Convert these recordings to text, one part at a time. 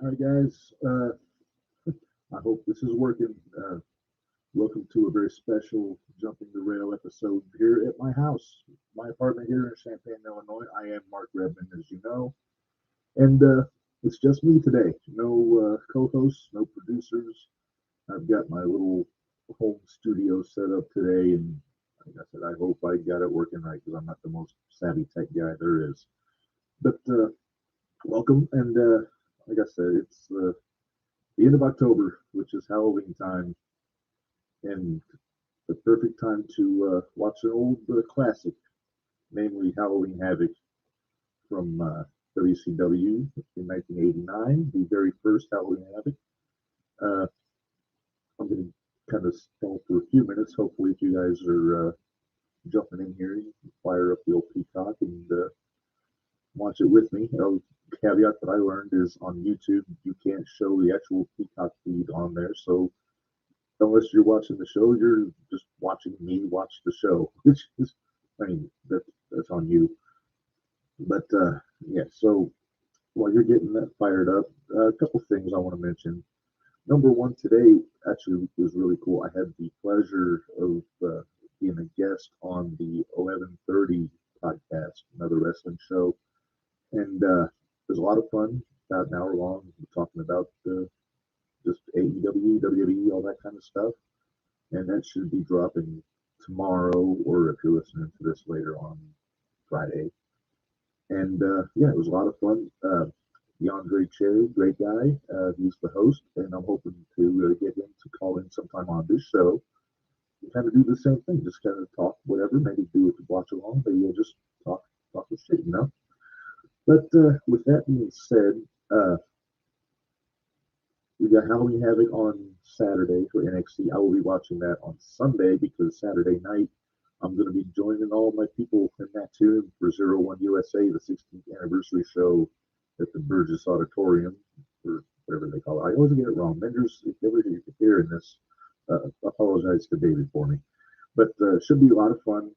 All right, guys. I hope this is working. Welcome to a very special Jumping the Rail episode here at my house, my apartment here in Champaign, Illinois. I am Mark Rebmann, as you know, and it's just me today. No co-hosts, no producers. I've got my little home studio set up today, and like I said, I hope I got it working right because I'm not the most savvy tech guy there is. But welcome, and like I said, it's the end of October, which is Halloween time, and the perfect time to watch an old classic, namely Halloween Havoc from WCW in 1989, the very first Halloween Havoc. Uh, I'm going to kind of stall for a few minutes. Hopefully, if you guys are jumping in here, you can fire up the old Peacock and watch it with me. Caveat that I learned is on YouTube, you can't show the actual Peacock feed on there. So unless you're watching the show, you're just watching me watch the show, which is, I mean, that's on you. But yeah, so while you're getting that fired up, a couple things I want to mention. Number one, today actually was really cool. I had the pleasure of being a guest on the 11:30 podcast, another wrestling show, and it was a lot of fun. About an hour long, talking about just AEW, WWE, all that kind of stuff. And that should be dropping tomorrow, or if you're listening to this later on Friday. And yeah, it was a lot of fun. DeAndre Cherry, great guy. He's the host, and I'm hoping to get him to call in sometime on this show and kind of do the same thing, just kind of talk whatever, maybe do it to watch along, but yeah, just talk with shit, you know. But with that being said, we got Halloween Havoc on Saturday for NXT. I will be watching that on Sunday because Saturday night I'm going to be joining all my people in Mattoon for 01 USA, the 16th anniversary show at the Burgess Auditorium, or whatever they call it. I always get it wrong. Vendors, if ever you're hearing this, apologize to David for me. But should be a lot of fun.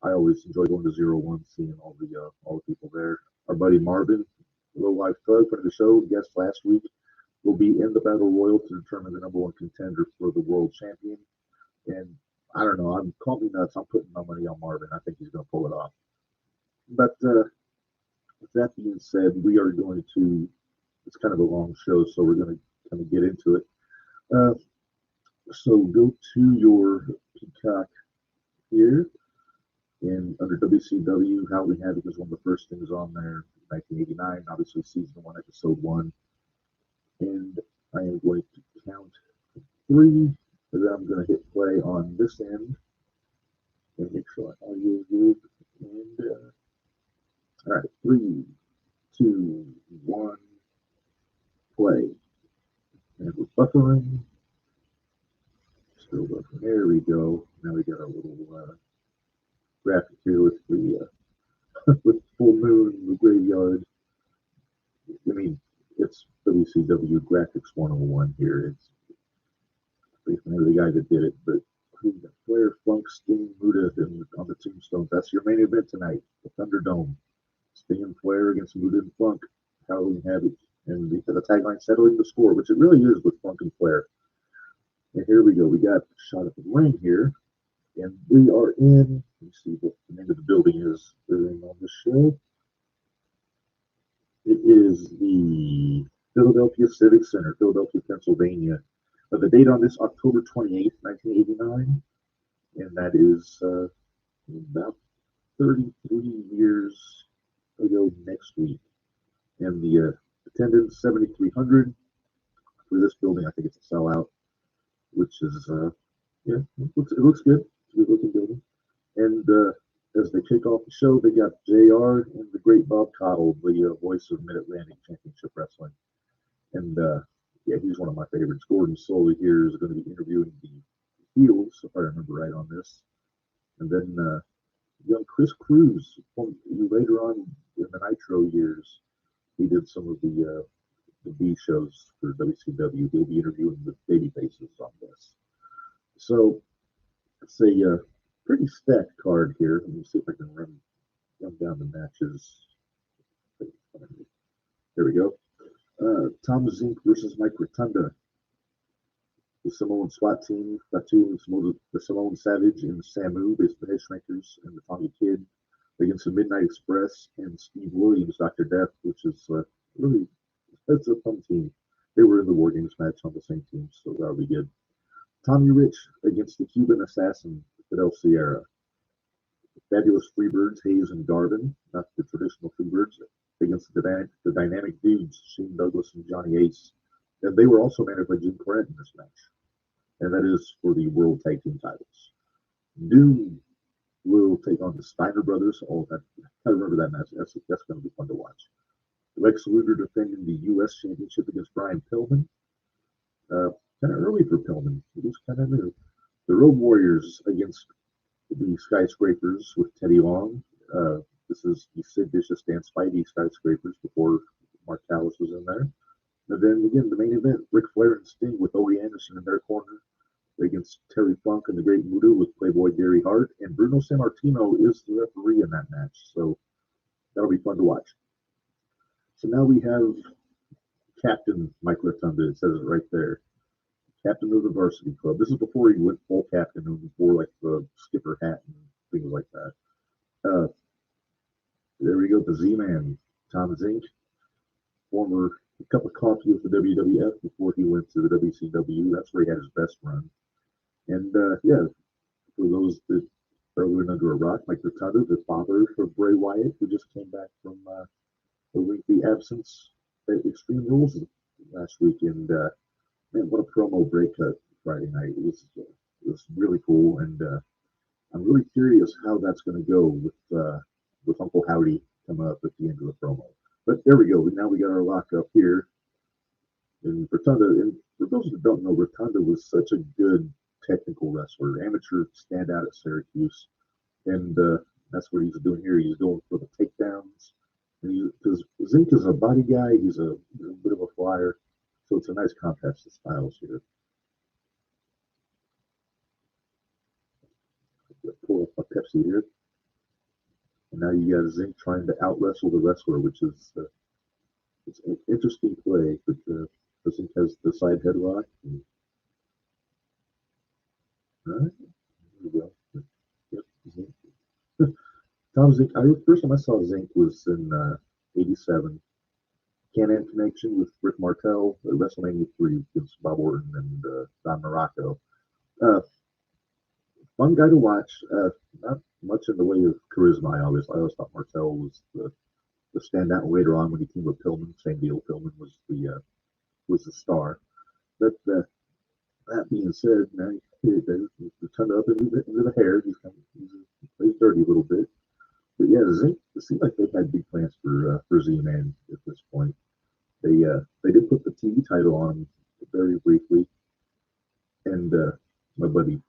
I always enjoy going to 01, seeing all the people there. Our buddy Marvin, Low Life Thug, for the show, guest last week, will be in the Battle Royal to determine the number one contender for the world champion. And I don't know, I'm call me nuts. I'm putting my money on Marvin. I think he's going to pull it off. But with that being said, we are going to. It's kind of a long show, so we're going to kind of get into it. Uh, so go to your Peacock here, and under WCW, Halloween Havoc is one of the first things on there. 1989, obviously season one, episode one. And I am going to count three, and then I'm going to hit play on this end and make sure I audio is good. And all right, three, two, one, play. And we're buffering. Still buffering. There we go. Now we got our little graphic here with the with full moon in the graveyard. I mean, it's WCW Graphics 101 here. It's the guy that did it, but Flair, Funk, Sting, Muda on the tombstones. That's your main event tonight, the Thunderdome. Sting and Flair against Muda and Funk, Halloween Havoc, and the tagline settling the score, which it really is with Funk and Flair. And here we go. We got a shot at the ring here, and we are in. Let me see what the name of the building is. On this show. It is the Philadelphia Civic Center, Philadelphia, Pennsylvania. The date on this, October 28th, 1989, and that is about 33 years ago next week. And the attendance, 7,300 for this building. I think it's a sellout, which is, yeah, it looks good. It's a good looking building. And as they kick off the show, they got JR and the great Bob Caudle, the voice of Mid-Atlantic Championship Wrestling. And yeah, he's one of my favorites. Gordon Soley here is going to be interviewing the heels, if I remember right on this. And then young Chris Cruz, later on in the Nitro years, he did some of the B shows for WCW. He'll be interviewing the baby faces on this. So it's a pretty stacked card here. Let me see if I can run down the matches. There we go. Tom Zink versus Mike Rotunda. The Samoan SWAT team got two the Samoan Savage and Samu, basically the head shrinkers, and the Tonga Kid against the Midnight Express and Steve Williams, Dr. Death, which is really that's a fun team. They were in the War Games match on the same team, so that'll be good. Tommy Rich against the Cuban Assassin, Fidel Sierra. Fabulous Freebirds, Hayes and Garvin, not the traditional Freebirds, against the dynamic dudes, Shane Douglas and Johnny Ace. And they were also managed by Jim Cornette in this match. And that is for the World Tag Team titles. Doom will take on the Steiner Brothers. Oh, I remember that match. That's going to be fun to watch. Lex Luger defending the U.S. Championship against Brian Pillman. Kind of early for Pillman. It was kind of new. The Road Warriors against the Skyscrapers with Teddy Long. This is the Sid Vicious Dan Spidey Skyscrapers before Mark Callis was in there. And then again, the main event, Ric Flair and Sting with Ole Anderson in their corner against Terry Funk and the Great Voodoo with Playboy Gary Hart. And Bruno Sammartino is the referee in that match. So that'll be fun to watch. So now we have Captain Mike Rotunda. It says it right there. Captain of the Varsity Club. This is before he went full captain and before like the skipper hat and things like that. There we go. The Z-Man, Tom Zink, former cup of coffee with the WWF before he went to the WCW. That's where he had his best run. And yeah, for those that are living under a rock, Mike Rotunda, the father of Bray Wyatt, who just came back from a lengthy absence at Extreme Rules last week. And man, what a promo break cut Friday night. It was really cool. And I'm really curious how that's going to go with Uncle Howdy coming up at the end of the promo. But there we go. Now we got our lock up here. And Rotunda, and for those that don't know, Rotunda was such a good technical wrestler, amateur standout at Syracuse. And that's what he's doing here. He's going for the takedowns. And because Zink is a body guy, he's a bit of a flyer. So it's a nice contrast of styles here. Pull up a Pepsi here. And now you got Zink trying to out wrestle the wrestler, which is it's an interesting play. But Zink has the side headlock. And, all right, here we go. Yep, Zink. Tom Zink. First time I saw Zink was in '87. Can-Am connection with Rick Martel at WrestleMania 3 against Bob Orton and Don Morocco. Fun guy to watch. Not much in the way of charisma. I always thought Martel was the standout. Later on, when he came with Pillman, same deal. Pillman was the star. But that being said, now he turned up into the hair. He plays dirty a little bit. But yeah, Zink. It seemed like they had big plans for Z-Man at this point. They did put the TV title on him very briefly, and my buddy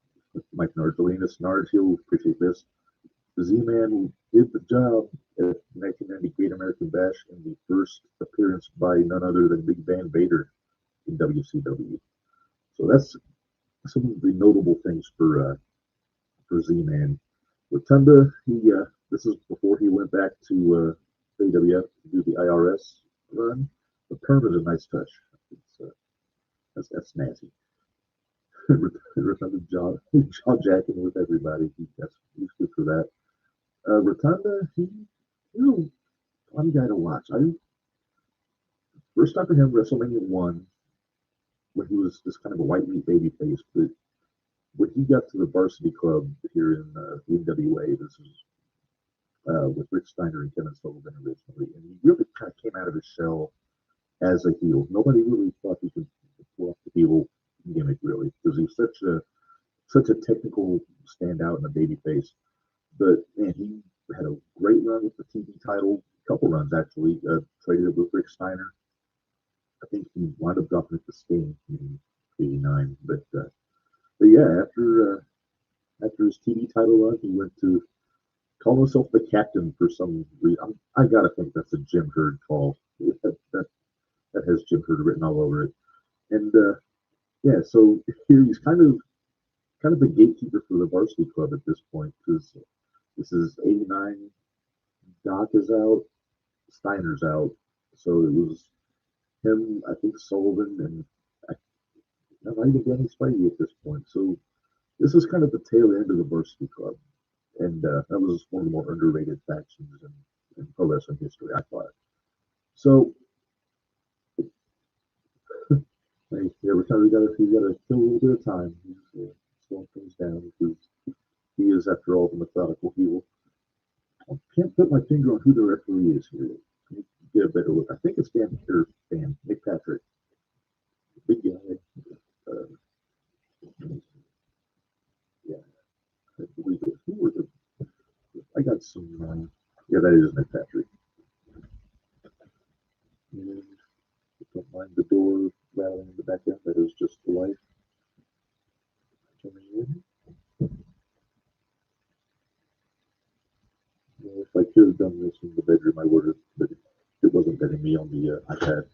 Mike Nardolinas, Nard, he'll appreciate this. The Z-Man did the job at 1990 Great American Bash in the first appearance by none other than Big Van Vader in WCW. So that's some of the notable things for Z-Man. Rotunda, this is before he went back to WWF to do the IRS run. The perm is a nice touch. That's snazzy. Rotunda jaw jacking with everybody. He's good for that. Rotunda, he's a fun guy to watch. First time for him, WrestleMania 1, when he was just kind of a white meat baby face, but when he got to the Varsity Club here in the NWA, this is with Rick Steiner and Kevin Sullivan originally, and he really kind of came out of his shell as a heel. Nobody really thought he could pull off the heel gimmick, really, because he was such a technical standout and a baby face. But man, he had a great run with the TV title, a couple runs actually. Traded it with Rick Steiner. I think he wound up dropping it to Sting in '89. But yeah, after his TV title run, he went to call himself the captain for some reason. I gotta think that's a Jim Herd call. That has Jim Herd written all over it. And yeah, so here he's kind of the gatekeeper for the Varsity Club at this point, because this is '89. Doc is out, Steiner's out, so it was him, I think Sullivan, and not even Danny Spivey at this point. So this is kind of the tail end of the Varsity Club, and that was one of the more underrated factions in pro wrestling history, I thought. So hey, every time we gotta kill a little bit of time. He's slowing things down because he is, after all, the methodical heel. I can't put my finger on who the referee is here. Get a better look. I think it's Nick Patrick, big guy. Uh, yeah, I believe it. Who were the? I got some. Yeah, that is Nick Patrick. And don't mind the door rattling in the background. That is just the light coming in. If I could have done this in the bedroom, I would have, but it wasn't letting me on the iPad.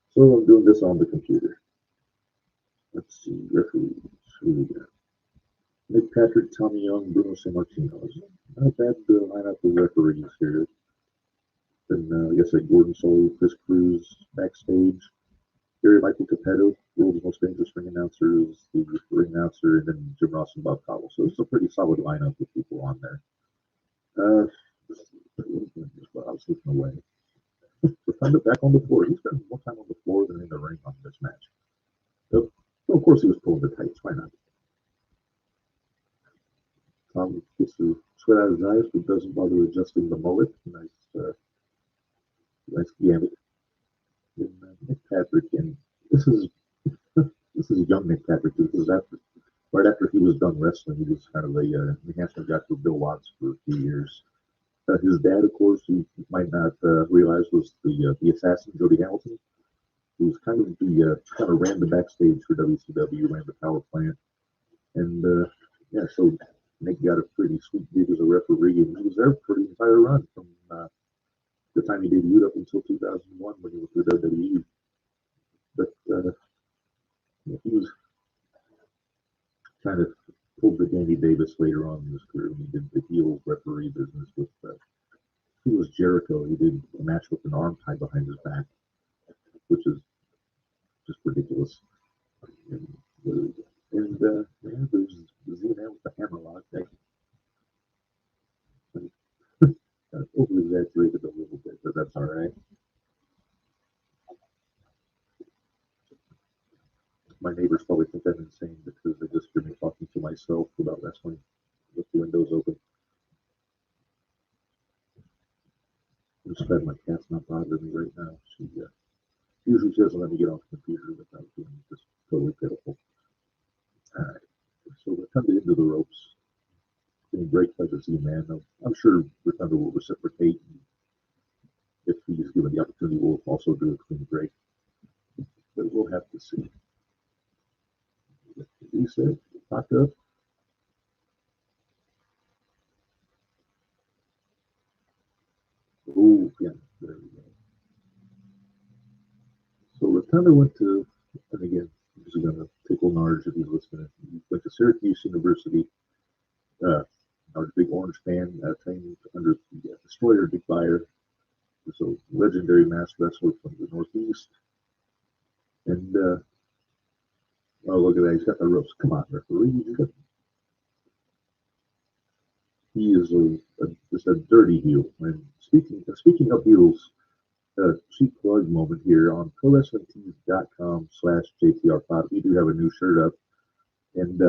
So I'm doing this on the computer. Let's see, referees. Who we got? Nick Patrick, Tommy Young, Bruno Sammartino. Not a bad lineup of referees here. Then I guess like Gordon Solie, Chris Cruz backstage, Gary Michael Capetto, world's most dangerous ring announcer, is the ring announcer, and then Jim Ross and Bob Cowell. So it's a pretty solid lineup of people on there. I was looking away. So Thunder back on the floor. He's been more time on the floor than in the ring on this match. So of course he was pulling the tights. Why not? Tom gets the sweat out of his eyes, but doesn't bother adjusting the mullet. Nice gambit. And Nick Patrick, and this is young Nick Patrick. This is right after he was done wrestling. He was kind of a enhancement guy for Bill Watts for a few years. His dad, of course, who you might not realize, was the assassin Jody Hamilton, who was kind of ran the backstage for WCW, ran the power plant, and yeah, so Nick got a pretty sweet gig as a referee, and he was there for the entire run from the time he debuted up until 2001 when he was with WWE. But he was kind of pulled the Danny Davis later on in his career when he did the heel referee business with. He was Jericho. He did a match with an arm tied behind his back, which is just ridiculous. And, yeah, there's the Z-Man with the hammerlock. Overly exaggerated a little bit, but that's all right. My neighbors probably think I'm insane because they just hear me talking to myself about wrestling with the windows open. I'm just glad my cat's not bothering me right now. She usually she doesn't let me get off the computer without being just totally pitiful. All right, so we're coming into the ropes. Getting break by the Z-Man. I'm sure Thunder will reciprocate. If he's given the opportunity, we'll also do a clean break. But we'll have to see. He said, knocked up. Oh, yeah, there we go. So Rotunda went to, and again, I'm just going to tickle Narge if he's listening. He went to Syracuse University. Narge, big Orange fan, trained under the Destroyer Dick Beyer. So legendary masked wrestler from the Northeast. And, oh, look at that. He's got the ropes. Come on, referee. He is just a dirty heel. And speaking of heels, cheap plug moment here on ProWrestlingTees.com/JTRPod. We do have a new shirt up, and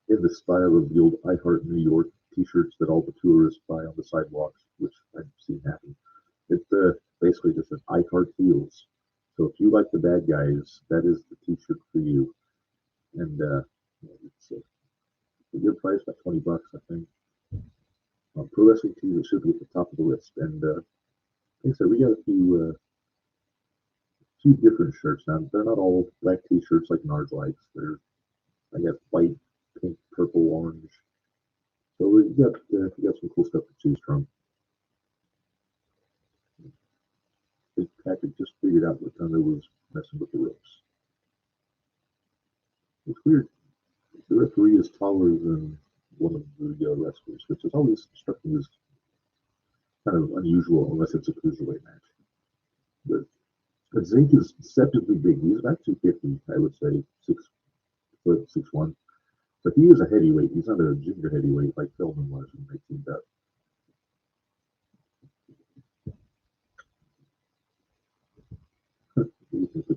in the style of the old I Heart New York T-shirts that all the tourists buy on the sidewalks, which I've seen happen. It basically just says I Heart Heels. So if you like the bad guys, that is the T-shirt for you. And it's a good price, about $20, I think. Pro Wrestling Tees, it should be at the top of the list. And like I said, we got a few different shirts now. They're not all black T-shirts like Narge likes. I got white, pink, purple, orange. So we got some cool stuff to choose from. I think Patrick just figured out what Thunder was messing with the ropes. It's weird. The referee is taller than one of the wrestlers, which has always struck me as kind of unusual unless it's a cruiserweight match. But But Zink is deceptively big. He's about 250, I would say, 6 foot, 6'1". So he is a heavyweight. He's not a junior heavyweight like Feldman was when they teamed up.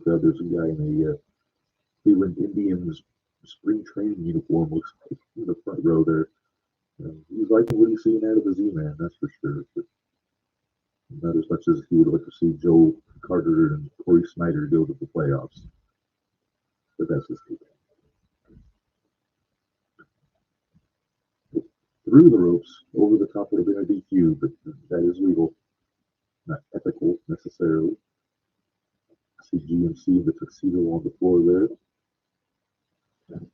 There's a guy in a Cleveland Indians spring training uniform, looks like in the front row there. He's liking what he's seeing out of the Z-Man, that's for sure. But not as much as he would like to see Joe Carter and Corey Snyder go to the playoffs. But that's just through the ropes, over the top would have been a DQ, but that is legal, not ethical necessarily. I see GMC in the tuxedo on the floor there. I'm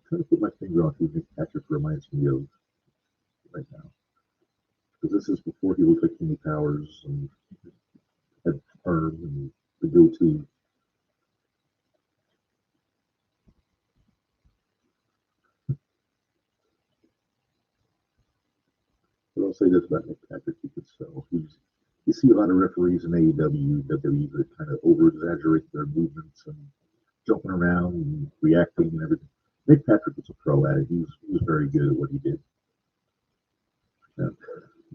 trying to put my finger on who Nick Patrick reminds me of right now. Because this is before he looked like Kenny Powers and had perm and the goatee. But I'll say this about Nick Patrick, he could sell. You see a lot of referees in AEW, WWE that kind of over exaggerate their movements and jumping around and reacting and everything. Nick Patrick was a pro at it. He was very good at what he did. And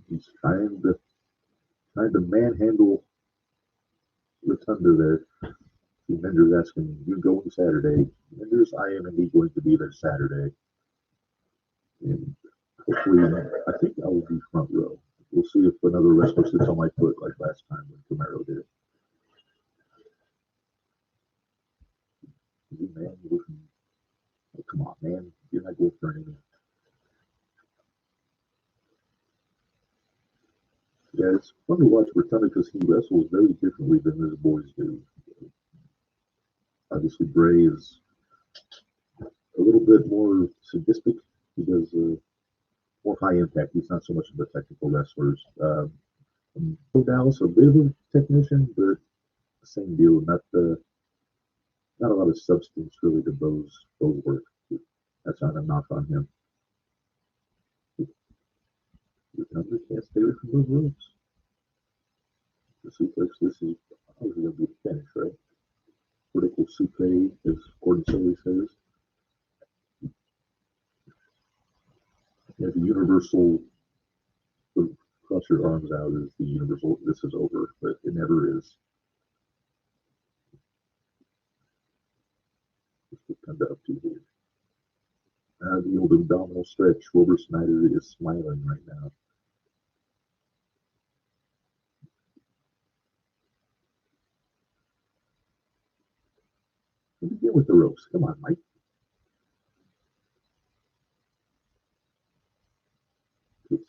he's trying to manhandle Rotunda there. Mender's asking, "You going Saturday?" Mender's, "I am indeed going to be there Saturday." And hopefully, I think I will be front row. We'll see if another wrestler sits on my foot like last time when Camaro did it. Man, oh, come on, man. You're not going for anything. Yeah, it's fun to watch Rotunda because he wrestles very differently than his boys do. Obviously, Bray is a little bit more sadistic. He does more high impact. He's not so much of a technical wrestler. Dallas, a bit of a technician, but the same deal. Not a lot of substance really to Bo's work. That's not a knock on him. Rotunda can't stay away from those ropes. The suplex. This is obviously going to be the finish, right? Vertical suplex, as Gordon Shelley says. Yeah, the universal cross your arms out is the universal. This is over, but it never is. It's kind of up to here. The old abdominal stretch. Wilbur Snyder is smiling right now. Let me get with the ropes. Come on, Mike.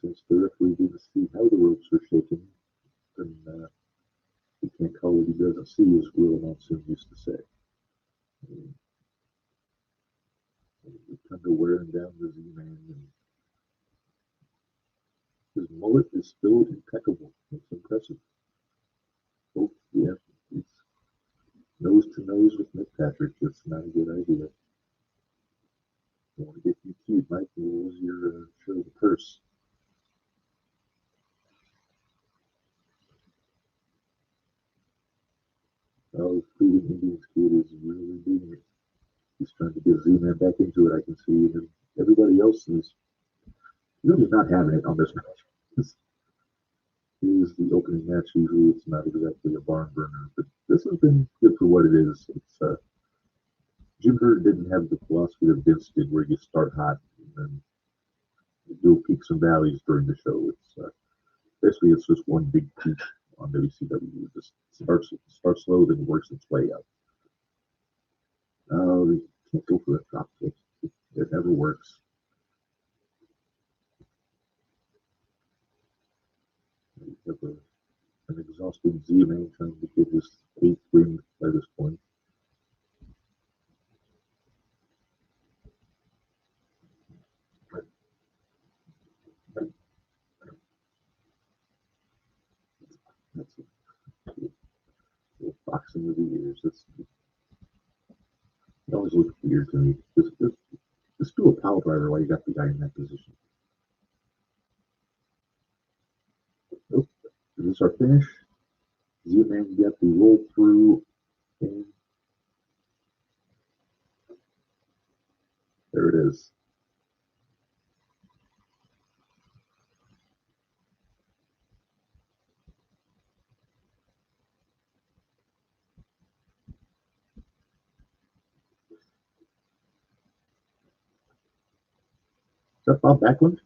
Since the referee didn't see how the ropes are shaking, then he can't call what he doesn't see, as Will Monsoon used to say. Kind of wearing down the Z-Man, and his mullet is still impeccable. It's impressive. Oh, yeah, it's nose to nose with Nick Patrick. It's not a good idea. You want to get you cute, Mike? What was your show, the purse? Oh, Cleveland Indians kid is really digging it. He's trying to get Z-Man back into it, I can see. And everybody else is really not having it on this match. This is the opening match. Usually it's not exactly a barn burner, but this has been good for what it is. Jim Herd didn't have the philosophy that Vince did, where you start hot and then you do peaks and valleys during the show. Basically it's just one big peak on WCW. It just starts slow, then works its way up. They can't go for that drop kick. It never works. You have an exhausted Z-Man trying to get his eighth win by this point. That's a boxing of the years. It always looked weird to me. Let's do a power driver while you got the guy in that position. Nope. Is this our finish? Z-Man got the roll through, and there it is. Is that Bob Backlund?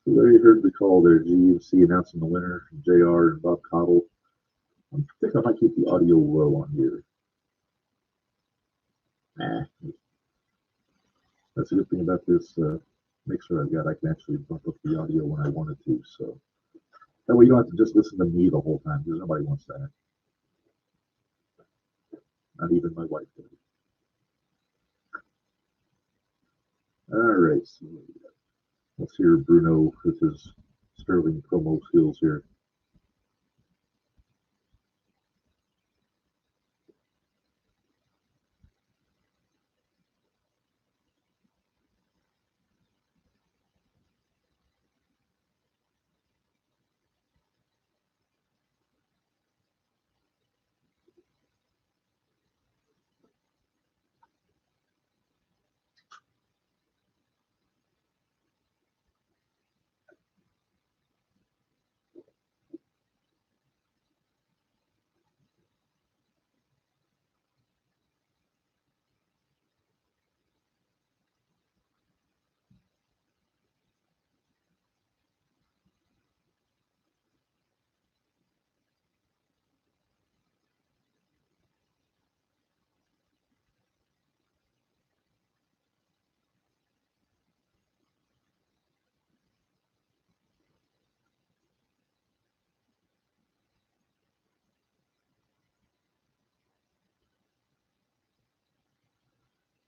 So there you heard the call there. GUC announcing the winner, JR and Bob Cottle. I think I might keep the audio low on here. Nah. That's a good thing about this mixer I've got. I can actually bump up the audio when I wanted to. So that way you don't have to just listen to me the whole time because nobody wants that. Not even my wife did. All right. So let's hear Bruno with his sterling promo skills here.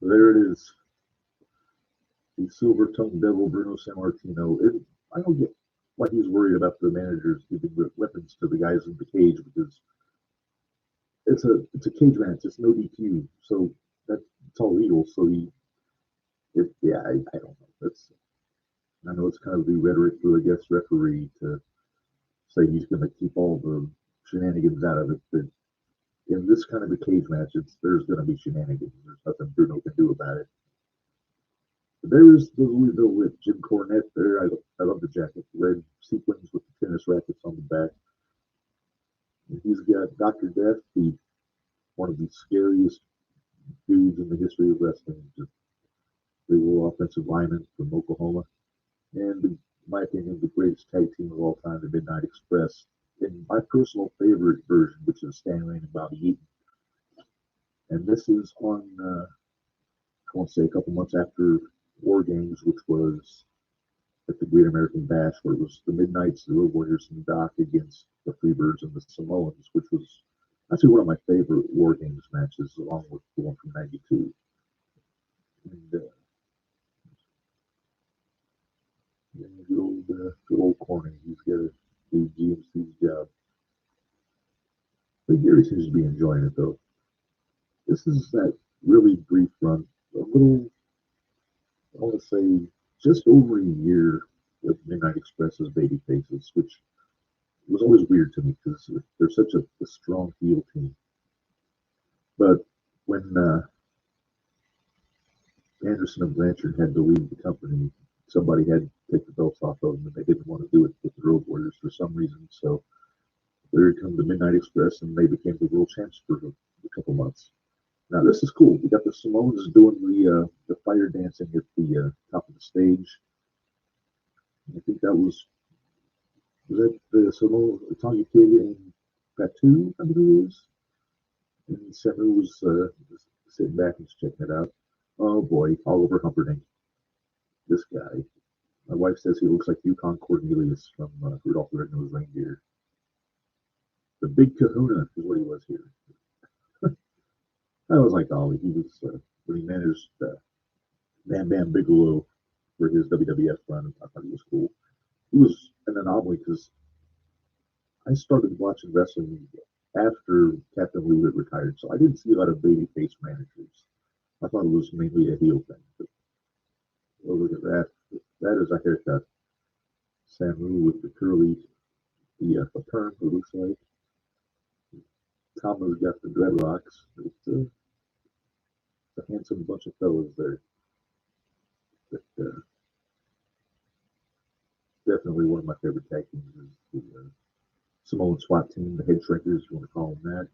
There it is. The silver tongued devil, Bruno Sammartino. I don't get why he's worried about the managers giving weapons to the guys in the cage because it's a cage match. It's no DQ, so it's all legal. So I don't know. I know it's kind of the rhetoric for the guest referee to say he's going to keep all the shenanigans out of it. But in this kind of a cage match, there's going to be shenanigans. There's nothing Bruno can do about it. But there's the Louisville with Jim Cornette there. I love the jacket. Red sequins with the tennis rackets on the back. And he's got Dr. Death, one of the scariest dudes in the history of wrestling. Just the little offensive lineman from Oklahoma. And in my opinion, the greatest tag team of all time, the Midnight Express. In my personal favorite version, which is Stan Lane and Bobby Eaton. And this is on, I want to say, a couple months after War Games, which was at the Great American Bash, where it was the Midnights, the Road Warriors, and Doc against the Freebirds and the Samoans, which was actually one of my favorite War Games matches, along with the one from '92. And good old Corny, he's got to do GMC's job. But Gary seems to be enjoying it, though. This is that really brief run, a little, I want to say, just over a year of Midnight Express's baby faces, which was always weird to me because they're such a strong heel team. But when Anderson and Blanchard had to leave the company, somebody had to take the belts off of them, and they didn't want to do it with the Road Warriors for some reason. So there come the Midnight Express, and they became the world champs for a couple months. Now this is cool. We got the Samoans doing the fire dancing at the top of the stage. I think that was that the Samoan Tonga Kid and Fatu, I believe it was. And Samu was sitting back and checking it out. Oh boy, Oliver Humperdinck. This guy. My wife says he looks like Yukon Cornelius from Rudolph the Red-Nosed Reindeer. The Big Kahuna is what he was here. I was like Ollie. He was when he managed Bam Bam Bigelow for his WWF run. I thought he was cool. He was an anomaly because I started watching wrestling after Captain Lou had retired. So I didn't see a lot of babyface managers. I thought it was mainly a heel thing. But, oh, look at that. That is a haircut. Samu with the curly, the perm, it looks like. Tama's got the dreadlocks. It's a handsome bunch of fellas there. But definitely one of my favorite tag teams is the Samoan SWAT team, the Head Shrinkers, if you want to call them that.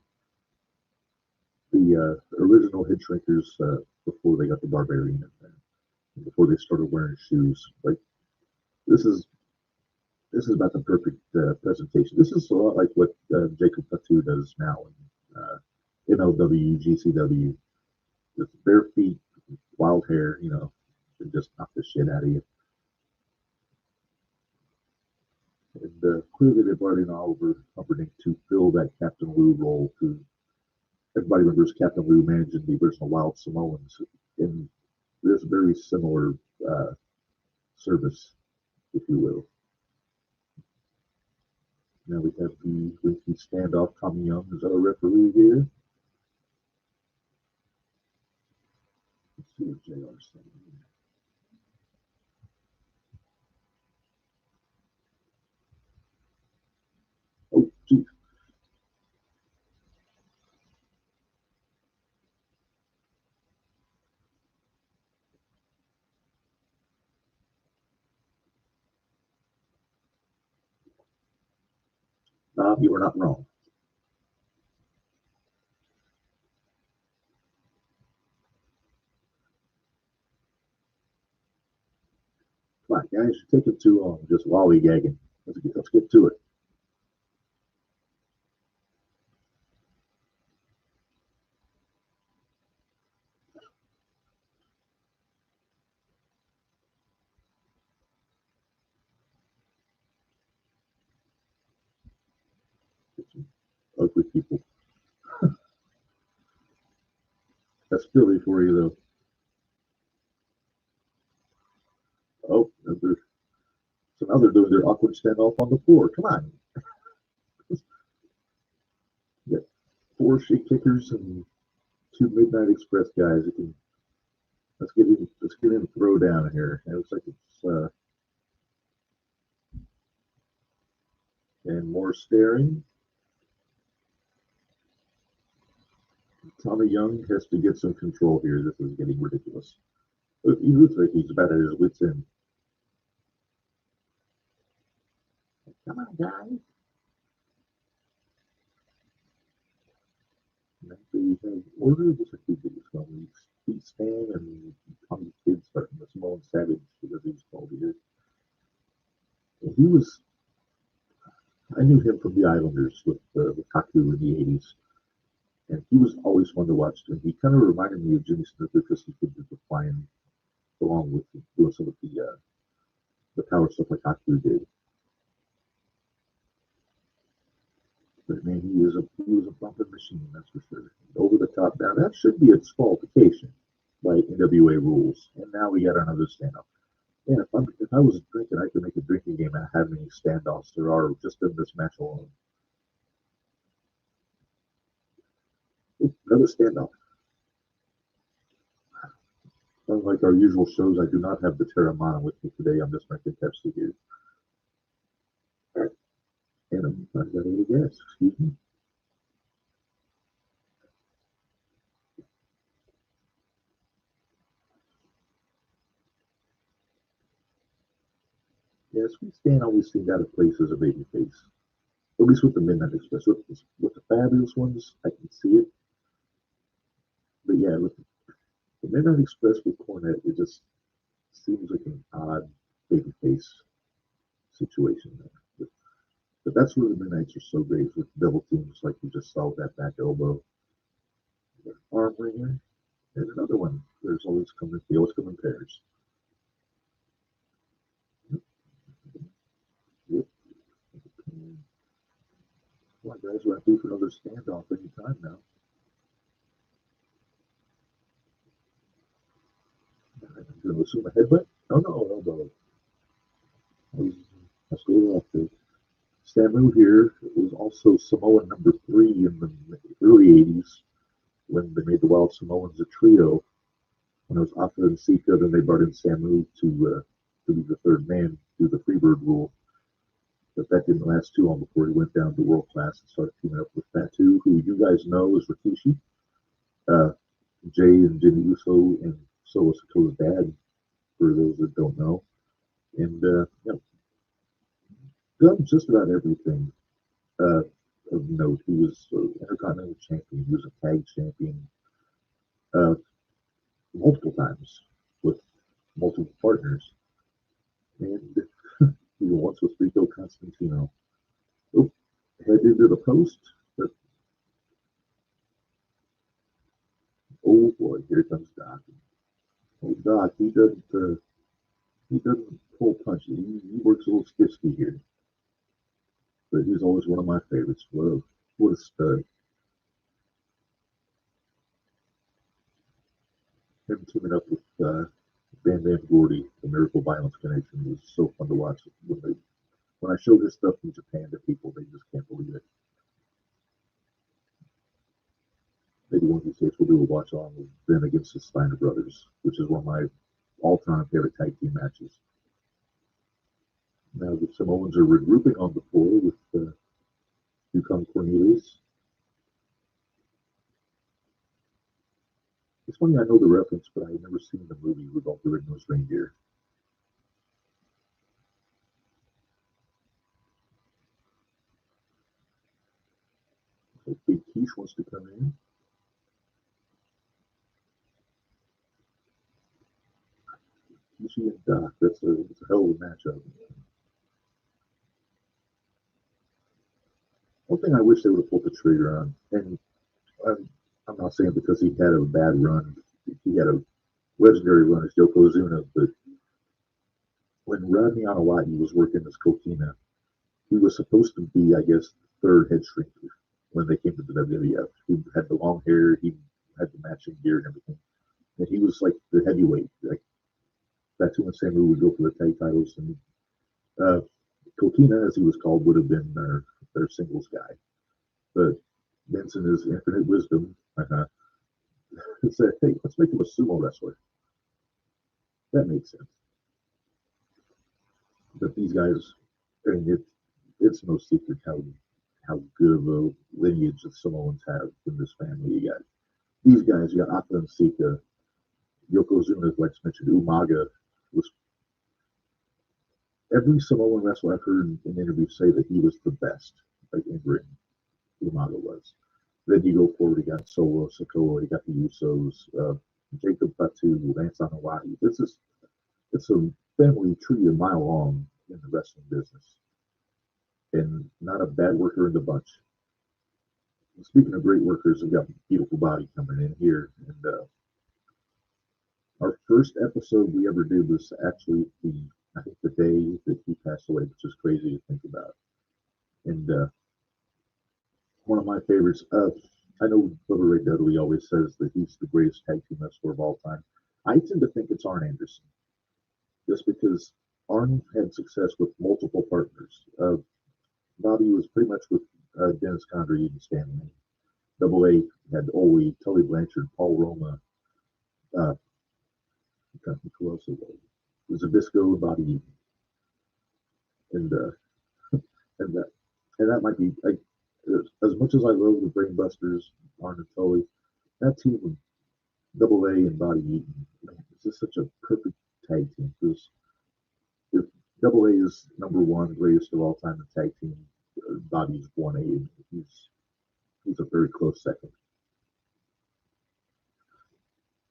The original Head Shrinkers before they got the Barbarian and before they started wearing shoes. Like this is about the perfect presentation. This is a lot like what Jacob Fatu does now in MLW, GCW. With bare feet, wild hair, and just knock the shit out of you. And clearly they brought in Oliver Humperdinck to fill that Captain Lou role. Everybody remembers Captain Lou managing the original Wild Samoans, and there's a very similar service, if you will. Now we have the Winky standoff. Tommy Young is our referee here. Let's see what JR's saying here. Oh, geez. You were not wrong. Come on, guys, you're taking too long, just lollygagging. Let's get to it. Ugly people. That's Philly for you, though. Oh, so now they're doing their awkward standoff on the floor. Come on. You got four shit kickers and two Midnight Express guys. Let's get in throw down here. It looks like it's and more staring. Tommy Young has to get some control here. This is getting ridiculous. He looks like he's about at his wits' end. Come on, guys. We have order. This is two biggest one. Pete Stan and Tommy Kidd starting the Samoan Savage, as he was called here. And I knew him from the Islanders with Kaku in the 80s. And he was always fun to watch. And he kind of reminded me of Jimmy Smith because he could do the flying along with doing some of the power stuff like Haku did. But man, he was a bumping machine, that's for sure. Over the top. Now that should be a disqualification by NWA rules. And now we got another standoff. Man, if I was drinking, I could make a drinking game out of how many standoffs there are just in this match alone. Ooh, another standoff. Unlike our usual shows, I do not have the Terramana with me today. I'm just drinking Pepsi here. All right. And I've got a little gas. Excuse me. Yeah, Sweet Stan always seemed out of place as a baby face. At least with the Midnight Express. With the Fabulous ones, I can see it. But yeah, with the Midnight Express with Cornette, it just seems like an odd baby face situation there. But that's where the Midnights are so great with double teams, like you just saw with that back elbow. Arm wringer, and another one. They always come in pairs. Yep. Come on, guys, we're due for another standoff anytime now. I'm going to assume a headbutt. Oh no, elbow. I stayed off there. Samu here was also Samoan number 3 in the early 80s when they made the Wild Samoans a trio. When it was Afa and Sika, then they brought in Samu to be the third man, do the Freebird rule. But that didn't last too long before he went down to world class and started teaming up with Fatu, who you guys know is Rikishi, uh, Jay and Jimmy Uso, and Solo Sikoa's dad, for those that don't know. And done just about everything uh, of note. He was Intercontinental Champion, he was a tag champion uh, multiple times with multiple partners. And he once with Rico Constantino. Oh, headed into the post. But, oh boy, here comes Doc. Oh, Doc, he doesn't pull punches. He works a little stiffy here, but he's always one of my favorites. What a stud! Him teaming up with Van Dam Gordy, the Miracle Violence Connection, was so fun to watch. When I show this stuff in Japan to people, they just can't believe it. Maybe one of these days we'll do a watch on with them against the Steiner brothers, which is one of my all-time favorite tag team matches. Now the Samoans are regrouping on the floor with Yukon Cornelius. It's funny, I know the reference, but I've never seen the movie Rudolph the Red-Nosed Reindeer. So Big Quiche wants to come in. Quiche and Doc, that's a hell of a matchup. One thing I wish they would have pulled the trigger on, and I'm not saying because he had a bad run, he had a legendary run as Yokozuna, but when Rodney Anawati was working as Kokina, he was supposed to be, I guess, third head shrinker when they came to the WWF. He had the long hair, he had the matching gear and everything. And he was like the heavyweight. Like Fatu and Samu would go for the tag titles, and uh, Kokina, as he was called, would have been their singles guy. But Vince, in his infinite wisdom, said, "Hey, let's make him a sumo wrestler." That makes sense. But these guys, I mean, it's no secret how good of a lineage the Samoans have in this family. You got these guys, you got Ata and Sika, Yokozuna, like I mentioned, Umaga was every Samoan wrestler I've heard in interviews say that he was the best, like in ring. Umaga was. Then you go forward, you got Solo, Sikoa, you got the Usos, Jacob Fatu, Lance Anawati. It's a family tree a mile long in the wrestling business, and not a bad worker in the bunch. Speaking of great workers, we've got Beautiful Body coming in here, and our first episode we ever did was actually I think the day that he passed away, which is crazy to think about. And one of my favorites. I know Bubba Ray Dudley always says that he's the greatest tag team wrestler of all time. I tend to think it's Arn Anderson, just because Arn had success with multiple partners. Bobby was pretty much with Dennis Condrey and Stanley. Double A had Ole, Tully Blanchard, Paul Roma, uh, who else it was? Zabisco and Bobby Eaton. And and that might be like as much as I love the Brainbusters, Arn and Tully, that team of Double A and Bobby Eaton, man, it's just such a perfect tag team. Because if Double A is number one greatest of all time in tag team, Bobby's 1A, and he's a very close second.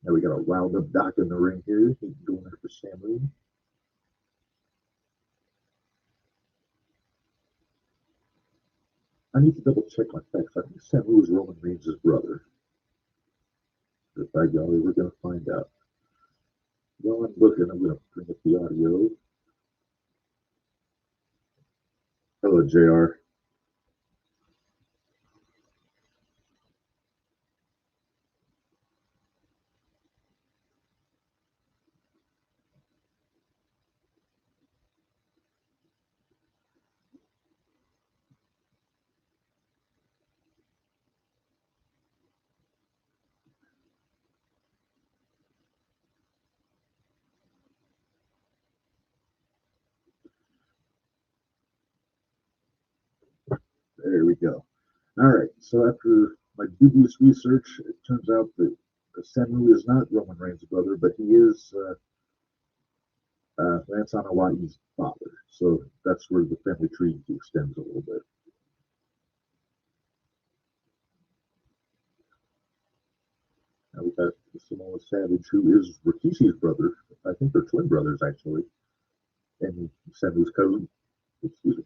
Now we got a wound up Doc in the ring here. He's going after Samu. I need to double check my facts. I think Samu is Roman Reigns' brother. But by golly, we're going to find out. While I'm looking, I'm going to bring up the audio. Hello, JR. There we go. All right. So after my dubious research, it turns out that Samu is not Roman Reigns' brother, but he is Lance Anawai's father. So that's where the family tree extends a little bit. Now we got Samoa Savage, who is Rikishi's brother. I think they're twin brothers, actually. And Samu's cousin. Excuse me.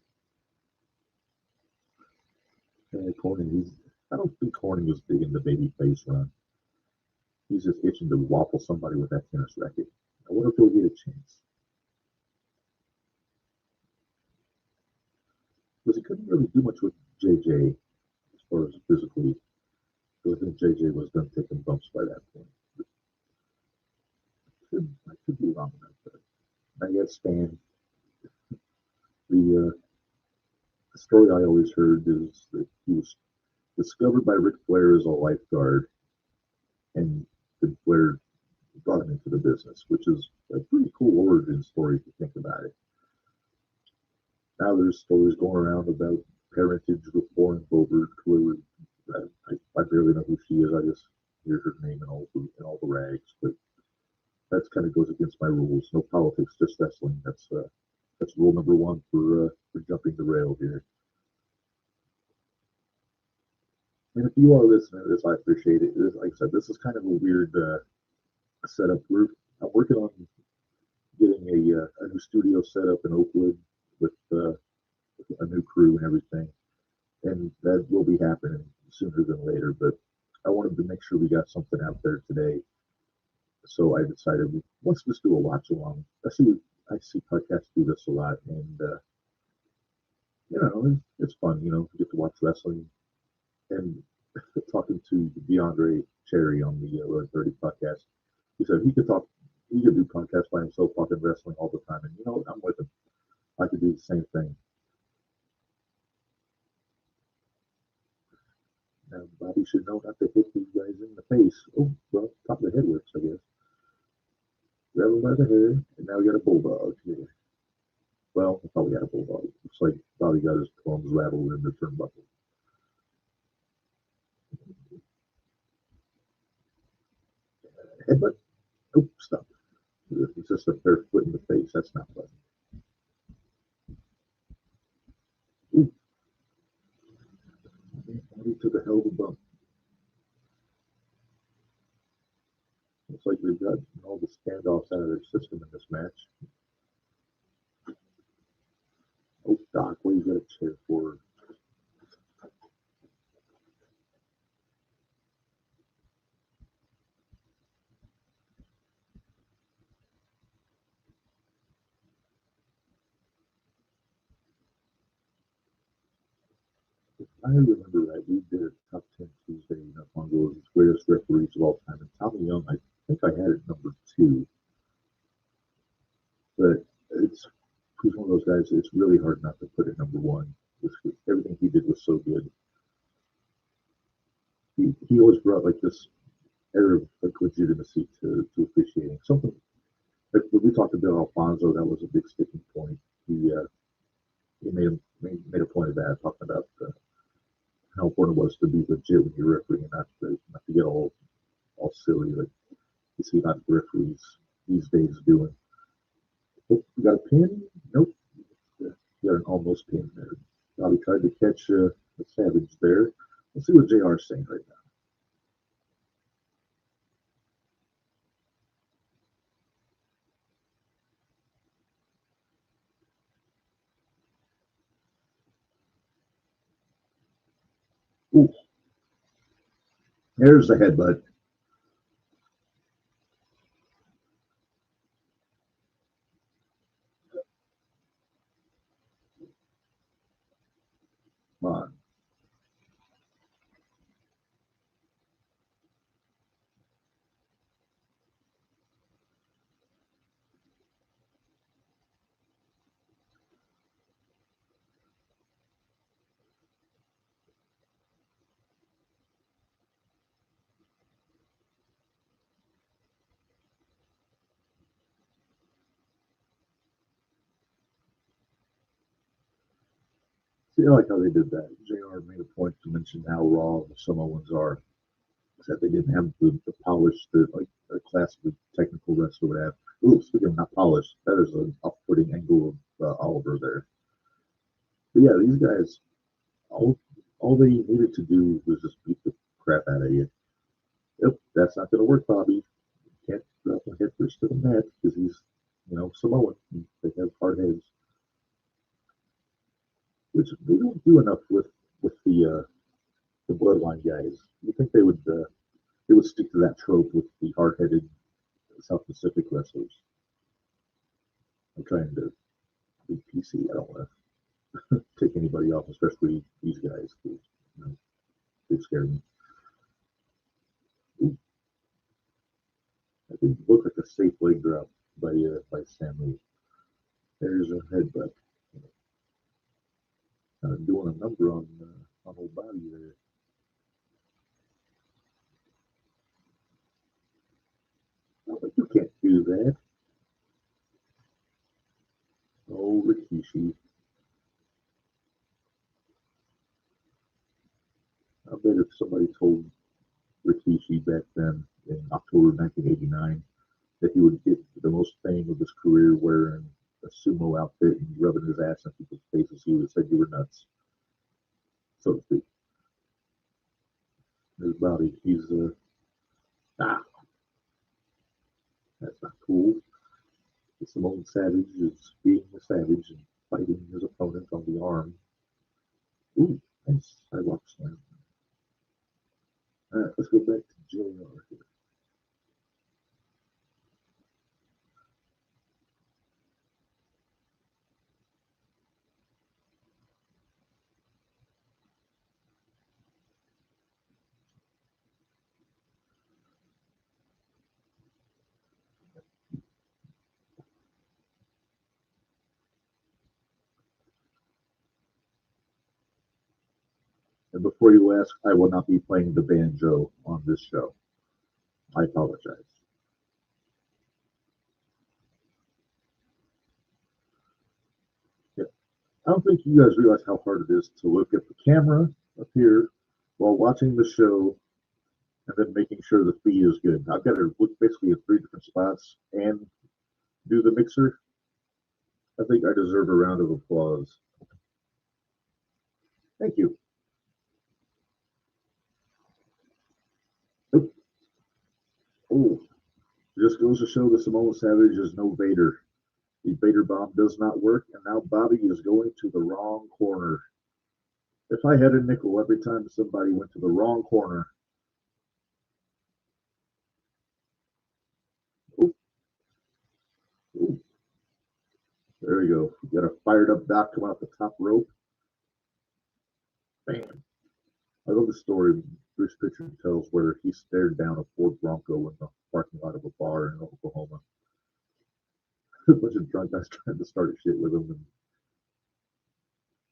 And Corning, I don't think Corning was big in the baby face run. He's just itching to waffle somebody with that tennis racket. I wonder if he'll get a chance. Because he couldn't really do much with JJ as far as physically. Because I think JJ was done taking bumps by that point. I could be wrong about that. I guess Stan, the story I always heard is that he was discovered by Ric Flair as a lifeguard, and Flair brought him into the business, which is a pretty cool origin story if you think about it. Now there's stories going around about parentage with Lauren Boebert, who I barely know who she is. I just hear her name in all the rags, but that kind of goes against my rules. No politics, just wrestling. That's rule number one for jumping the rail here. And if you are listening to this, I appreciate it. Like I said, this is kind of a weird setup. I'm working on getting a new studio set up in Oakwood with a new crew and everything, and that will be happening sooner than later. But I wanted to make sure we got something out there today, so I decided let's just do a watch along. I see podcasts do this a lot, and it's fun. You get to watch wrestling and talking to DeAndre Cherry on the 11:30 podcast. He said he could do podcasts by himself talking wrestling all the time, and I'm with him. I could do the same thing. Now, Bobby should know not to hit these guys in the face. Oh, well, top of the head works, I guess. Grab him by the hair, and now we got a bulldog here. Well, I thought we had a bulldog. Looks like Bobby got his thumbs rattled in the turnbuckle. Headbutt? Oh, stop. It's just a fair foot in the face. That's not fun. Ooh, Bobby took a hell of a bump. Looks like we've got all the standoffs out of their system in this match. Oh, Doc, what you got a chair for? If I remember right, we did a top 10 Tuesday not long ago. His greatest referees of all time. And Tommy Young, I think I had it number two. But he's one of those guys, it's really hard not to put it number one. Everything he did was so good. He always brought like this air of like legitimacy to officiating. Something like when we talked about Alfonso, that was a big sticking point. He made a point of that, talking about how important it was to be legit when you're refereeing, and not to get all silly like you see not referees these days doing. Oh, you got a pin? Nope. You got an almost pin there. Bobby tried to catch the Savage there. Let's see what JR is saying right now. Ooh, there's the headbutt. Come on. See, I like how they did that. JR made a point to mention how raw the Samoans are. That they didn't have the polish that like a classic technical wrestler would have. Ooh, speaking of not polished, that is an off-putting angle of Oliver there. But yeah, these guys, all all they needed to do was just beat the crap out of you. Yep, that's not going to work, Bobby. You can't drop a head first to the mat because he's, Samoan. They have hard heads, which they don't do enough with the bloodline guys. You think they would stick to that trope with the hard-headed South Pacific wrestlers? I'm trying to be PC. I don't want to take anybody off, especially these guys. They scare me. Ooh, that didn't look like a safe leg drop by Samu. There's a headbutt. Kind of doing a number on old body there. Oh, but you can't do that. Oh, Rikishi. I bet if somebody told Rikishi back then in October 1989 that he would get the most fame of his career wearing a sumo outfit and rubbing his ass in people's faces, he would have said you were nuts, so to speak. His body, ah, that's not cool. The Samoan Savage is being a savage and fighting his opponent on the arm. Ooh, nice sidewalk slam. All right, let's go back to JR here. And before you ask, I will not be playing the banjo on this show. I apologize. Yeah. I don't think you guys realize how hard it is to look at the camera up here while watching the show and then making sure the feed is good. I've got to look basically at three different spots and do the mixer. I think I deserve a round of applause. Thank you. Oh, just goes to show the Samoa Savage is no Vader. The Vader bomb does not work, and now Bobby is going to the wrong corner. If I had a nickel every time somebody went to the wrong corner, oh, oh, there you go. You got a fired up Doc coming off the top rope. Bam. I love the story Bruce Pritchard tells where he stared down a Ford Bronco in the parking lot of a bar in Oklahoma. A bunch of drunk guys trying to start shit with him, and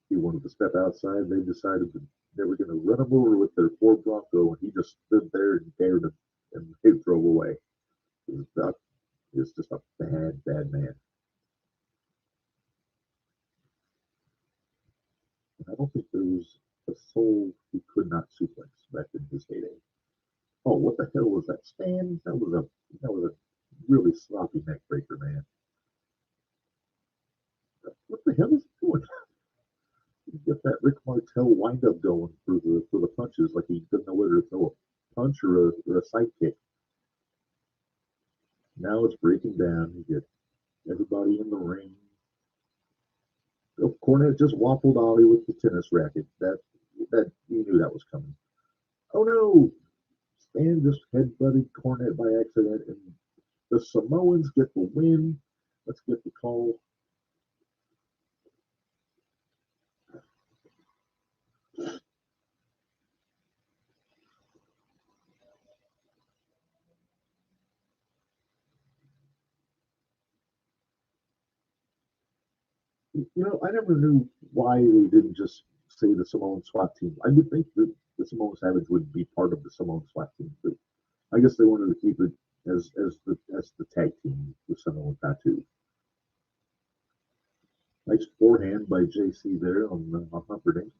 he wanted to step outside. They decided that they were going to run him over with their Ford Bronco, and he just stood there and dared him, and they drove away. Doc is just a bad, bad man. And I don't think there was a soul he could not suplex back in his heyday. Oh, what the hell was that stand? That was a really sloppy neck breaker, man. What the hell is he doing? You get that Rick Martel wind up going for the punches, like he didn't know whether to throw a punch or a sidekick. Now it's breaking down. You get everybody in the ring. Cornette just waffled Ollie with the tennis racket. That you knew that was coming. Oh no! Stan just headbutted Cornette by accident, and the Samoans get the win. Let's get the call. I never knew why they didn't just say the Samoan SWAT team. I would think that the Samoan Savage would be part of the Samoan SWAT team, but I guess they wanted to keep it as the tag team with Samoan Tattoo. Nice forehand by JC there on Humperdinck.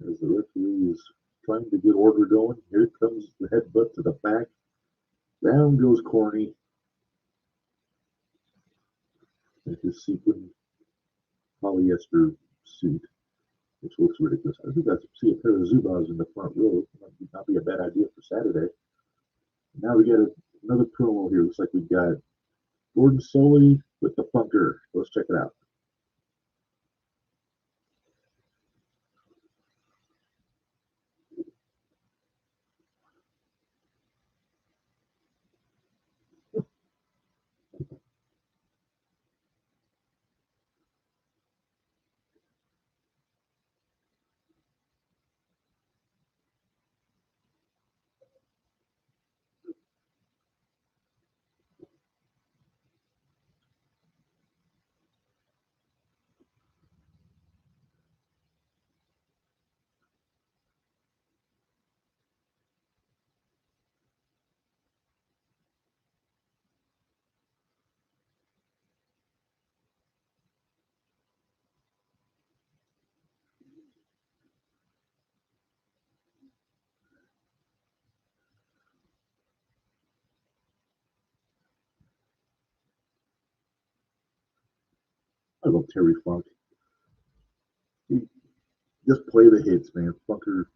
As the referee is trying to get order going. Here comes the headbutt to the back. Down goes Corny. In his sequin polyester suit, which looks ridiculous. I think I see a pair of Zubas in the front row. Might not be a bad idea for Saturday. Now we got another promo here. Looks like we got Gordon Soley with the Funker. Let's check it out. I love Terry Funk. He just play the hits, man. Funker,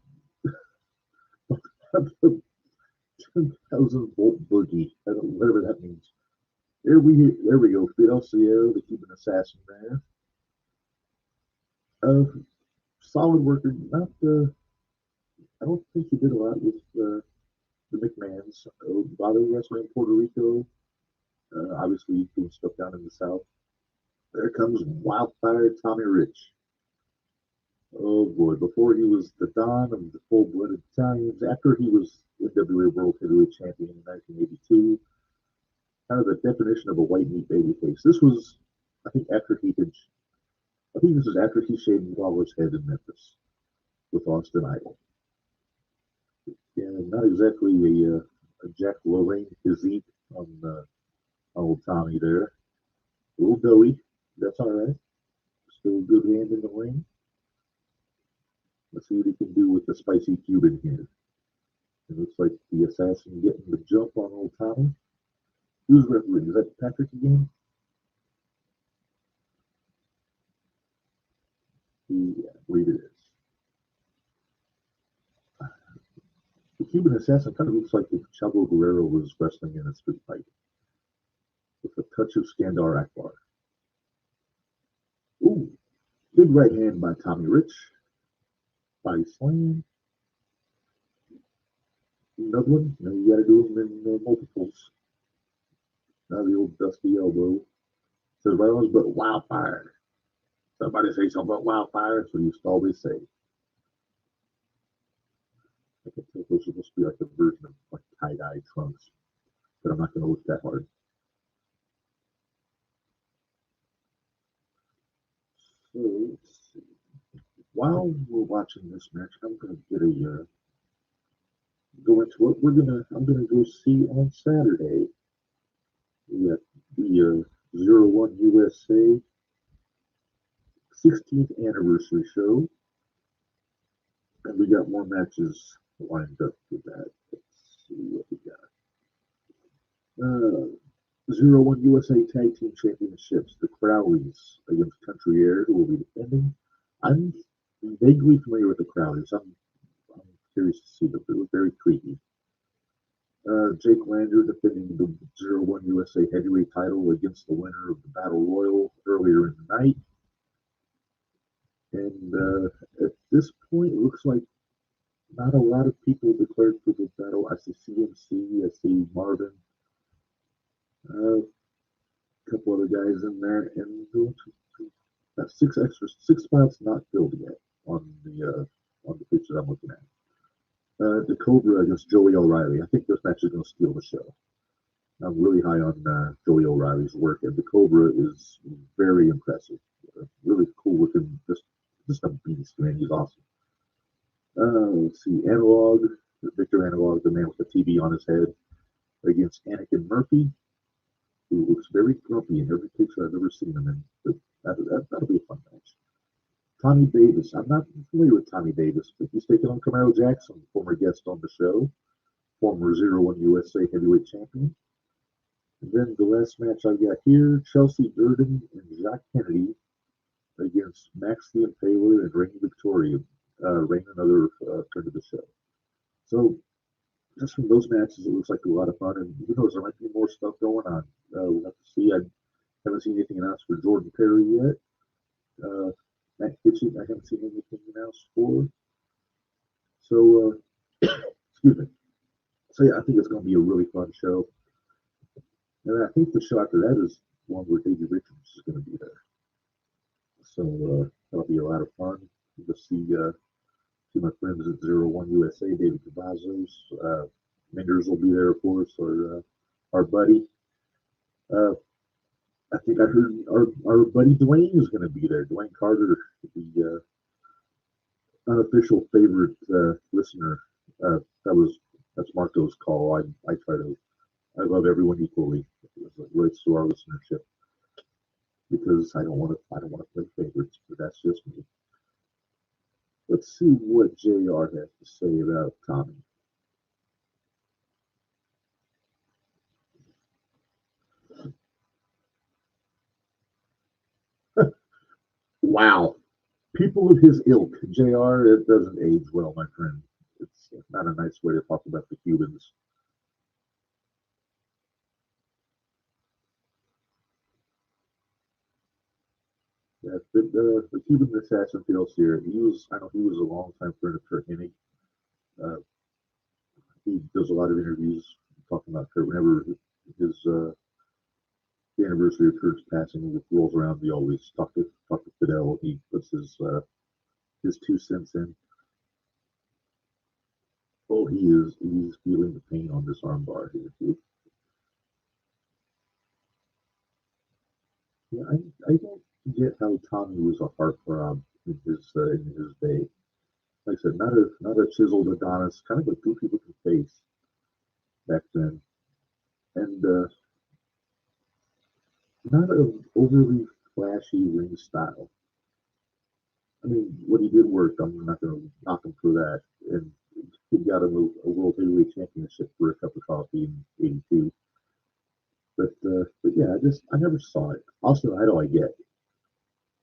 10,000-volt boogie. I don't whatever that means. There we go. Fidelcio, the Cuban assassin there. Solid worker. Not I don't think he did a lot with the McMahons. A lot of wrestling in Puerto Rico. Obviously doing stuff down in the South. There comes Wildfire Tommy Rich. Oh boy, before he was the Don of the full-blooded Italians, after he was NWA World Heavyweight Champion in 1982, kind of the definition of a white meat babyface. This was, I think, I think this is after he shaved Lawler's head in Memphis with Austin Idol. Yeah, not exactly a Jack Lorraine physique on old Tommy there. A little doughy, that's all right. Still a good hand in the ring. Let's see what he can do with the spicy Cuban here. It looks like the assassin getting the jump on old Tommy. Who's refereeing? Is that Patrick again? Yeah, I believe it is. The Cuban assassin kind of looks like if Chavo Guerrero was wrestling in a street fight with a touch of Skandar Akbar. Ooh, big right hand by Tommy Rich. Body slam. Another one. Now you got to do them in multiples. Now the old dusty elbow. Says right on, but wildfire. Somebody say something about wildfire. That's what he used to always say. I can tell those are supposed to be like a version of like tie-dye trunks, but I'm not going to look that hard. So let's see. While we're watching this match, I'm going to get go into what I'm gonna go see on Saturday. We got the 01 USA 16th anniversary show, and we got more matches lined up for that. Let's see what we got. 01 USA Tag Team Championships, the Crowleys against Country Air, who will be defending. I'm vaguely familiar with the Crowleys. I'm curious to see them. They look very creepy. Jake Lander defending the 01 USA Heavyweight title against the winner of the Battle Royal earlier in the night. And at this point, it looks like not a lot of people declared for the battle. I see CMC, I see Marvin, a couple other guys in there, and that's six spots not filled yet on the picture I'm looking at. The Cobra against Joey O'Reilly. I think this match is going to steal the show. I'm really high on Joey O'Reilly's work, and the Cobra is very impressive. Really cool looking, just a beast, man. He's awesome. Let's see, Victor Analog, the man with the TV on his head, against Anakin Murphy. who looks very grumpy in every picture I've ever seen him in. But that'll be a fun match. Tommy Davis. I'm not familiar with Tommy Davis, but he's taking on Camaro Jackson, former guest on the show, former 01 USA heavyweight champion. And then the last match I've got here, Chelsea Durden and Jacques Kennedy against Max the Impaler and Reign Victoria. Reign, another friend of the show. So just from those matches, it looks like a lot of fun. And who knows, there might be more stuff going on. We'll have to see. I haven't seen anything announced for Jordan Perry yet. Matt Kitchen, I haven't seen anything announced for. So, excuse me. So, yeah, I think it's going to be a really fun show. And I think the show after that is one where Davey Richards is going to be there. So, that'll be a lot of fun. You'll see my friends at 01 USA, David Cavazos. Menders will be there, of course, our buddy. I think I heard our buddy Dwayne is going to be there. Dwayne Carter, the unofficial favorite listener. That's Marco's call. I love everyone equally as it relates to our listenership because I don't want to play favorites, but that's just me. Let's see what JR has to say about Tommy. Wow. People of his ilk, JR, it doesn't age well, my friend. It's not a nice way to talk about the Cubans. Yeah, the Cuban assassin Phil Sear, I know he was a long time friend of Kurt Hennig. He does a lot of interviews talking about Kurt. Whenever his the anniversary of Kurt's passing rolls around, we always talk to Fidel. He puts his 2 cents in. Oh, he's feeling the pain on this armbar here too. Yeah, I don't get how Tommy was a heartthrob in his day. Like I said, not a chiseled Adonis, kind of a goofy looking face back then, and not an overly flashy ring style. I mean, what he did work. I'm not going to knock him for that. And he got a world heavyweight championship for a cup of coffee in '82. But yeah, I never saw it. Also, how do I get?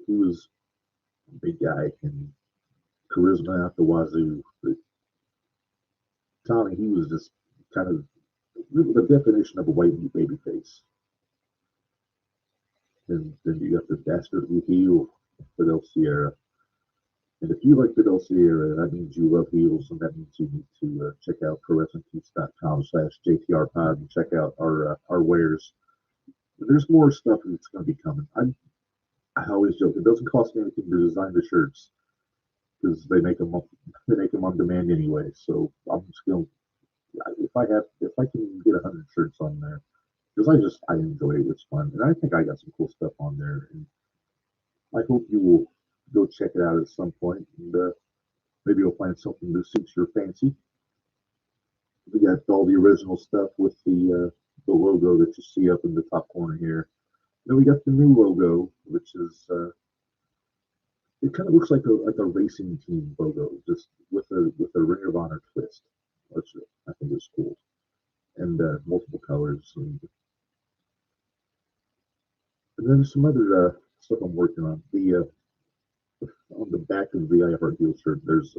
He was a big guy and charisma out the wazoo. But Tommy, he was just kind of the definition of a white meat baby face. And then you got the dastardly heel, Fidel Sierra. And if you like Fidel Sierra, that means you love heels, and that means you need to check out ProWrestlingTees.com/JTRPod and check out our wares. There's more stuff that's going to be coming. I always joke it doesn't cost me anything to design the shirts because they make them on demand anyway. So I'm just going to if I can get 100 shirts on there because I enjoy it. It's fun, and I think I got some cool stuff on there, and I hope you will go check it out at some point, and maybe you'll find something that suits your fancy. We got all the original stuff with the logo that you see up in the top corner here. Then we got the new logo, which is it kind of looks like a racing team logo, just with a Ring of Honor twist, which I think is cool, and multiple colors, and then some other stuff I'm working on. The on the back of the I Heart Heel shirt, there's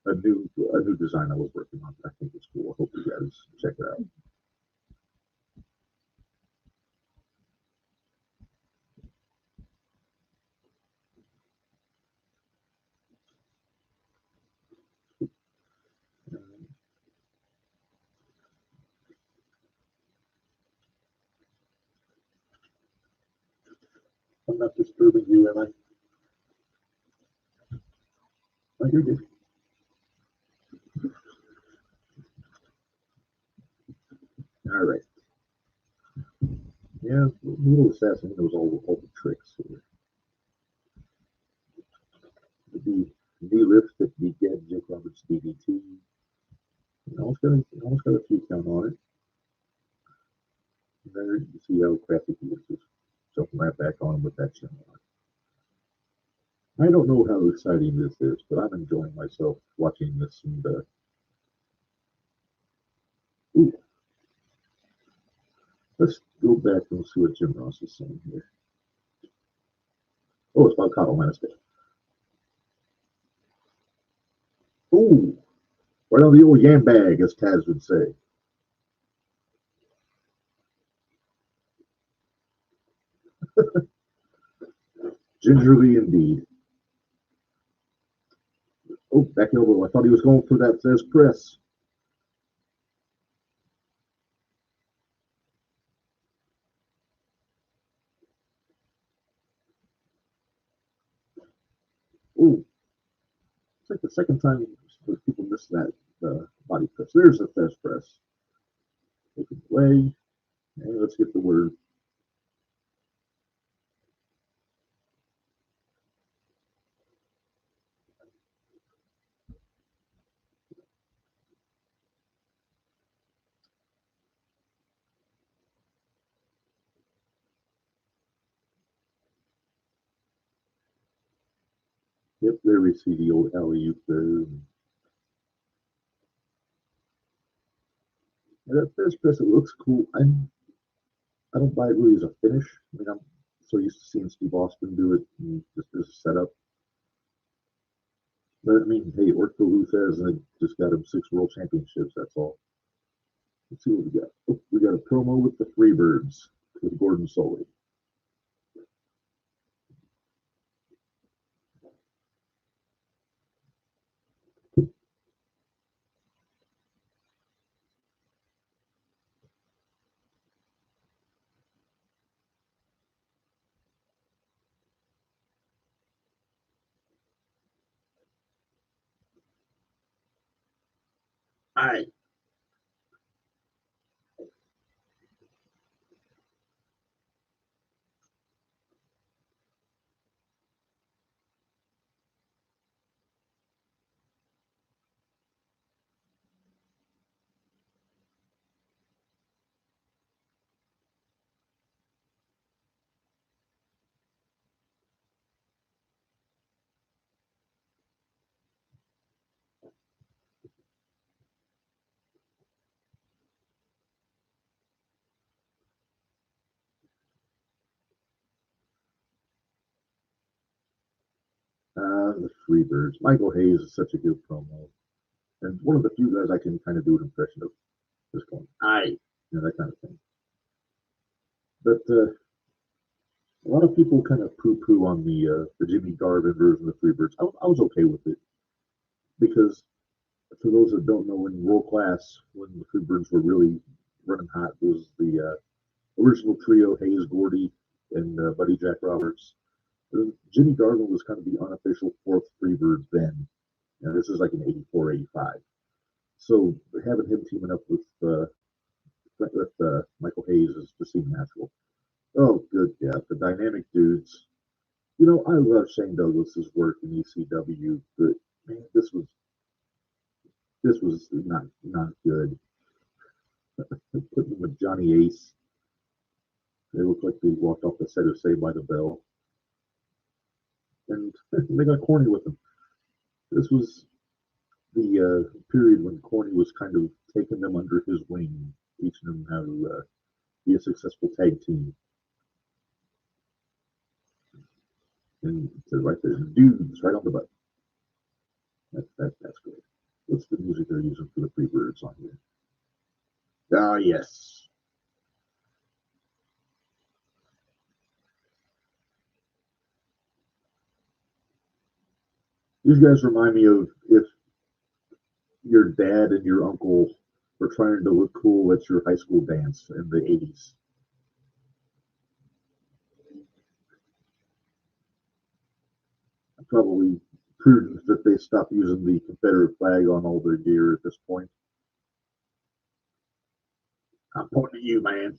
a new design I was working on. I think it's cool. I hope you guys check it out. I'm not disturbing you, am I? Oh, you're good. All right. Yeah, little assassin knows all the tricks here. The knee lift that began Jake Roberts DDT. Almost got a few count on it. there you see how crappy he is. Just jumping right back on him with that chin lock. I don't know how exciting this is, but I'm enjoying myself watching this. And ooh, let's go back and see what Jim Ross is saying here. Oh, it's about Kyle Wednesday. Ooh, right on the old yam bag, as Taz would say. Gingerly indeed. Oh, back elbow. I thought he was going for that Thesz press. Ooh, it's like the second time people miss that body press. There's a Thesz press. Take it away. And let's get the word. Yep, there we see the old alley-oop there. And that Thesz press, it looks cool. I don't buy it really as a finish. I mean, I'm so used to seeing Steve Austin do it and just as a setup. But I mean, hey, it worked for Luthez, and it just got him 6 world championships. That's all. Let's see what we got. Oh, we got a promo with the Freebirds with Gordon Soley. All right. The Freebirds. Michael Hayes is such a good promo. And one of the few guys I can kind of do an impression of. Just going, aye, that kind of thing. But a lot of people kind of poo-poo on the Jimmy Garvin version of the Freebirds. I was okay with it because for those that don't know, in World Class, when the Freebirds were really running hot, was the original trio: Hayes, Gordy, and Buddy Jack Roberts. Jimmy Garvin was kind of the unofficial fourth Freebird then. This is like in '84, '85. So having him teaming up with Michael Hayes is just seemed natural. Oh, good, yeah, the dynamic dudes. I love Shane Douglas's work in ECW, but man, this was not good. Putting him with Johnny Ace, they look like they walked off the set of Saved by the Bell, and they got corny with him. This was the period when Corny was kind of taking them under his wing, teaching them how to be a successful tag team. And right there, dudes, right on the butt. That's great. What's the music they're using for the Freebirds on here? Ah, yes. These guys remind me of if your dad and your uncle were trying to look cool at your high school dance in the 80s. Probably prudent that they stop using the Confederate flag on all their gear at this point. I'm pointing at you, man.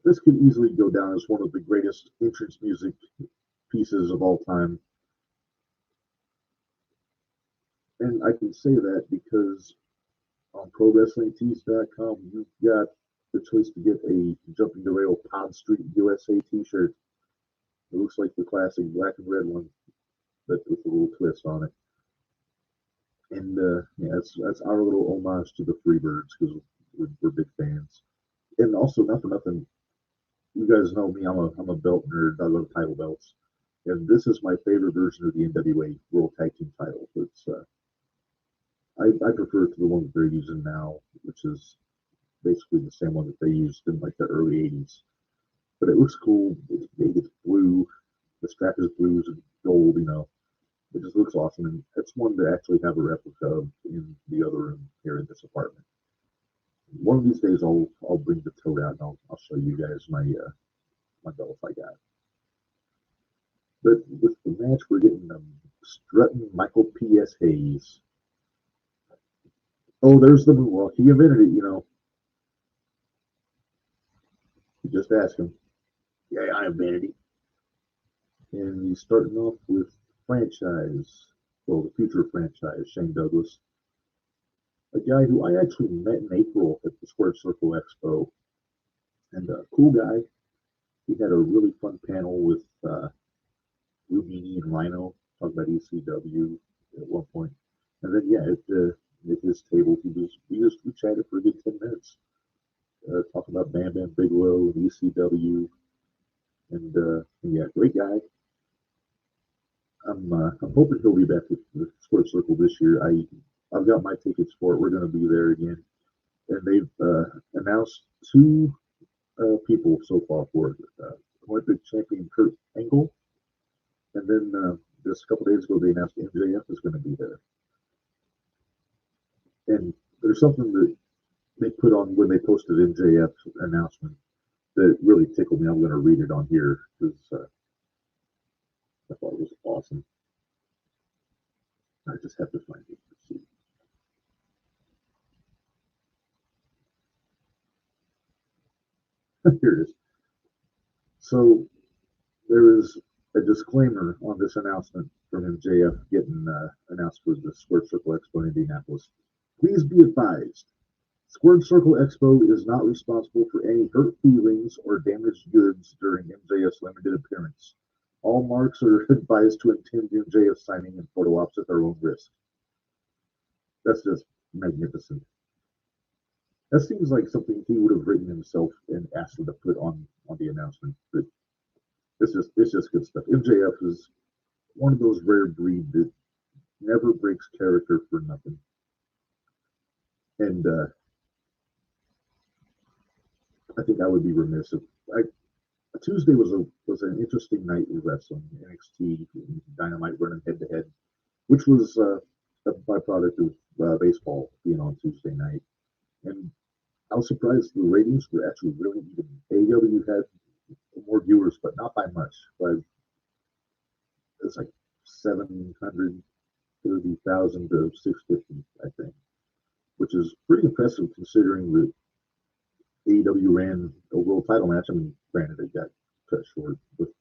This could easily go down as one of the greatest entrance music pieces of all time. And I can say that because on ProWrestlingTees.com, you've got the choice to get a Jumping the Rail Pod Street USA t-shirt. It looks like the classic black and red one, but with a little twist on it. And yeah, that's our little homage to the Freebirds because we're big fans. And also, not for nothing, you guys know me. I'm a belt nerd. I love title belts, and this is my favorite version of the NWA World Tag Team title. It's I prefer it to the one that they're using now, which is basically the same one that they used in like the early '80s. But it looks cool. It's big. It's blue. The strap is blue and gold. It just looks awesome, and it's one to actually have a replica of in the other room here in this apartment. One of these days, I'll bring the tote out and I'll show you guys my belts I got. But with the match, we're getting strutting Michael P.S. Hayes. Oh, there's the moonwalk. He invented it. You just ask him. Yeah, I invented it. And he's starting off with franchise, well, the future franchise, Shane Douglas, a guy who I actually met in April at the Square Circle Expo, and a cool guy. He had a really fun panel with Rubini and Rhino talking about ECW at one point. And then, yeah, at his table, we chatted for a good 10 minutes, talking about Bam Bam Bigelow and ECW. And yeah, great guy. I'm hoping he'll be back at the Square Circle this year. I've got my tickets for it. We're going to be there again, and they've announced two people so far for it. Olympic champion Kurt Angle, and then just a couple days ago they announced MJF is going to be there. And there's something that they put on when they posted MJF's announcement that really tickled me. I'm going to read it on here because I thought it was awesome. I just have to find it. Let's see. Here it is. So there is a disclaimer on this announcement from MJF getting announced for the Square Circle Expo in Indianapolis. Please be advised, Square Circle Expo is not responsible for any hurt feelings or damaged goods during MJF's limited appearance. All marks are advised to attend MJF signing and photo ops at their own risk. That's just magnificent. That seems like something he would have written himself and asked them to put on the announcement. But it's just good stuff. MJF is one of those rare breed that never breaks character for nothing. And I think I would be remiss if Tuesday was an interesting night of wrestling. NXT and Dynamite running head to head, which was a byproduct of baseball being on Tuesday night. And I was surprised the ratings were actually really even. AEW had more viewers, but not by much. But it's like 730,000 to 650, I think, which is pretty impressive considering that AEW ran a world title match. I mean, granted, it got cut short with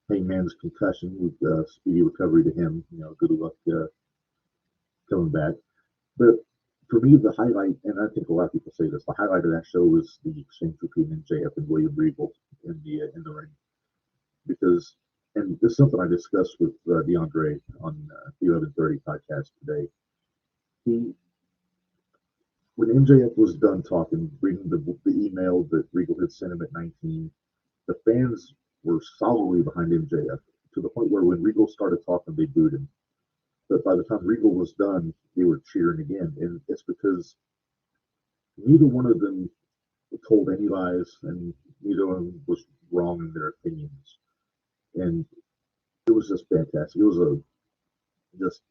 Hangman's concussion. With speedy recovery to him. Good luck coming back. But for me, the highlight, and I think a lot of people say this, the highlight of that show was the exchange between MJF and William Regal in the ring, because, and this is something I discussed with DeAndre on the 11:30 podcast today. When MJF was done talking, reading the email that Regal had sent him at 19, the fans were solidly behind MJF to the point where when Regal started talking, they booed him. But by the time Regal was done, they were cheering again. And it's because neither one of them told any lies and neither one of them was wrong in their opinions. And it was just fantastic. It was just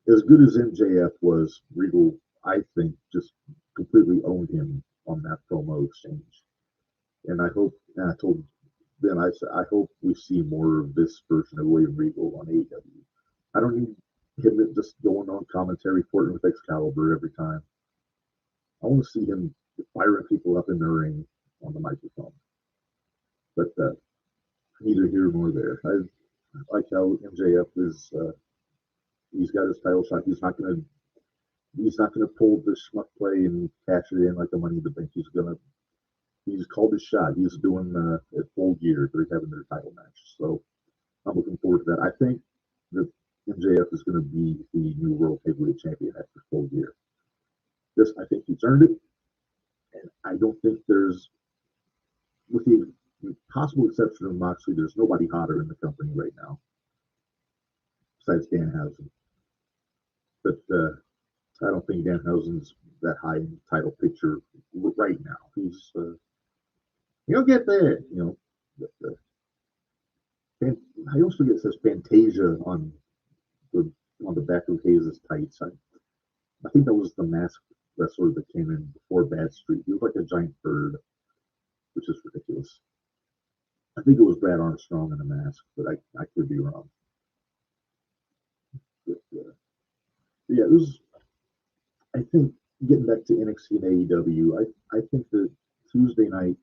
as good as MJF was, Regal, I think, just completely owned him on that promo exchange. And I told them, I said, I hope we see more of this version of William Regal on AEW. I don't need him just going on commentary flirting with Excalibur every time. I want to see him firing people up in the ring on the microphone. But neither here nor there. I like how MJF is He's got his title shot. He's not gonna pull the schmuck play and cash it in like the Money in the Bank. He's called his shot. He's doing a full gear. They're having their title match. So I'm looking forward to that. I think that MJF is going to be the new World Heavyweight Champion after full gear. This, I think he's earned it, and I don't think there's, with the possible exception of Moxley, there's nobody hotter in the company right now besides Danhausen. But I don't think Danhausen's that high in the title picture right now. He'll get there, you know. But, I always forget it says Fantasia on the back of Hayes' tights. I think that was the masked wrestler that came in before Bad Street. He was like a giant bird, which is ridiculous. I think it was Brad Armstrong in a mask, but I could be wrong. But, yeah, it was. I think getting back to NXT and AEW, I think that Tuesday night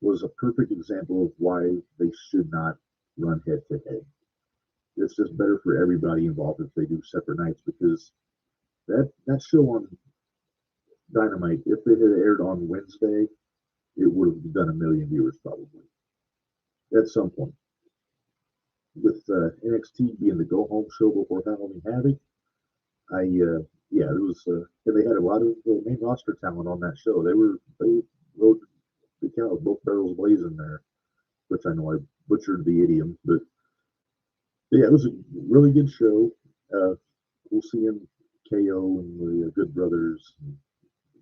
was a perfect example of why they should not run head to head. It's just better for everybody involved if they do separate nights, because that show on Dynamite, if it had aired on Wednesday, it would have done a million viewers probably at some point. With NXT being the go home show before Halloween Havoc, yeah, it was. And they had a lot of main roster talent on that show. They wrote the count both barrels blazing there, which I know I butchered the idiom, but yeah, it was a really good show. We'll see him KO and the Good Brothers, and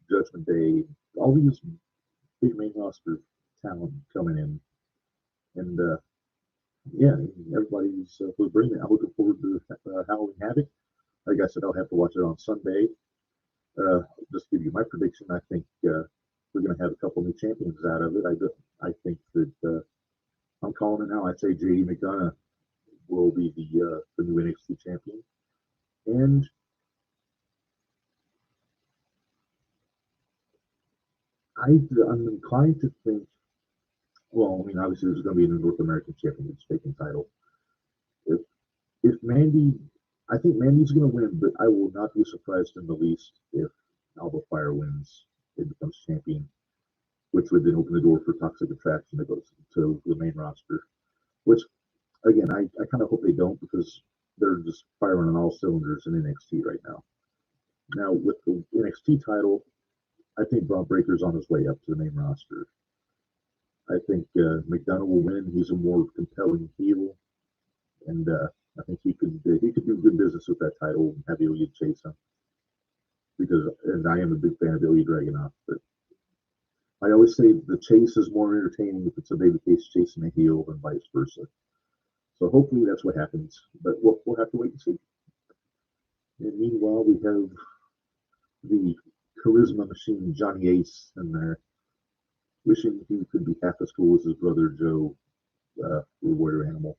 Judgment Day, all these big main roster talent coming in, and yeah, everybody's was brilliant. I'm looking forward to Halloween Havoc. Like I said, I'll have to watch it on Sunday. Just give you my prediction. I think we're going to have a couple new champions out of it. I think that I'm calling it now. I'd say JD McDonough will be the new NXT champion, and I'm inclined to think. Well, I mean, obviously, there's going to be a new North American champion that's taking title. If if Mandy, I think Mandy's going to win, but I will not be surprised in the least if Alba Fire wins and becomes champion, which would then open the door for Toxic Attraction to go to the main roster. Which, again, I kind of hope they don't, because they're just firing on all cylinders in NXT right now. Now, with the NXT title, I think Braun Breaker's on his way up to the main roster. I think McDonough will win. He's a more compelling heel, and I think he could do good business with that title and have Ilya chase him. And I am a big fan of Ilya Dragunov, but I always say the chase is more entertaining if it's a babyface chasing a heel than vice versa. So hopefully that's what happens, but we'll have to wait and see. And meanwhile, we have the charisma machine Johnny Ace in there, wishing he could be half as cool as his brother Joe, Warrior Animal.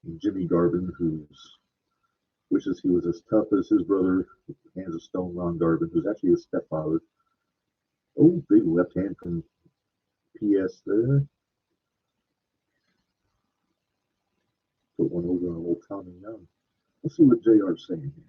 And Jimmy Garvin, who wishes he was as tough as his brother, Hands of Stone Ron Garvin, who's actually his stepfather. Oh, big left hand from PS there. Put one over on old Tommy Young. Let's see what JR's saying here.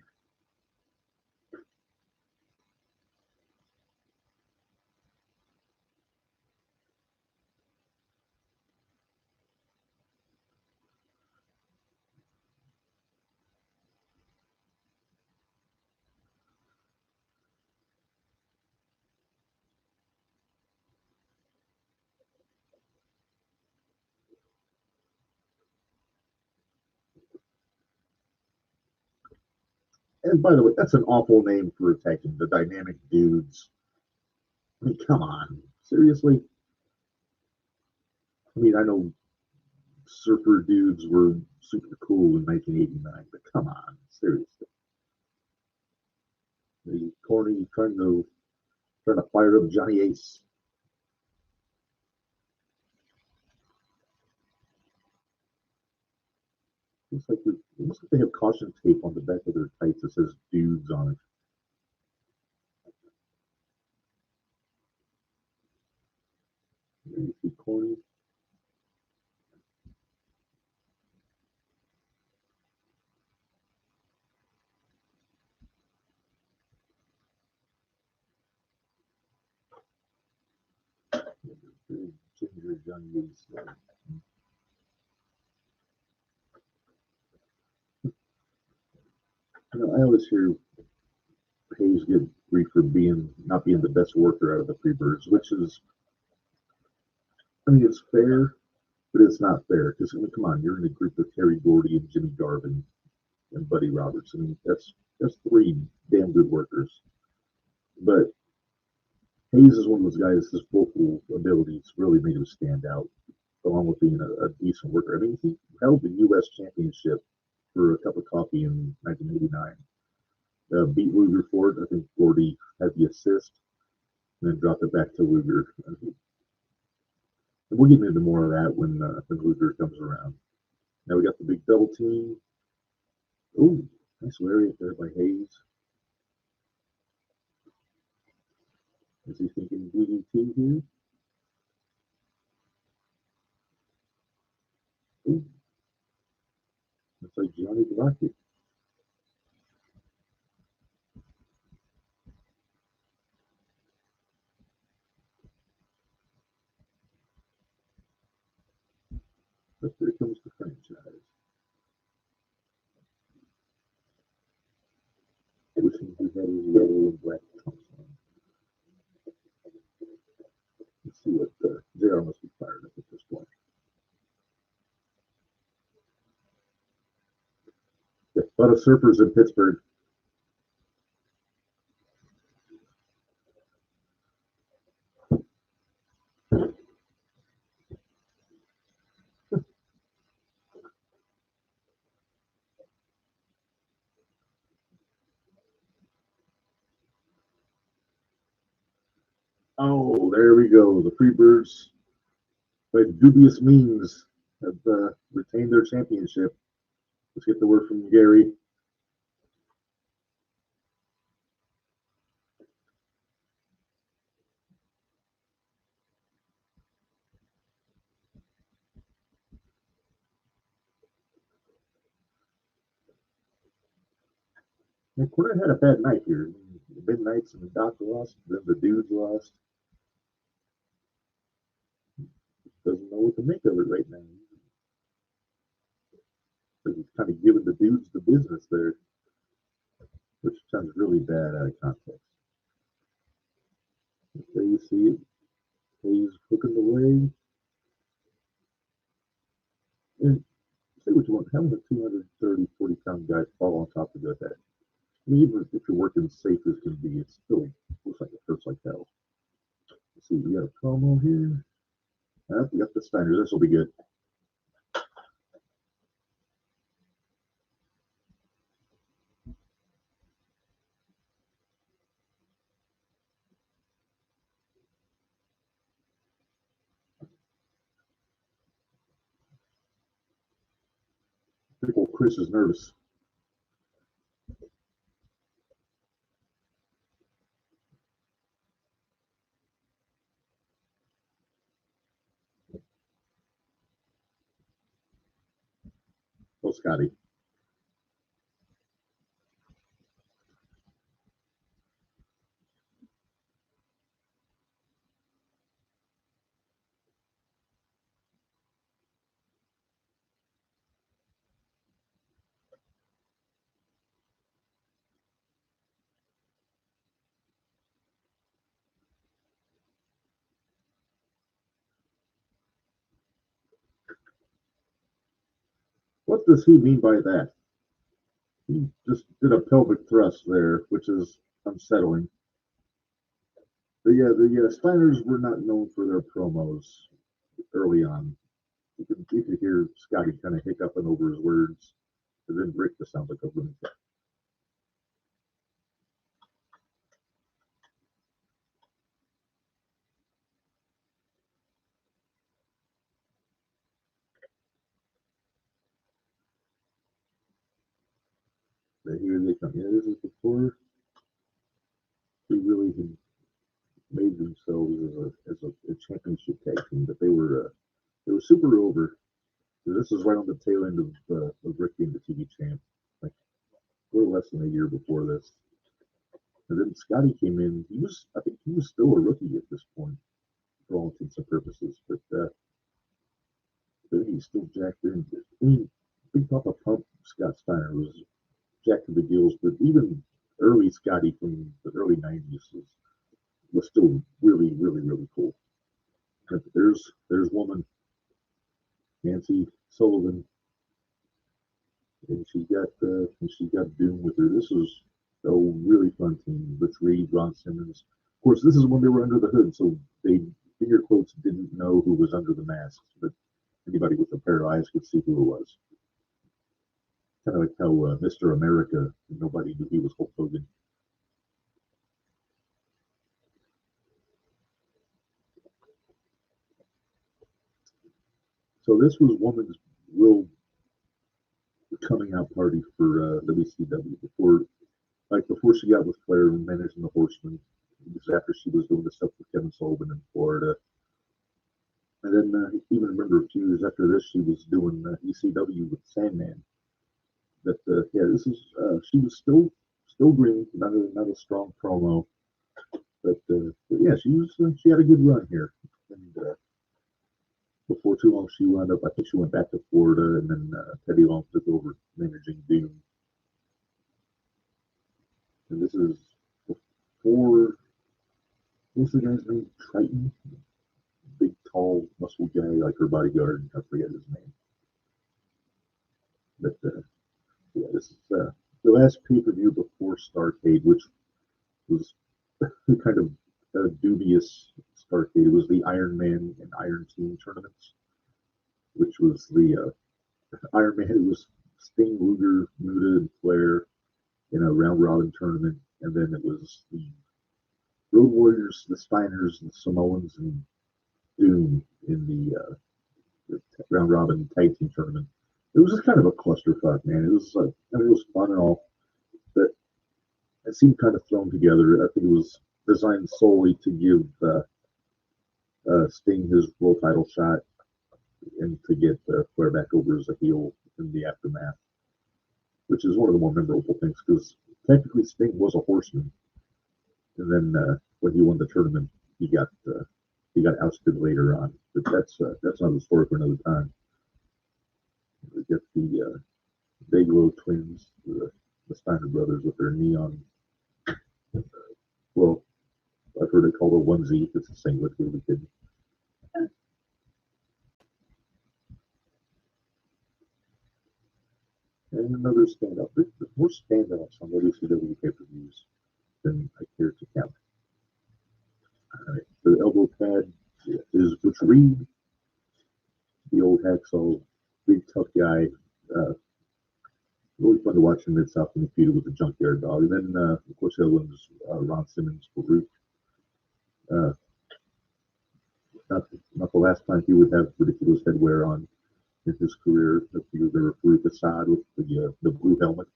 And by the way, that's an awful name for attacking the Dynamic Dudes. I mean, come on. Seriously? I mean, I know surfer dudes were super cool in 1989, but come on. Seriously. The corny trying to fire up Johnny Ace. Looks like they have caution tape on the back of their tights that says dudes on it. There you see corny. Ginger Johnny Hayes. I always hear Hayes get grief for not being the best worker out of the Freebirds, which is, I mean, it's fair, but it's not fair because, I mean, come on, you're in a group with Terry Gordy and Jimmy Garvin and Buddy Roberts. I mean, that's three damn good workers. But Hayes is one of those guys. His vocal abilities really made him stand out, along with being a decent worker. I mean, he held the U.S. championship for a cup of coffee in 1989. Beat Luger for it. I think Gordy had the assist, and then dropped it back to Luger. And we'll get into more of that when Luger comes around. Now we got the big double team. Ooh, nice lariat there by Hayes. Is he thinking DDT here? Ooh, looks like Johnny blocked it. But there comes the franchise. Wishing he had his yellow and black trunks on. Let's see what JR must be fired up at this point. Yeah, a lot of surfers in Pittsburgh. Oh, there we go. The Freebirds, by dubious means, have retained their championship. Let's get the word from Gary. And Cornette had a bad night here. The Midnights and the Doc lost, then the Dudes lost. Doesn't know what to make of it right now. He's kind of giving the Dudes the business there, which sounds really bad out of context. There you see it. He's hooking the way. And say what you want, having a 230, 40-pound guy fall on top of that, I mean, even if you're working safe as can be, it still looks like it hurts like hell. Let's see, we got a promo here. We got the Steiners. This will be good. I think old Chris is nervous. Oh, Scotty. What does he mean by that? He just did a pelvic thrust there, which is unsettling. But yeah, the Steiners were not known for their promos early on. You could hear Scotty kind of hiccuping over his words, and then Rick just sounds like a lunatic. But here they come. Yeah, this is before they really had made themselves as a championship tag team, but they were super over. So this is right on the tail end of Rick being the TV champ, like a little less than a year before this. And then Scotty came in. I think he was still a rookie at this point. for all intents and purposes. But he's still jacked in. I mean, Big Papa Pump Scott Steiner was jacked to the gills, but even early Scotty from the early '90s was still really, really, really cool. But there's woman Nancy Sullivan, and she's got Doom with her. This was a really fun team. Butch Reed, Ron Simmons. Of course, this is when they were under the hood, so they finger quotes didn't know who was under the masks, but anybody with a pair of eyes could see who it was. Kind of like how Mr. America, nobody knew he was Hulk Hogan. So this was woman's real coming out party for WCW before she got with Flair and managing the Horsemen. It was after she was doing the stuff with Kevin Sullivan in Florida. And then even remember a few years after this, she was doing ECW with Sandman. But yeah, this is she was still green, not a strong promo, but yeah, she had a good run here. And before too long, she wound up. I think she went back to Florida, and then Teddy Long took over managing Doom. And this is before. What's the guy's name? Triton, big, tall, muscle guy, like her bodyguard. I forget his name. But yeah, this is the last pay-per-view before Starrcade, which was kind of a dubious Starrcade. It was the Iron Man and Iron Team tournaments, which was the Iron Man. It was Sting, Luger, Muta, and Flair in a round robin tournament, and then it was the Road Warriors, the Steiners, the Samoans, and Doom in the round robin tag team tournament. It was just kind of a clusterfuck, man. It was like, I mean, it was fun and all, but it seemed kind of thrown together. I think it was designed solely to give Sting his world title shot and to get Flair back over as a heel in the aftermath, which is one of the more memorable things because technically Sting was a horseman, and then when he won the tournament, he got ousted later on. But that's another story for another time. We get the Dayglow twins, the Steiner brothers with their neon. Well, I've heard it called a onesie. It's a singlet. Really good. And another standout. There's more standouts on WCW pay-per-views than I care to count. All right, the elbow pad is Butch Reed, the old hacksaw, big tough guy. Really fun to watch in Mid-South in the feud with the Junkyard Dog. And then, of course, the other one was Ron Simmons for Root. Not the last time he would have ridiculous headwear on in his career. If he was ever Farouk Assad with the blue helmet.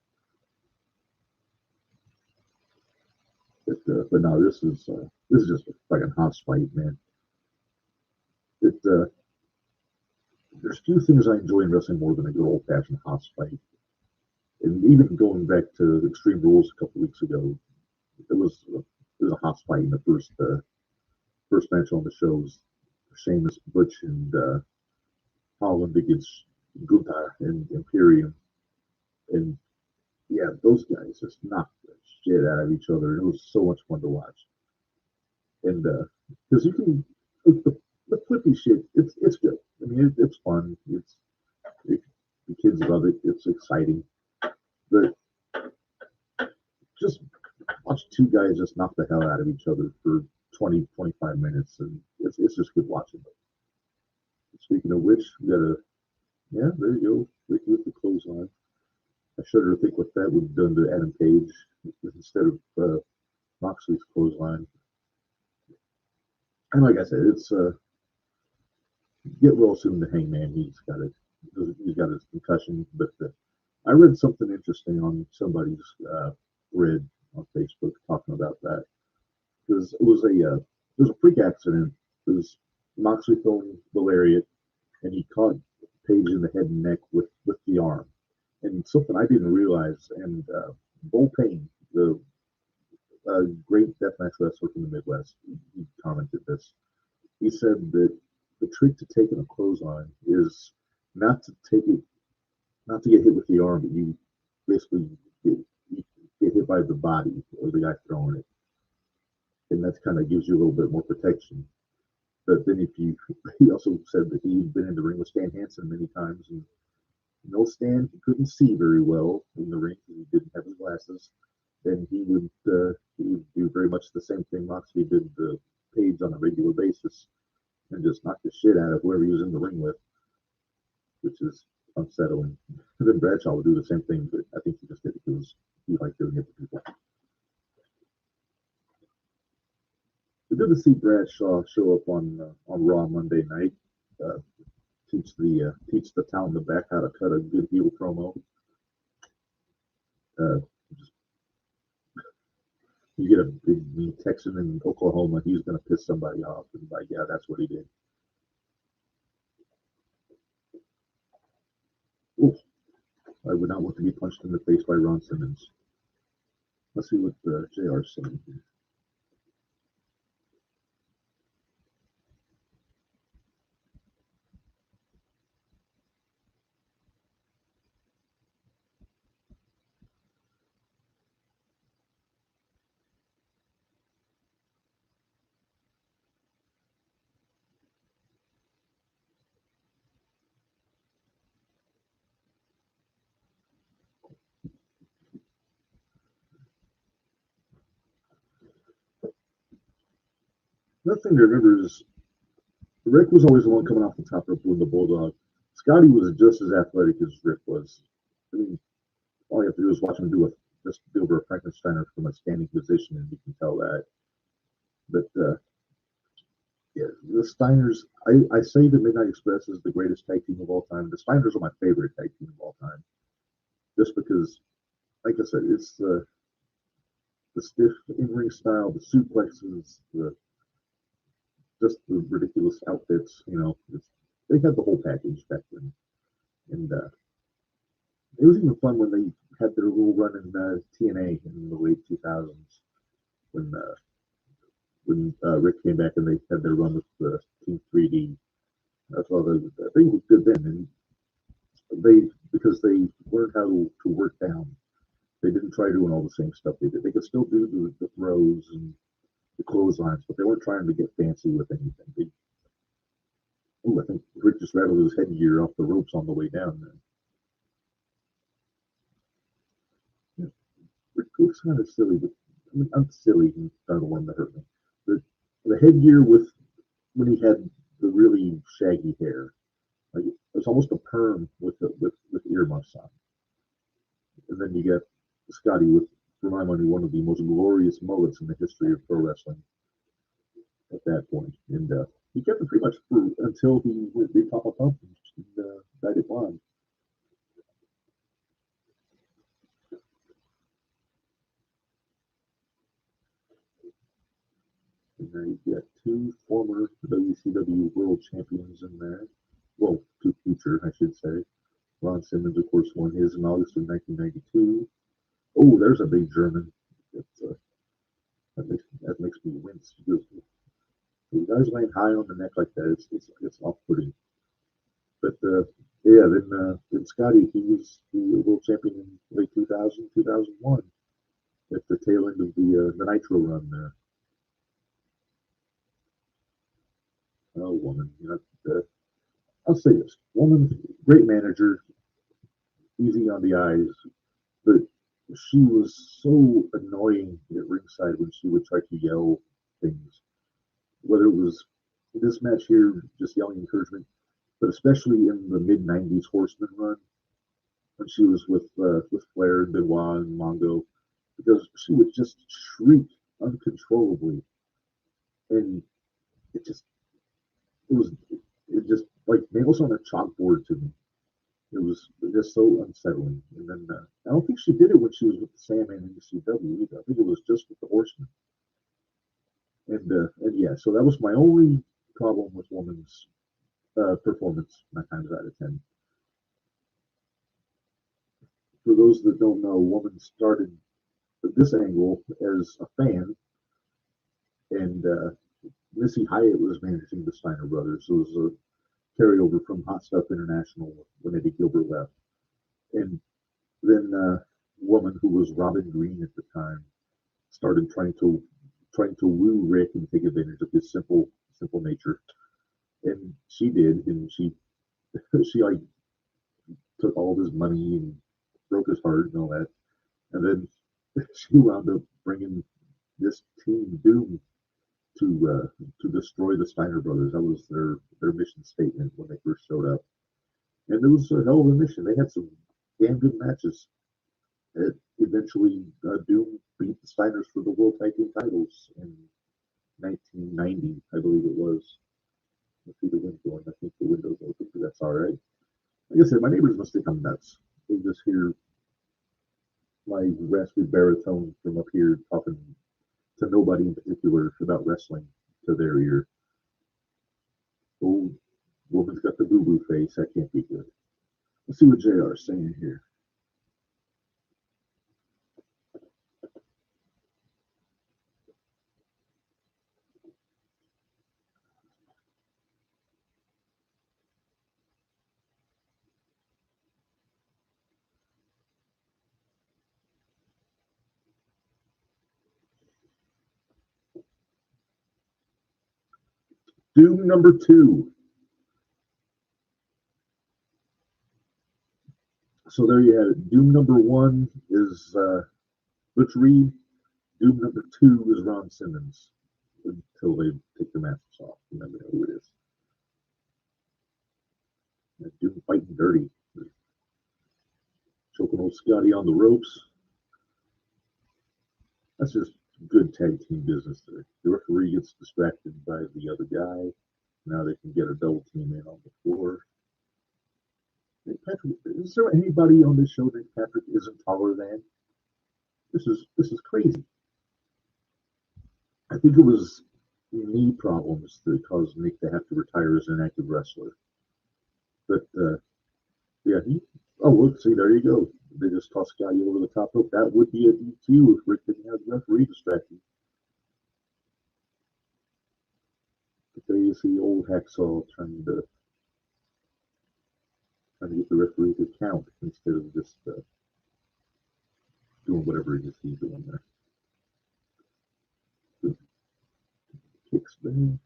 But no, this is just a fucking house fight, man. There's few things I enjoy in wrestling more than a good old fashioned house fight. And even going back to Extreme Rules a couple weeks ago, it was a house fight in the first match on the shows. Sheamus, Butch, and Holland against Gunther and Imperium, and yeah, those guys just knocked the shit out of each other. It was so much fun to watch, and because you can the flippy shit, it's good. I mean, it's fun. The kids love it. It's exciting, but just watch two guys just knock the hell out of each other for 20, 25 minutes, and it's just good watching. Speaking of which, we got yeah, there you go, Ricky with the clothesline. I shudder to think what that would have done to Adam Page instead of Moxley's clothesline. And like I said, it's get well soon to Hangman. He's got his concussion, but I read something interesting on somebody's thread on Facebook talking about that because it was a freak accident. It was Moxley throwing the lariat, and he caught Page in the head and neck with the arm. And something I didn't realize, and Bull Payne, the great deathmatch wrestler from the Midwest, he commented this. he said that the trick to taking a clothesline is not to take it, not to get hit with the arm, but you basically get, you get hit by the body or the guy throwing it, and that kind of gives you a little bit more protection. But then if you, he also said that he'd been in the ring with Stan Hansen many times, and no Stan, he couldn't see very well in the ring because he didn't have his glasses. And he would do very much the same thing Moxley did the Page on a regular basis, and just knock the shit out of whoever he was in the ring with, which is unsettling. And then Bradshaw would do the same thing, but I think he just did it because he liked doing it to people. It's good to see Bradshaw show up on Raw Monday night. Uh, teach the town in the back how to cut a good heel promo. Uh, just, you get a big mean Texan in Oklahoma, he's going to piss somebody off, and like, yeah, that's what he did. Oof, I would not want to be punched in the face by Ron Simmons. Let's see what JR's saying here. Another thing to remember is Rick was always the one coming off the top rope doing the bulldog. Scotty was just as athletic as Rick was. I mean, all you have to do is watch him just do over a Frankensteiner from a standing position, and you can tell that. But yeah, the Steiners. I say the Midnight Express is the greatest tag team of all time. The Steiners are my favorite tag team of all time, just because, like I said, it's the stiff in-ring style, the suplexes, the just the ridiculous outfits. They had the whole package back then, and it was even fun when they had their little run in TNA in the late 2000s when Rick came back and they had their run with Team 3D. That's all the thing was good then, and because they learned how to work down. They didn't try doing all the same stuff they did. They could still do the throws and the clotheslines, but they weren't trying to get fancy with anything. I think Rick just rattled his headgear off the ropes on the way down there. Yeah, Rick looks kind of silly, but I mean, I'm silly. He's kind of the one that hurt me. The headgear with when he had the really shaggy hair, like it was almost a perm with earmuffs on. And then you get Scotty with, for my money, one of the most glorious mullets in the history of pro wrestling at that point. And he kept it pretty much until he did pop a pump and dyed it blonde. And now you've got two former WCW World Champions in there. Well, two future, I should say. Ron Simmons, of course, won his in August of 1992. Oh, there's a big German. That makes me wince. The guys laying high on the neck like that, it's off-putting. But yeah, then Scotty, he was the world champion in late 2000, 2001 at the tail end of the Nitro run there. Oh, woman, I'll say this: woman, great manager, easy on the eyes, but she was so annoying at ringside when she would try to yell things. Whether it was this match here, just yelling encouragement, but especially in the mid '90s Horseman run when she was with Flair and Benoit and Mongo, because she would just shriek uncontrollably, and it just it was it just like nails on a chalkboard to me. It was just so unsettling. And then I don't think she did it when she was with the Sandman in ECW either. I think it was just with the Horseman. And yeah, so that was my only problem with Woman's performance 9 times out of 10. For those that don't know, Woman started this angle as a fan, and Missy Hyatt was managing the Steiner brothers. It was a carryover from Hot Stuff International when Eddie Gilbert left. And then a woman who was Robin Green at the time started trying to woo Rick and take advantage of his simple nature. And she did, and she like took all of his money and broke his heart and all that. And then she wound up bringing this team Doom to destroy the Steiner brothers. That was their mission statement when they first showed up, and it was a hell of a mission. They had some damn good matches. It eventually Doom beat the Steiners for the World Tag Team titles in 1990, I believe it was. Let's see the wind going. I think the window's open, but that's all right. Like I said, my neighbors must think I'm nuts. They just hear my raspy baritone from up here talking to nobody in particular about wrestling to their ear. Old woman's got the boo-boo face. That can't be good. Let's see what JR is saying here. Doom number 2. So there you have it. Doom number 1 is Butch Reed. Doom number 2 is Ron Simmons. Until they take the masks off. You never know who it is. And Doom fighting dirty. Choking old Scotty on the ropes. That's just good tag team business there. The referee gets distracted by the other guy. Now they can get a double team in on the floor. Patrick, is there anybody on this show that Patrick isn't taller than? This is crazy. I think it was knee problems that caused Nick to have to retire as an active wrestler. But yeah, oh look, see there you go. They just tossed Scotty over the top rope. That would be a DQ if Rick didn't have the referee distracted. But there you see old Hacksaw trying to get the referee to count instead of just doing whatever it is he's doing there. The kick spin.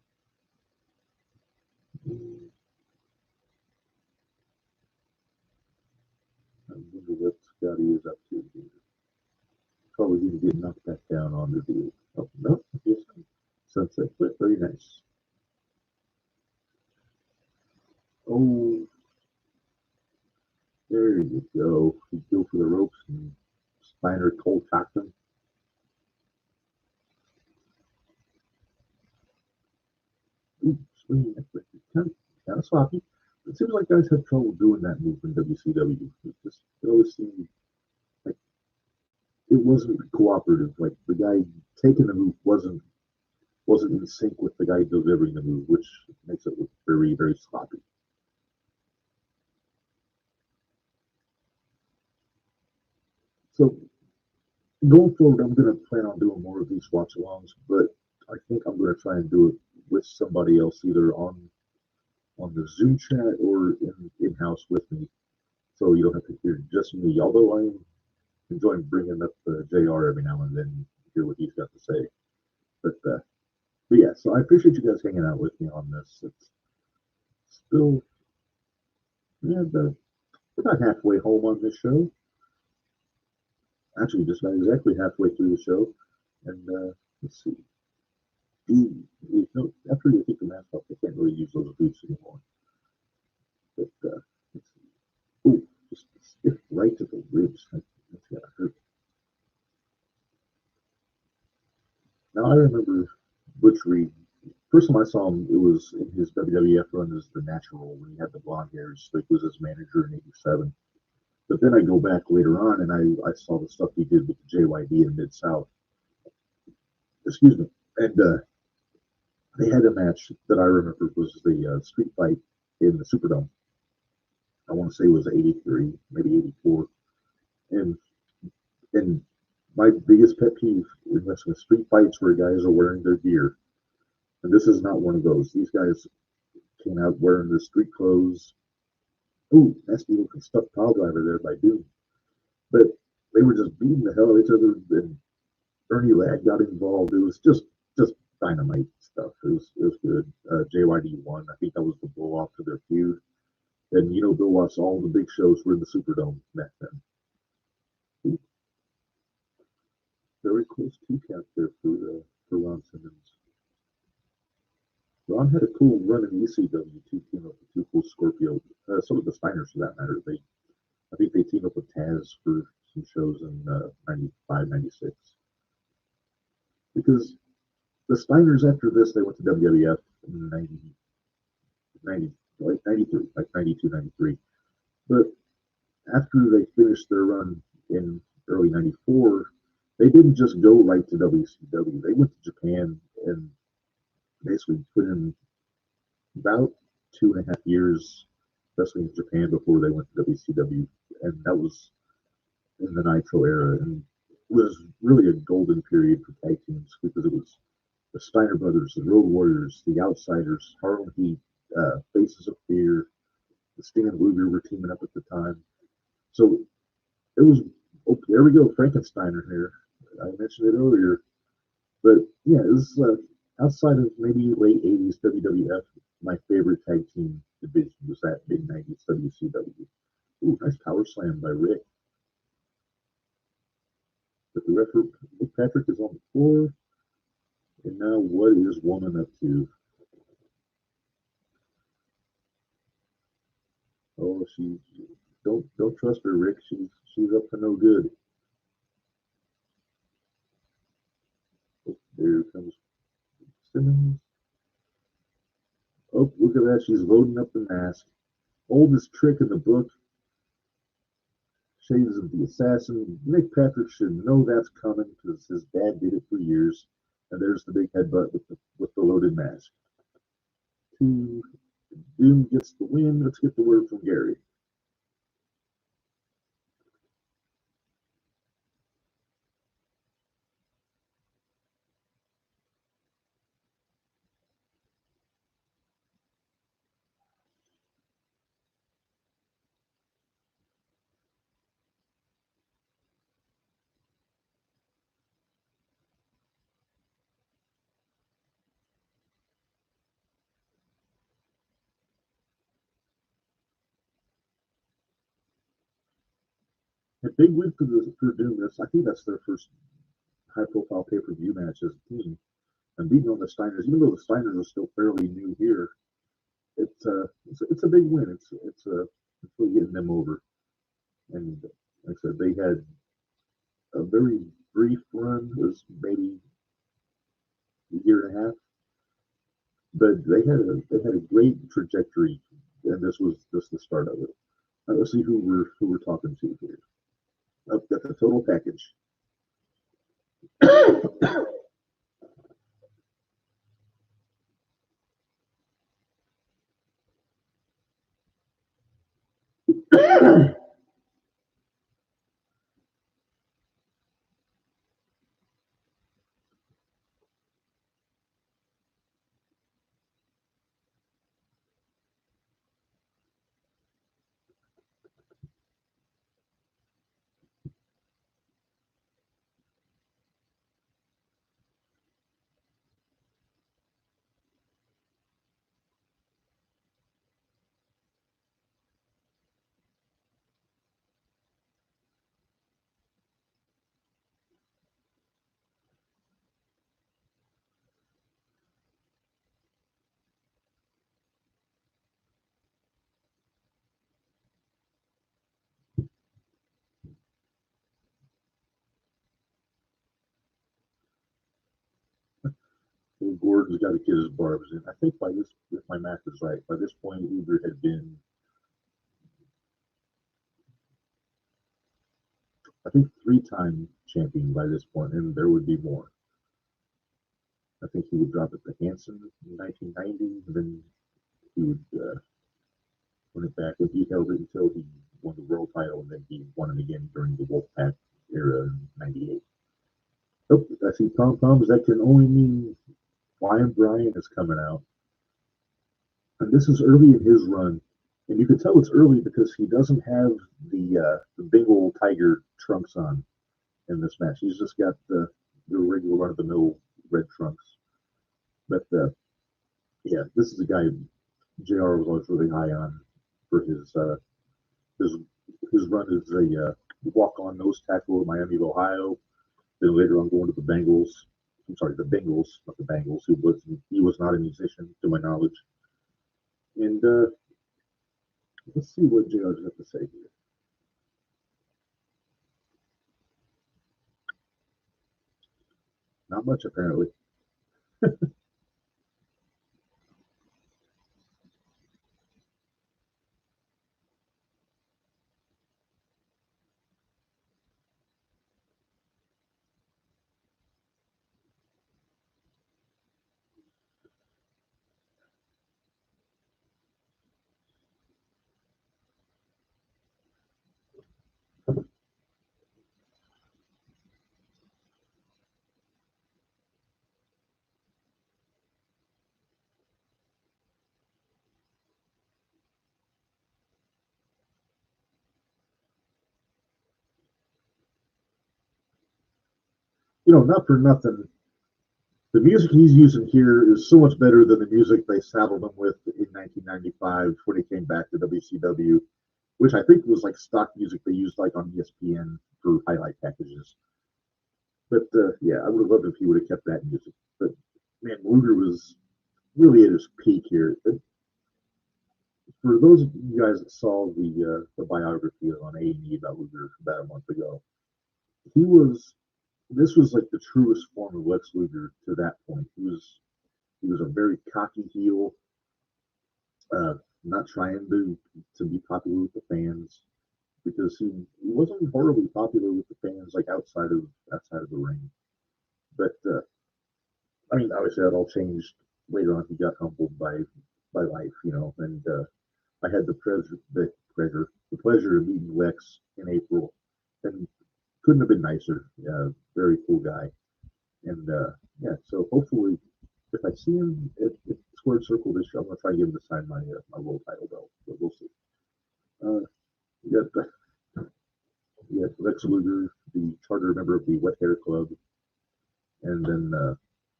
I wonder what Scotty is up to here. Probably didn't get knocked back down on the deal. Oh, no, yes, sunset flip, very nice. Oh, there you go. He go for the ropes and Steiner cold cocked him. Ooh, swinging that quick. Kind of sloppy. It seems like guys have trouble doing that move in WCW. It always seemed like it wasn't cooperative. Like the guy taking the move wasn't in sync with the guy delivering the move, which makes it look very, very sloppy. So going forward, I'm going to plan on doing more of these watch-alongs, but I think I'm going to try and do it with somebody else, either on the Zoom chat or in-house with me, so you don't have to hear just me. Although I'm enjoying bringing up JR every now and then to hear what he's got to say. But yeah, so I appreciate you guys hanging out with me on this. It's still, yeah, we're about halfway home on this show. Actually, just not exactly halfway through the show. And let's see. After you take the mask off, they can't really use those boots anymore. But let's see. Ooh, just stiff right to the ribs. That's gotta hurt. Now I remember Butch Reed. First time I saw him, it was in his WWF run as the Natural when he had the blonde hair. Slick was his manager in '87. But then I go back later on and I saw the stuff he did with the JYD in Mid South. Excuse me. And they had a match that I remember was the street fight in the Superdome. I want to say it was '83, maybe '84. And my biggest pet peeve in wrestling street fights where guys are wearing their gear. And this is not one of those. These guys came out wearing their street clothes. Ooh, nasty looking stuffed pile driver there by Doom. But they were just beating the hell out of each other, and Ernie Ladd got involved. It was just dynamite stuff. It was good. JYD won. I think that was the blow off to their feud. And Bill Watts, all the big shows were in the Superdome back then. Ooh, very close two count there for Ron Simmons. Ron had a cool run in ECW too, teaming up with Two Cool Scorpio. So did the Steiners for that matter. I think they teamed up with Taz for some shows in 95, 96. Because the Steiners after this, they went to WWF in 90, like 93, like 92, 93. But after they finished their run in early 94, they didn't just go right to WCW. They went to Japan and basically put in about 2.5 years, especially in Japan, before they went to WCW. And that was in the Nitro era. And it was really a golden period for tag teams because it was the Steiner Brothers, the Road Warriors, the Outsiders, Harlem Heat, Faces of Fear, the Sting and Luger were teaming up at the time. So it was, oh, there we go, Frankensteiner here. I mentioned it earlier. But yeah, it was outside of maybe late 80s WWF, my favorite tag team division was that mid 90s WCW. Ooh, nice power slam by Rick. But the referee, Patrick, is on the floor. And now what is Woman up to? Oh, she don't trust her, Rick. She's up to no good. Oh, there comes Simmons. Oh, look at that. She's loading up the mask. Oldest trick in the book. Shades of the Assassin. Nick Patrick should know that's coming because his dad did it for years. And there's the big headbutt with the loaded mask. Doom gets the win. Let's get the word from Gary. A big win for Doom. I think that's their first high-profile pay-per-view match as a team. And beating on the Steiners, even though the Steiners are still fairly new here, it's a big win. It's really getting them over. And like I said, they had a very brief run. It was maybe a year and a half, but they had a great trajectory, and this was just the start of it. Let's see who we're talking to here. I've got the total package. Well, Gordon's got to get his barbs in. I think by this, if my math is right, by this point, Uber had been, I think, 3-time champion by this point, and there would be more. I think he would drop it to Hanson in 1990, and then he would win it back, and he held it until he won the world title, and then he won it again during the Wolfpack era in '98. Oh, I see pom poms. That can only mean Brian Bryan is coming out, and this is early in his run, and you can tell it's early because he doesn't have the big old tiger trunks on in this match. He's just got the regular run of the mill red trunks. But yeah, this is a guy JR was always really high on for his his run as a walk on nose tackle in Miami of Ohio. Then later on going to the Bengals. I'm sorry, the Bengals, not the Bengals. He was not a musician to my knowledge. And let's see what JR's got to say here. Not much apparently. Not for nothing. The music he's using here is so much better than the music they saddled him with in 1995 when he came back to WCW, which I think was like stock music they used like on ESPN for highlight packages. But yeah, I would have loved if he would have kept that music. But man, Luger was really at his peak here. For those of you guys that saw the biography on A&E about Luger about a month ago, he was this was like the truest form of Lex Luger to that point. He was a very cocky heel, uh, not trying to be popular with the fans because he wasn't horribly popular with the fans like outside of the ring. But I mean, obviously that all changed later on. He got humbled by life, and I had the pleasure of meeting Lex in April, and couldn't have been nicer. Very cool guy, and yeah. So hopefully, if I see him at Squared Circle this year, I'm gonna try to get him to sign my world title belt. But we'll see. Uh, you got Lex Luger, the charter member of the Wet Hair Club, and then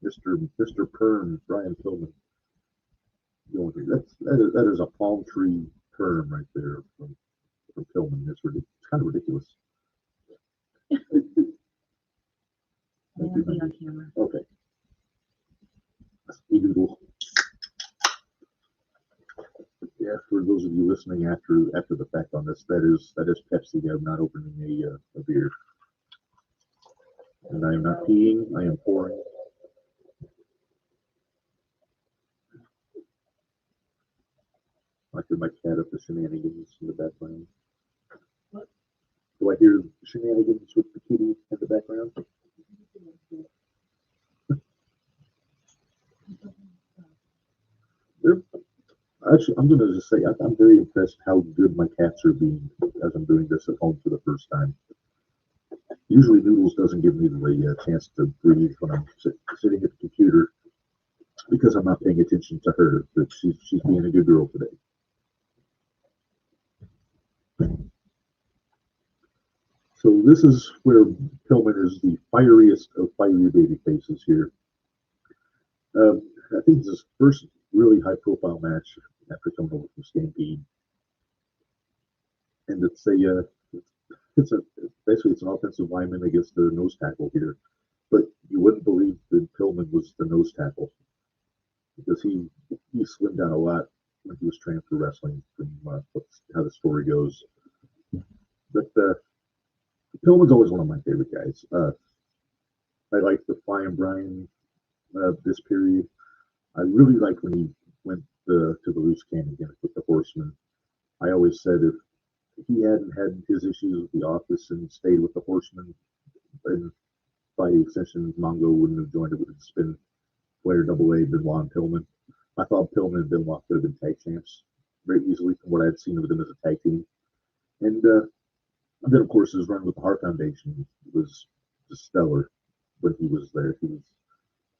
Mr. Perm, Brian Pillman. That is a palm tree perm right there from Pillman. It's kind of ridiculous. Thank you. Be on camera. Okay. Doodle. Yeah, for those of you listening after the fact on this, that is Pepsi. I'm not opening a beer, and I am not peeing. I am pouring. I hear my cat up the shenanigans in the background. Do I hear shenanigans with the kitty in the background? They're, actually, I'm going to just say I'm very impressed how good my cats are being as I'm doing this at home for the first time. Usually, Noodles doesn't give me the chance to breathe when I'm sitting at the computer because I'm not paying attention to her. But she's being a good girl today. So this is where Pillman is the fieriest of fiery baby faces here. I think it's his first really high-profile match after coming over from Stampede, and it's basically it's an offensive lineman against the nose tackle here, but you wouldn't believe that Pillman was the nose tackle because he slimmed down a lot when he was training for wrestling. From how the story goes, but Pillman's always one of my favorite guys. I like the Flying Brian this period. I really like when he went to the loose cannon again with the Horsemen. I always said if he hadn't had his issues with the office and stayed with the Horsemen, and by extension, Mongo wouldn't have joined it. Would have just been Flair Double A, Benoit, and Pillman. I thought Pillman and Benoit could have been tag champs very easily from what I had seen of them as a tag team. And then, of course, his run with the Heart Foundation was just stellar when he was there.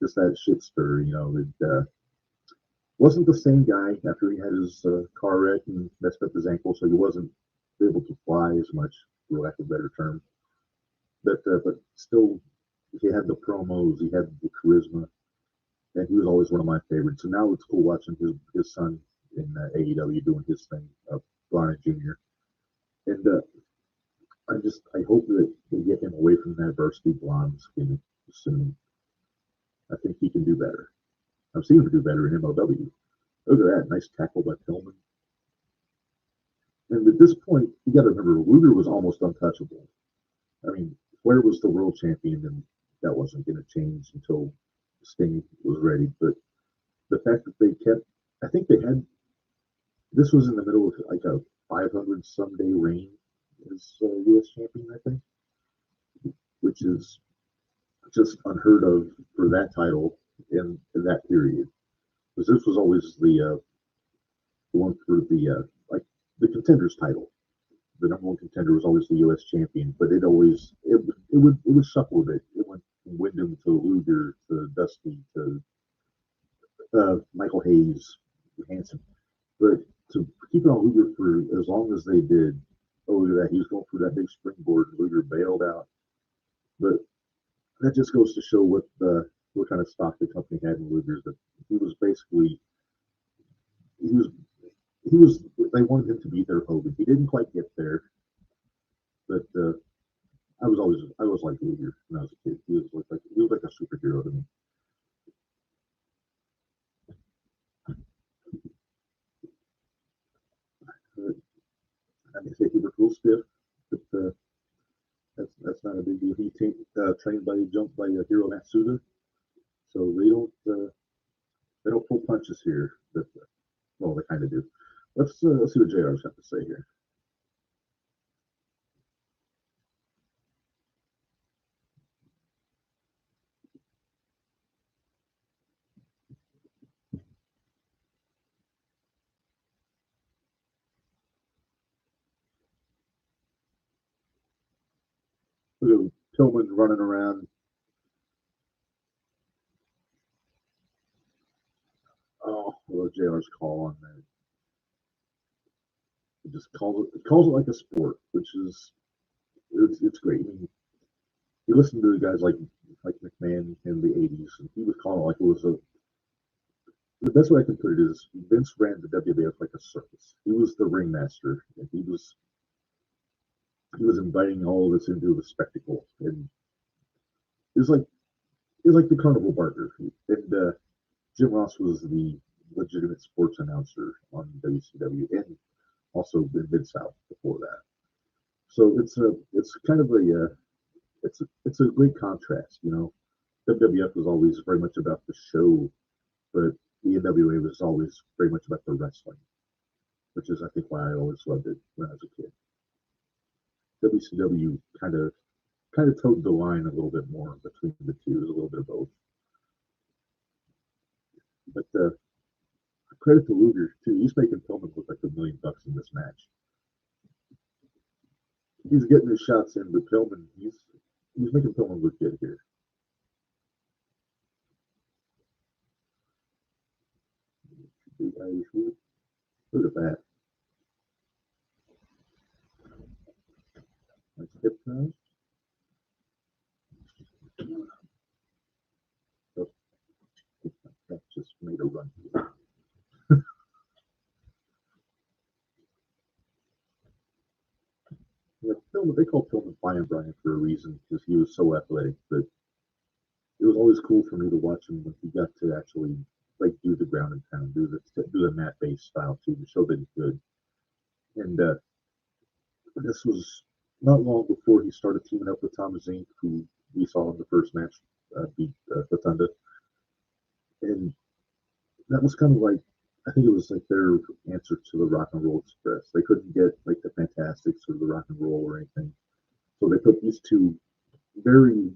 just that shit stir. It wasn't the same guy after he had his car wreck and messed up his ankle, so he wasn't able to fly as much, for lack of a better term. But still, he had the promos, he had the charisma, and he was always one of my favorites. So now it's cool watching his son in AEW doing his thing, Brian Jr. And I hope that they get him away from that varsity blonde skin soon. I think he can do better. I've seen him do better in MLW. Look at that, nice tackle by Pillman. And at this point, you got to remember, Luger was almost untouchable. I mean, Flair was the world champion, and that wasn't going to change until Sting was ready. But the fact that they kept, I think they had, this was in the middle of like a 500 some day reign as U.S. champion, I think, which is just unheard of for that title in that period. Because this was always the one for like the contenders title. The number one contender was always the U.S. champion, but it would shuffle a bit. It went from Wyndham to Luger to Dusty to Michael Hayes, Hanson. But to keep it on Luger for as long as they did, oh look at that, he was going for that big springboard, and Luger bailed out. But that just goes to show what kind of stock the company had in Luger. That he was basically he was he was they wanted him to be their Hogan. He didn't quite get there, but I was like Luger when I was a kid. He was like a superhero to me. I mean, say he was real stiff, but that's not a big deal. He trained by jumped by Hiro Matsuda, so they don't pull punches here. But well, they kind of do. Let's see what JR's got to say here. Look at Pillman running around. Oh, well, JR's call on that. It calls it like a sport, which is it's great. I mean, you listen to the guys like McMahon in the '80s, and he was calling it like it was a. The best way I can put it is Vince ran the WWF like a circus. He was the ringmaster, and he was inviting all of us into the spectacle, and it was like it was like the carnival barker. And Jim Ross was the legitimate sports announcer on WCW, and also in Mid South before that. So it's kind of it's a great contrast. WWF was always very much about the show, but the NWA was always very much about the wrestling, which is I think why I always loved it when I was a kid. WCW kind of towed the line a little bit more between the two. There's a little bit of both. But credit to Luger too. He's making Pillman look like $1 million in this match. He's getting his shots in, but Pillman he's making Pillman look good here. Look at that. Nice hip turn. Oh, that just made a run. Yeah, Pillman, they call Pillman Flying Brian for a reason because he was so athletic. But it was always cool for me to watch him when he got to actually like do the ground and pound, do the mat based style too, to show that he could. And this was not long before he started teaming up with Thomas Zink, who we saw in the first match beat Rotunda. And that was kind of like, I think it was like their answer to the Rock and Roll Express. They couldn't get like the Fantastics or the Rock and Roll or anything. So they put these two very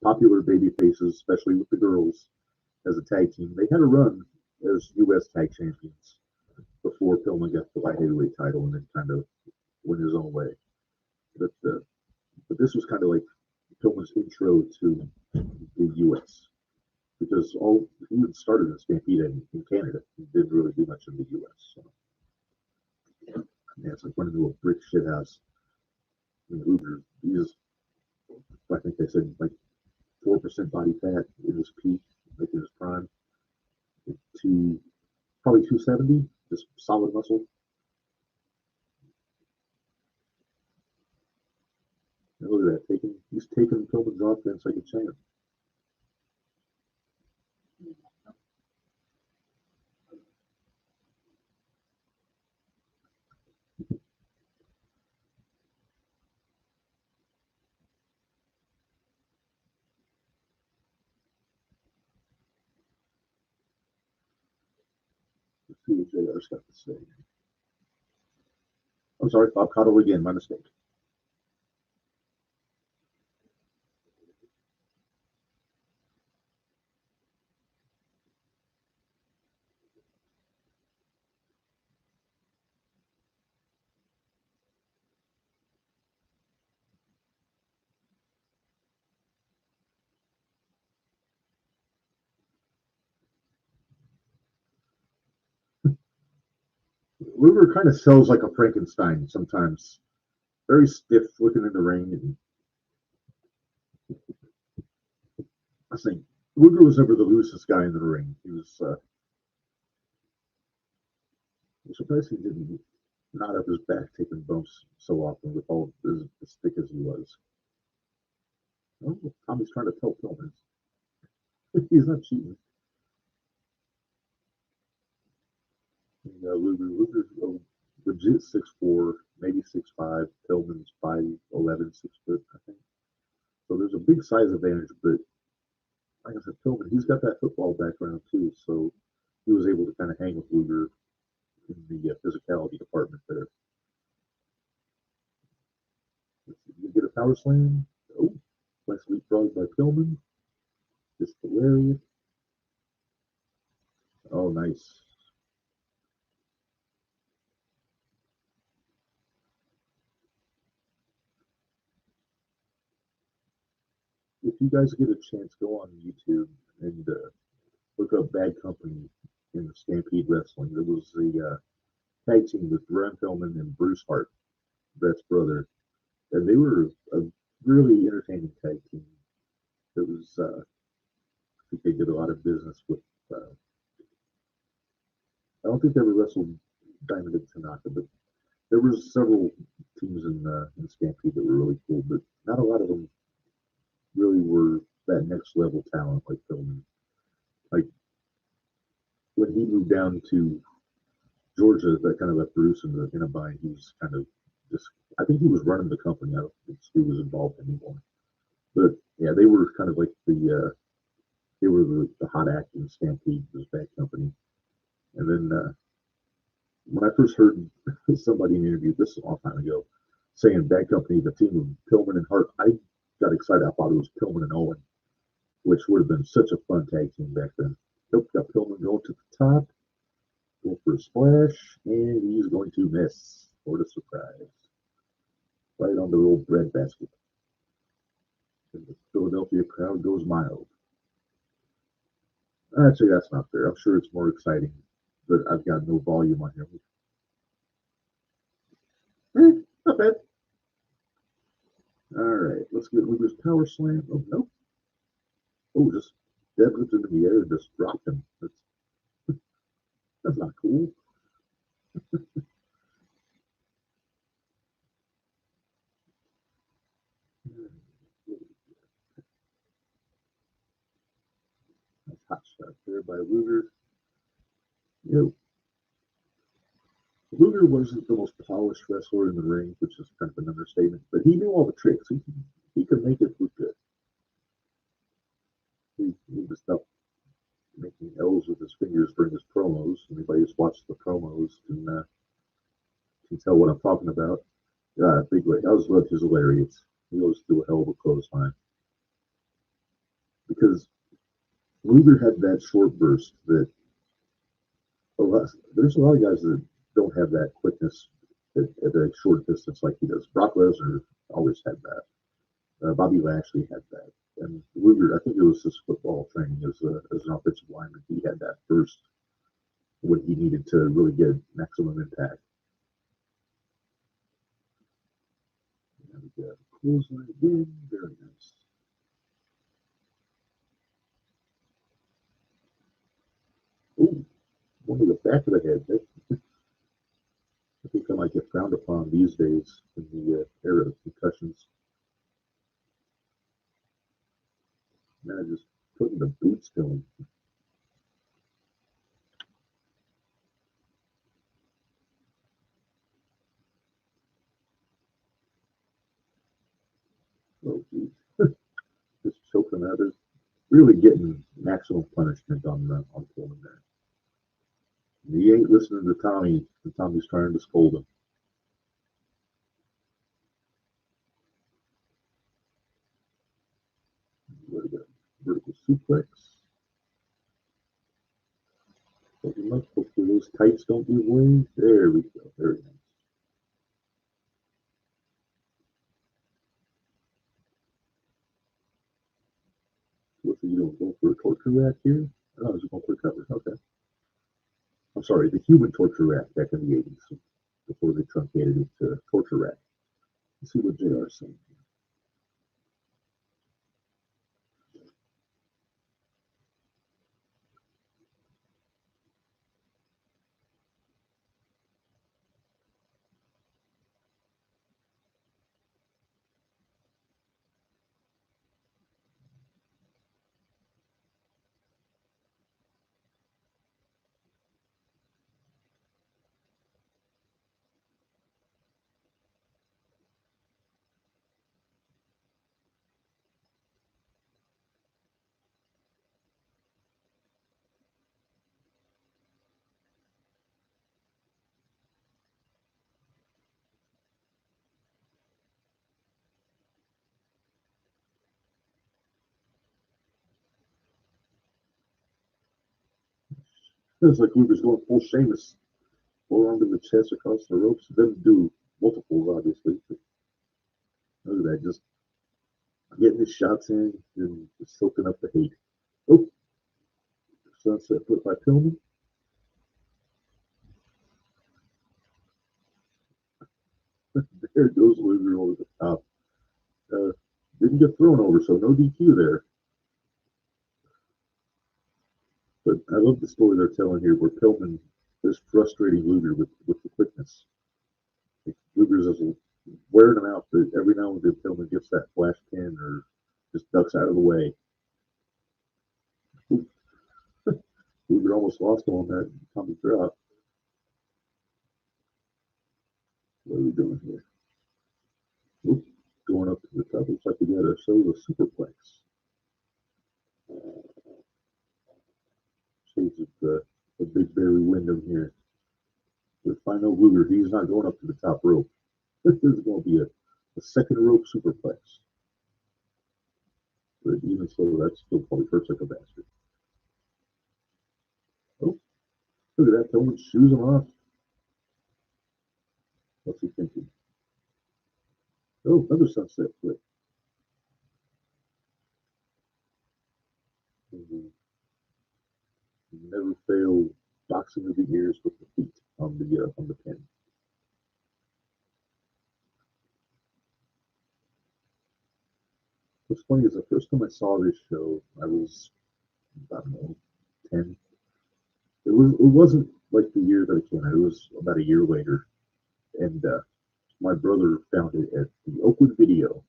popular baby faces, especially with the girls, as a tag team. They had a run as U.S. tag champions before Pillman got the light heavyweight title and then kind of went his own way. But this was kind of like Pillman's intro to the U.S. because he had started in Stampede in Canada. He didn't really do much in the U.S. So. Yeah, it's like running into a brick shit house. And Luger, I think they said like 4% body fat in his peak, like in his prime, to probably 270, just solid muscle. And look at that, he's taking Pillman's offense like a champ. Let's see what JR's got to say. I'm sorry, Bob Cottle again, my mistake. Luger kind of sells like a Frankenstein sometimes. Very stiff looking in the ring. And I think Luger was never the loosest guy in the ring. He was I'm surprised he didn't not up his back taking bumps so often with all as thick as he was. Oh, Tommy's trying to tell Pillman. He's not cheating. Luger's legit 6'4", maybe 6'5". Pillman's 5'11", 6 foot, I think. So there's a big size advantage, but like I said, Pillman, he's got that football background too, so he was able to kind of hang with Luger in the physicality department there. You get a power slam. Oh, nice leapfrog by Pillman. Just hilarious. Oh, nice. If you guys get a chance, go on YouTube and look up Bad Company in the Stampede Wrestling. There was a tag team with Ron Pillman and Bruce Hart, Brett's brother, and they were a really entertaining tag team. It was, I think they did a lot of business with. I don't think they ever wrestled Diamond and Tanaka, but there was several teams in Stampede that were really cool, but not a lot of them really were that next level talent like Pillman. Like when he moved down to Georgia, that kind of left Bruce in a bind. He was kind of just, I think he was running the company. I don't think Stu was involved anymore. But yeah, they were kind of like they were the hot act in Stampede, this Bad Company. And then when I first heard somebody in an interview, this is a long time ago, saying Bad Company, the team of Pillman and Hart, I got excited. I thought it was Pillman and Owen, which would have been such a fun tag team back then. Nope, got Pillman going to the top, going for a splash, and he's going to miss. What a surprise. Right on the old bread basket. And the Philadelphia crowd goes mild. Actually, that's not fair. I'm sure it's more exciting, but I've got no volume on here. Not bad. All right, let's get Luger's power slam. Oh, no. Oh, just deadlifted in the air and just dropped him. That's not cool. Nice hot shot there by Luger. You know, Luger wasn't the most polished wrestler in the ring, which is kind of an understatement, but he knew all the tricks. He could make it look good. He just stopped making L's with his fingers during his promos. Anybody who's watched the promos can tell what I'm talking about. Big way. I was love his hilarious. He goes through a hell of a clothesline because Luger had that short burst that there's a lot of guys that don't have that quickness at a short distance like he does. Brock Lesnar always had that. Bobby Lashley had that. And Luger, I think it was his football training as an offensive lineman. He had that first what he needed to really get maximum impact. And we got clothesline again, very nice. Ooh, one to the back of the head. I think that might get frowned upon these days in the era of concussions. Man, just putting the boots to him. Oh, geez. Just choking out. There's really getting maximum punishment on Pullman there. And he ain't listening to Tommy, and Tommy's trying to scold him. What is that? Vertical suplex. Hopefully those tights don't give way. There we go. Very nice. What's he doing? Going for a torture rack here? Oh, he's going for a cover. Okay. I'm sorry, the human torture rack back in the 80s before they truncated it to torture rack. Let's see what JR is saying. It's like Luger's going full Sheamus. Full arm to the chest across the ropes. Doesn't do multiples, obviously. But look at that. Just getting his shots in and just soaking up the hate. Oh, sunset flip by Pillman. There goes Luger over the top. Didn't get thrown over, so no DQ there. But I love the story they're telling here where Pillman is frustrating Luger with the quickness. Like, Luger's just wearing him out, but every now and then Pillman gets that flash pin or just ducks out of the way. Luger almost lost him on that Tommy drop. What are we doing here? Oop, going up to the top. Looks like we got ourselves a superplex. Shades of the big Barry Windham here. But final Luger, he's not going up to the top rope. This is going to be a second rope superplex. But even so, that still probably hurts like a bastard. Oh, look at that. Tillman shoes him off. What's he thinking? Oh, another sunset flip. Never fail boxing of the ears with the feet on the pin. What's funny is the first time I saw this show, I was, I don't know, 10. It wasn't like the year that it came out. It was about a year later, and my brother found it at the Oakwood Video.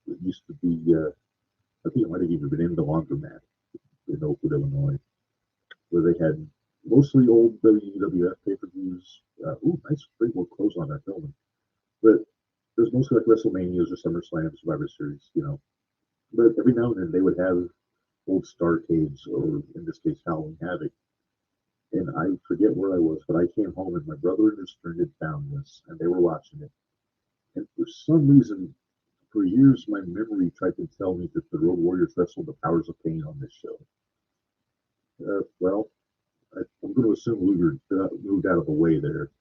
It used to be, I think it might have even been in the laundromat in Oakwood, Illinois, where they had mostly old WWF pay-per-views. Ooh, nice great work close on that filming. But it was mostly like WrestleManias or SummerSlam, Survivor Series, you know. But every now and then they would have old Starcades, or in this case, Halloween Havoc. And I forget where I was, but I came home and my brother and his friend had found this, and they were watching it. And for some reason, for years, my memory tried to tell me that the Road Warriors wrestled the Powers of Pain on this show. Well, I'm going to assume Luger moved out of the way there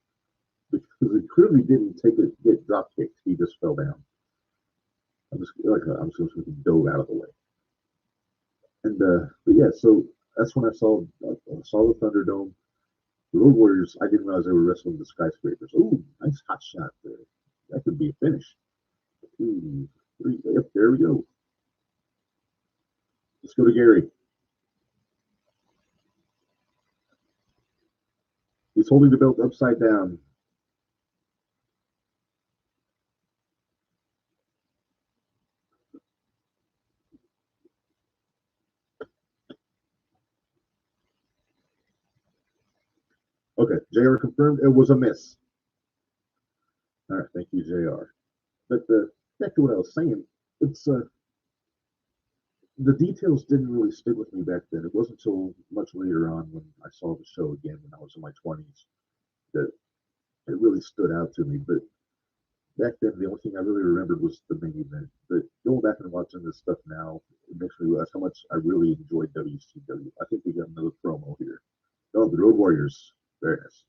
because he clearly didn't get drop kicked. He just fell down. I'm just going to assume he dove out of the way. And but yeah, so that's when I saw the Thunderdome. The Road Warriors. I didn't realize they were wrestling the skyscrapers. Ooh, nice hot shot there. That could be a finish. Ooh, yep, there we go. Let's go to Gary. He's holding the belt upside down. Okay, JR confirmed it was a miss. All right, thank you, JR. But back to what I was saying, it's the details didn't really stick with me back then. It wasn't until much later on when I saw the show again when I was in my 20s that it really stood out to me. But back then, the only thing I really remembered was the main event. But going back and watching this stuff now, it makes me realize how much I really enjoyed WCW. I think we got another promo here. Oh, the Road Warriors. Very nice.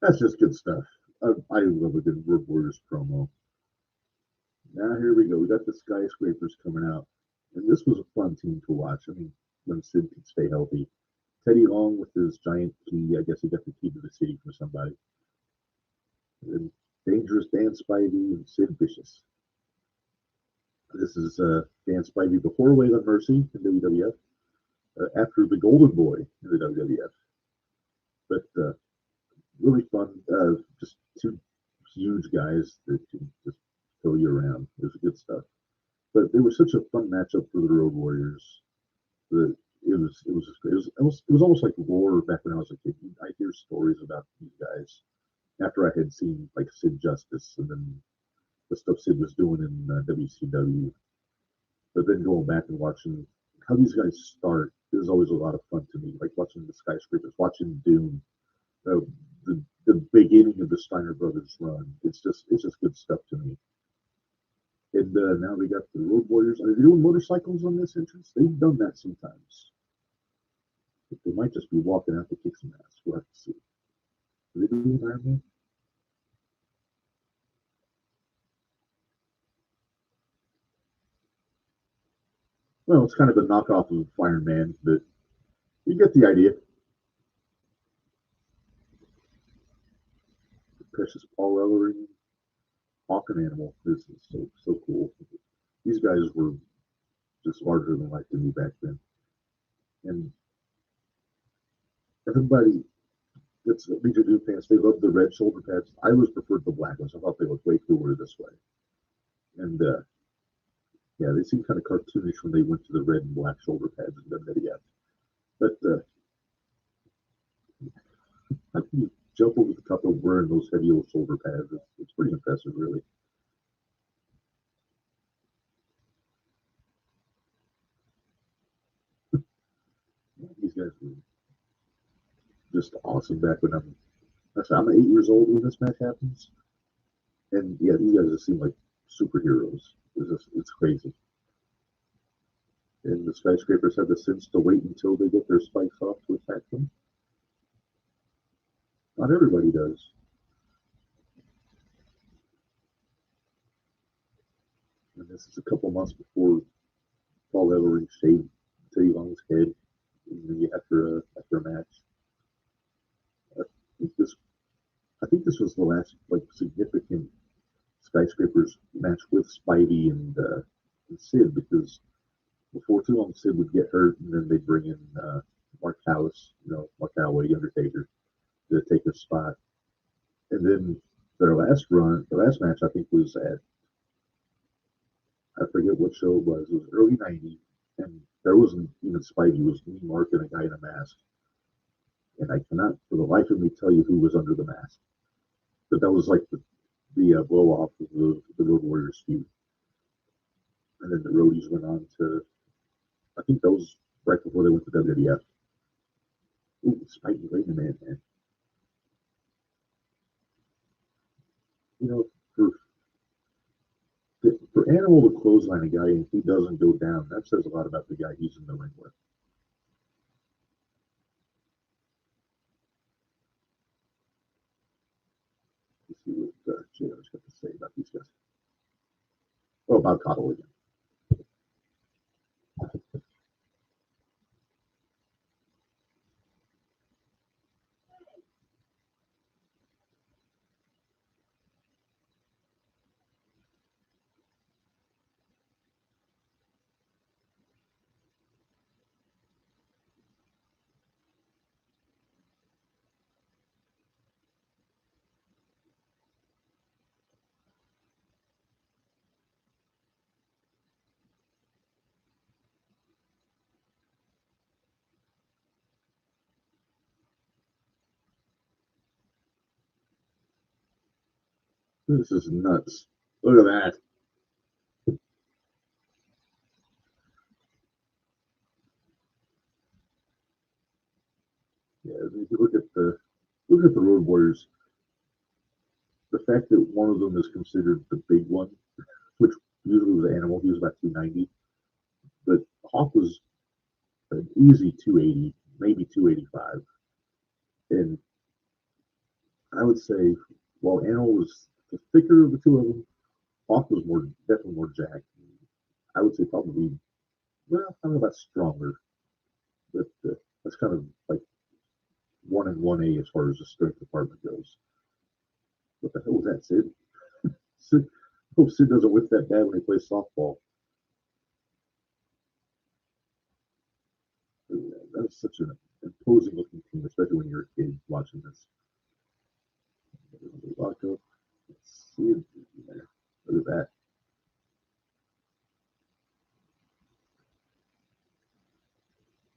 That's just good stuff. I love a good Road Warriors promo. Now here we go. We got the skyscrapers coming out, and this was a fun team to watch. I mean, when Sid could stay healthy, Teddy Long with his giant key. I guess he got the key to the city from somebody. And Dangerous Dan Spivey and Sid Vicious. This is Dan Spivey before Way of Mercy in WWF, after the Golden Boy in the WWF. But really fun. Just two huge guys that can just throw you around. It was good stuff. But it was such a fun matchup for the Road Warriors that it was almost like lore back when I was a kid. I hear stories about these guys after I had seen like Sid Justice and then the stuff Sid was doing in WCW. But then going back and watching how these guys start is always a lot of fun to me. Like watching the skyscrapers, watching Doom, uh, the beginning of the Steiner Brothers run. It's just good stuff to me. And now we got the Road Warriors. Are they doing motorcycles on this entrance? They've done that sometimes. But they might just be walking out to kick some ass. We'll have to see. Are they doing Iron Man? Well, it's kind of a knockoff of Iron Man, but you get the idea. Precious Paul Ellering, Hawk and Animal. This is so cool. These guys were just larger than life to me back then. And everybody that's Major Doom fans, they love the red shoulder pads. I always preferred the black ones. I thought they looked way cooler this way. And yeah, they seemed kind of cartoonish when they went to the red and black shoulder pads in WWF. But how can you jump over the top of wearing those heavy old shoulder pads? It's pretty impressive, really. These guys were just awesome back when I'm 8 years old when this match happens. And yeah, these guys just seem like superheroes. It's crazy. And the skyscrapers have the sense to wait until they get their spikes off to attack them. Not everybody does. And this is a couple months before Paul Ellering shaved Teddy Long's head after a match. This was the last like significant skyscrapers match with Spidey and Sid, because before too long Sid would get hurt and then they'd bring in Mark Callis, Mark Calloway, Undertaker, to take his spot. And then their last match I think was at, I forget what show it was. It was early '90s, and there wasn't even Spidey. It was me, Mark, and a guy in a mask. And I cannot, for the life of me, tell you who was under the mask. But that was like the blow off of the Road Warriors feud. And then the Roadies went on to, I think that was right before they went to WWF. Ooh, Spidey, wait a minute, man. You know, for Animal to clothesline a guy and he doesn't go down, that says a lot about the guy he's in the ring with. Let's see what JR's got to say about these guys. Oh, about Cottle again. This is nuts. Look at that. Yeah, if you look at the Road Warriors, the fact that one of them is considered the big one, which usually was Animal, he was about 290, but Hawk was an easy 280, maybe 285. And I would say, while Animal was the thicker of the two of them, Hawk was definitely more jacked. I would say probably, well, I don't know about stronger, but that's kind of like 1 and 1A as far as the strength department goes. What the hell was that, Sid? Sid, I hope Sid doesn't whip that bad when he plays softball. That's such an imposing looking team, especially when you're a kid watching this. Lock up. Let's see it there. Look at that.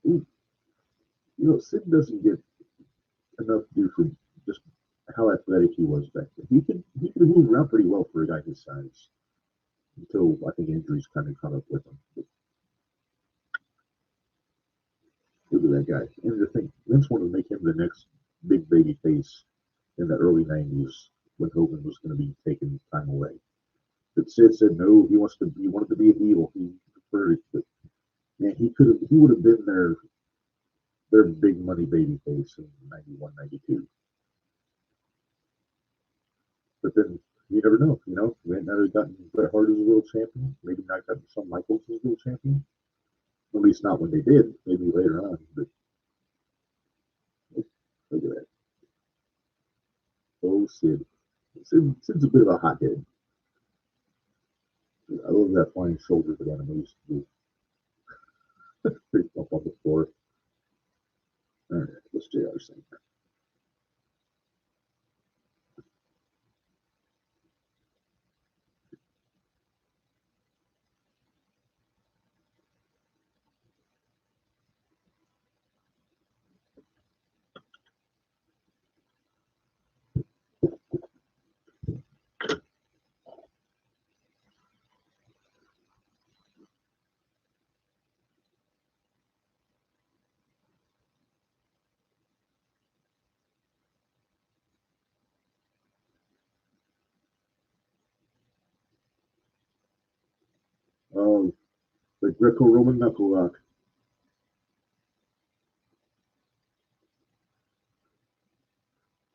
Ooh, Sid doesn't get enough due for just how athletic he was back then. He could move around pretty well for a guy his size until I think injuries kind of caught up with him. But look at that guy. And the thing, Vince wanted to make him the next big baby face in the early '90s when Hogan was going to be taking time away. But Sid said no. He wanted to be a heel. He preferred it. But man, he would have been their big money baby face in '91, '92. But then you never know. We might not have gotten Bret Hart as a world champion. Maybe not gotten Shawn Michaels as a world champion. At least not when they did. Maybe later on. But look at that. Oh, Sid. Sid's a bit of a hothead. I love that flying shoulder that Animal used to do. Pretty up on the floor. All right, what's JR saying? Oh, the Greco-Roman knuckle lock.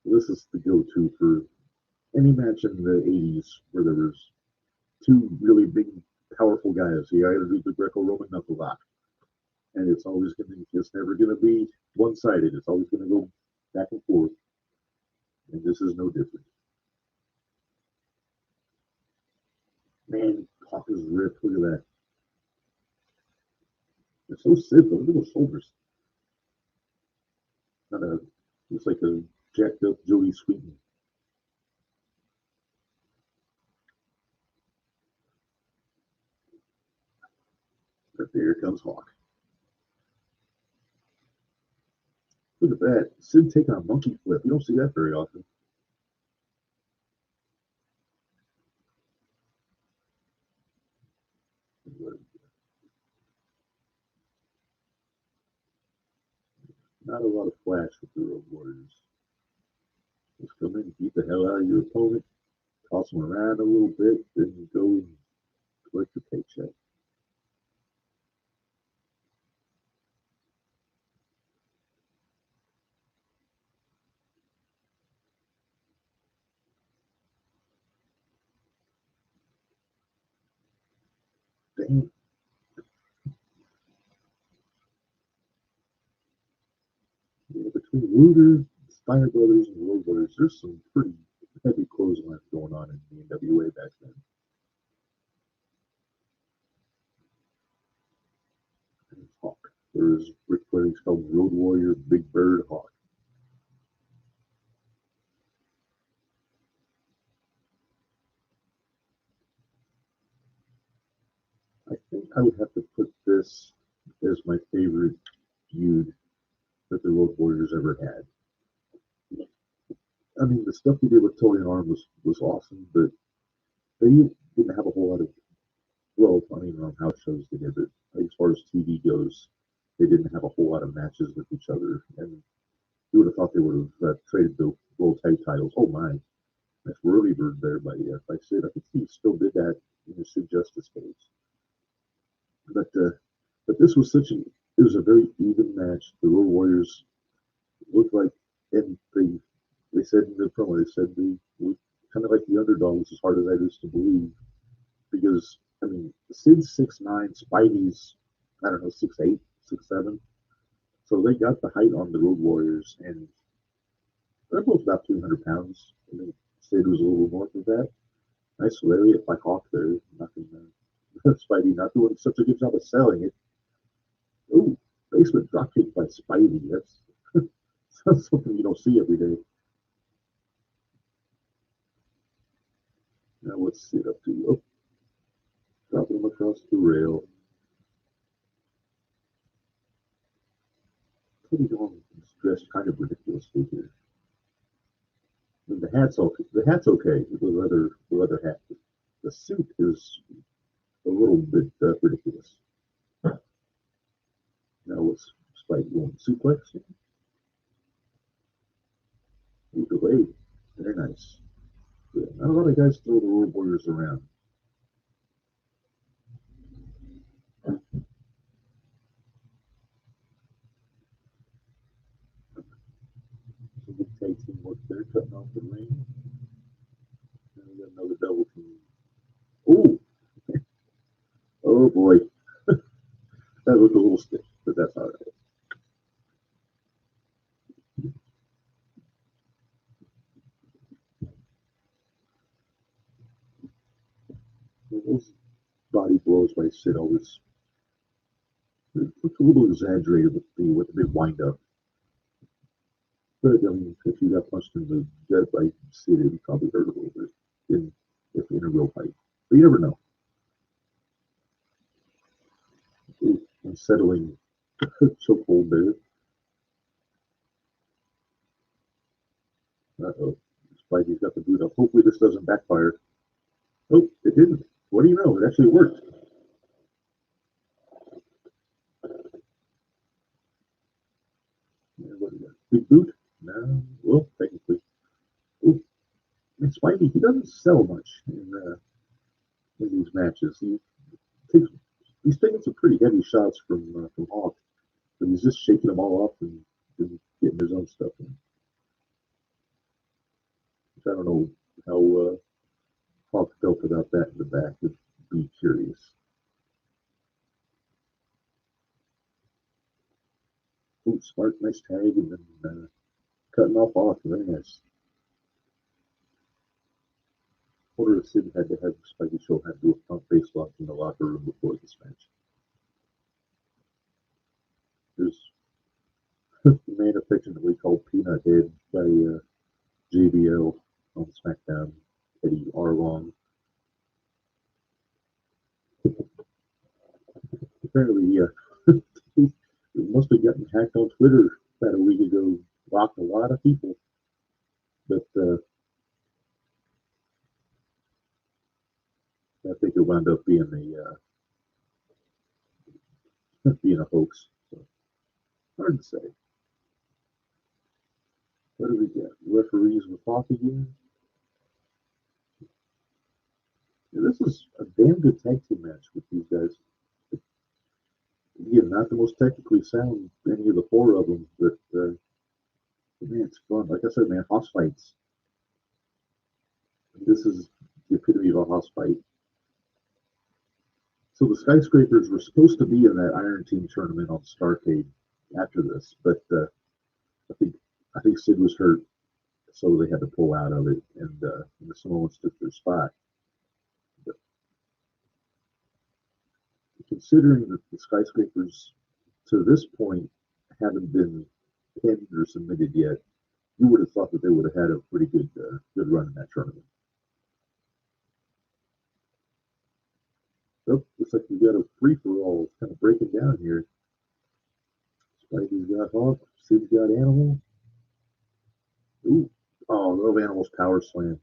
This is the go-to for any match in the '80s where there was two really big, powerful guys. You got to do the Greco-Roman knuckle lock, and it's never going to be one-sided. It's always going to go back and forth, and this is no different. Man, Hawk is ripped. Look at that. They're so stiff. Look at those shoulders. Not a, looks like a jacked up Jody Sweeten. But there comes Hawk. Look at that. Sid taking a monkey flip. You don't see that very often. Not a lot of flash with the Road Warriors. Just come in, beat the hell out of your opponent, toss them around a little bit, then you go and collect your paycheck. Dang. Yeah, between Luger, Steiner Brothers, and Road Warriors, there's some pretty heavy clotheslines going on in the NWA back then. And Hawk. There's Ric Flair, he's called Road Warrior, Big Bird, Hawk. I think I would have to put this as my favorite feud that the Road Warriors ever had. I mean, the stuff they did with Tony Arm was awesome, but they didn't have a whole lot of, well, I mean, on house shows they did, but as far as TV goes, they didn't have a whole lot of matches with each other. And you would have thought they would have traded the World Tag titles. Oh my, that's Whirly Bird there by Sid. I think he still did that in the Sid Justice days. But this was it was a very even match. The Road Warriors looked like, and they said in the promo, they said they were kind of like the underdogs, as hard as that is to believe, because I mean, Sid's 6'9", Spidey's, I don't know, 6'8", 6'7", so they got the height on the Road Warriors, and they're both about 200 pounds. I mean, Sid was a little north of that. Nice lariat by Hawk there, knocking Spidey, not doing such a good job of selling it. Ooh, basement dropkick by Spidey. That's something you don't see every day. Now let's see it up to you. Oh, dropping him across the rail. Teddy Long is dressed kind of ridiculously here. I mean, the hat's okay. The hat's okay. The leather hat. The suit is a little bit ridiculous. Now let's Spidey going suplex. Ooh, delayed. Very nice. Yeah, not a lot of guys throw the Road Warriors around. So good tag team work there, cutting off the ring. And we got another double team. Ooh, oh boy, that looked a little stiff, but that's all right. Those body blows by Sid always looked a little exaggerated with the big wind up. But I mean, if you got punched in the gut by Sid, it would probably hurt a little bit in if in a real fight. But you never know. Ooh, unsettling chokehold there. Uh-oh. Spidey's got the boot up. Hopefully this doesn't backfire. Oh, it didn't. What do you know? It actually worked. Yeah, what do you got? Big boot? No. Well, technically. Oh, and Spidey, he doesn't sell much in these matches. Takes, he's taking some pretty heavy shots from Hawk, but he's just shaking them all off and getting his own stuff in. Which I don't know how Hawk felt about that in the back. Would be curious. Oh, smart, nice tag, and then cutting off Hawk. Very nice. Order of Sid had to have Spidey Show had to do a front face lock in the locker room before this match. There's the man affectionately called Peanut Head by JBL on SmackDown, Eddie Arlong. Apparently, he must have gotten hacked on Twitter about a week ago, blocked a lot of people, but I think it wound up being being a hoax. So hard to say. What do we get? Referees with Hawk again. Yeah, this is a damn good tag team match with these guys. Again, not the most technically sound, any of the four of them, but man, it's fun. Like I said, man, house fights. This is the epitome of a house fight. So the Skyscrapers were supposed to be in that Iron Team tournament on Starcade after this, but I think I think Sid was hurt, so they had to pull out of it, and the Samoans took their spot. But considering that the Skyscrapers to this point haven't been pinned or submitted yet, you would have thought that they would have had a pretty good run in that tournament. So looks like we got a free for all kind of breaking down here. Spidey's got Hawk, Sid's got Animal. Ooh, oh, love Animal's power slam.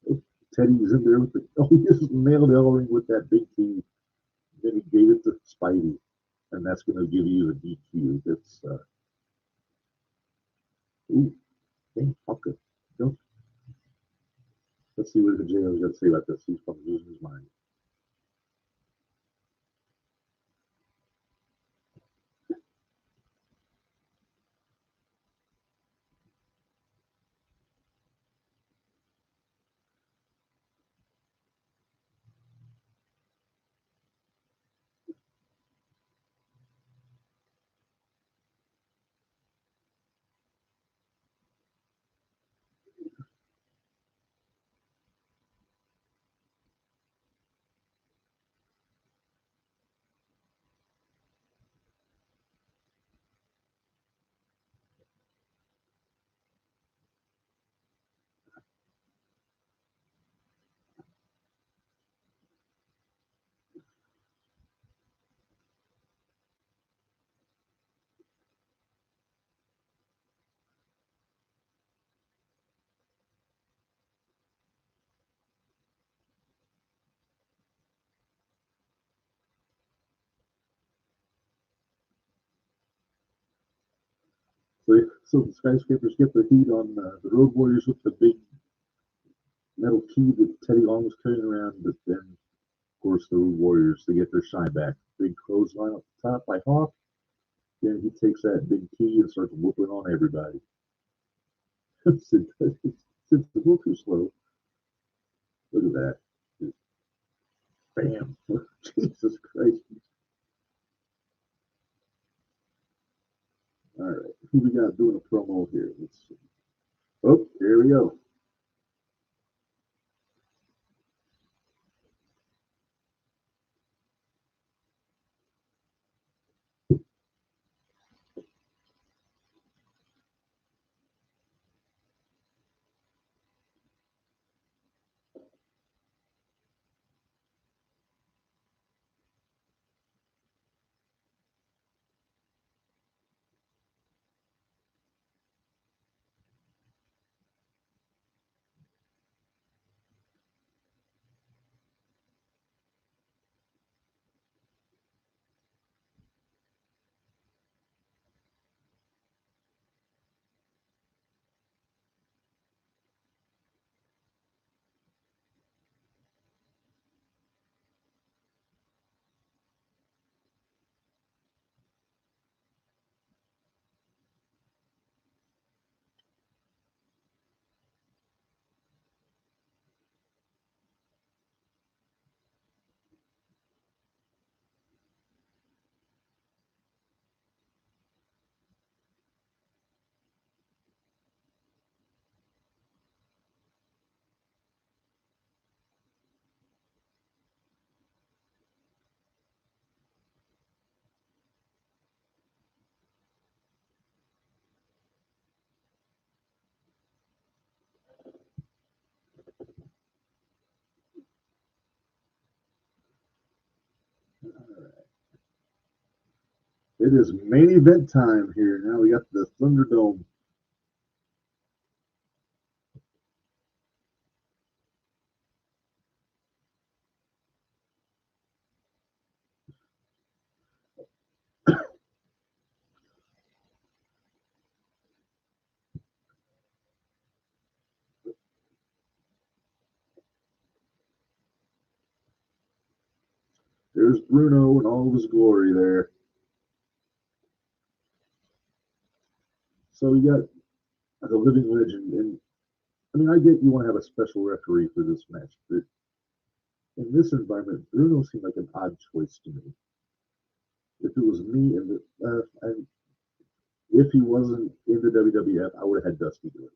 Oh, Teddy's in there with the he just nailed Ellering with that big key. Then he gave it to Spidey, and that's going to give you the DQ. It's ooh, dang, Hawk. Don't let's see what the JO's got to say about this. He's probably losing his mind. So the Skyscrapers get the heat on the Road Warriors with the big metal key that Teddy Long was carrying around, but then, of course, the Road Warriors, they get their shine back. Big clothesline up the top by Hawk. Then he takes that big key and starts whooping on everybody. Since it's a little too slow. Look at that. Just bam. Jesus Christ. All right. Who we got doing a promo here? Let's see. Oh, there we go. It is main event time here. Now we got the Thunderdome. There's Bruno in all of his glory there. So we got the living legend, and I mean, I get you want to have a special referee for this match, but in this environment, Bruno seemed like an odd choice to me. If it was me, and if he wasn't in the WWF, I would have had Dusty do it,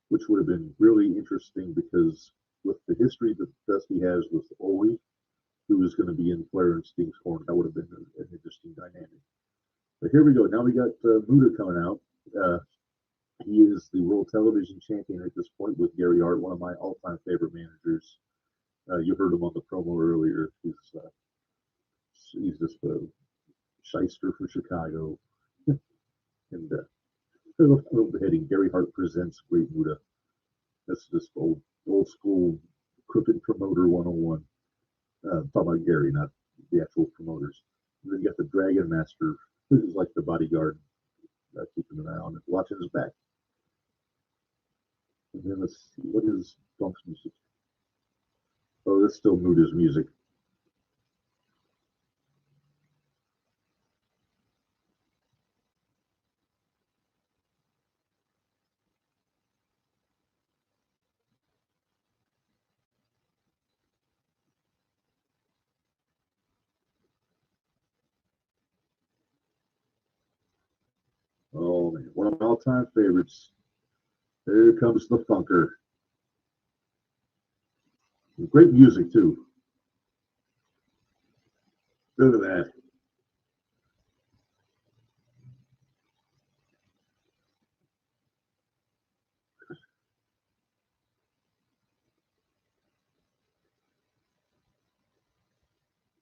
which would have been really interesting because with the history that Dusty has with Ole, who was going to be in Flair and Sting's corner, that would have been an interesting dynamic. But here we go. Now we got Muda coming out. Uh, he is the World Television Champion at this point with Gary Hart, one of my all-time favorite managers. You heard him on the promo earlier. He's just a shyster for Chicago. And I love the heading. Gary Hart presents Great Muda. That's just old school crooked promoter 101. Talking about Gary, not the actual promoters. And then you got the Dragon Master, who's like the bodyguard, keeping an eye on it, watching his back. And then let's see, what is Funk's music? Oh, that's still Muda's music. Oh man, one of my all-time favorites. Here comes the Funker. Great music too. Look at that.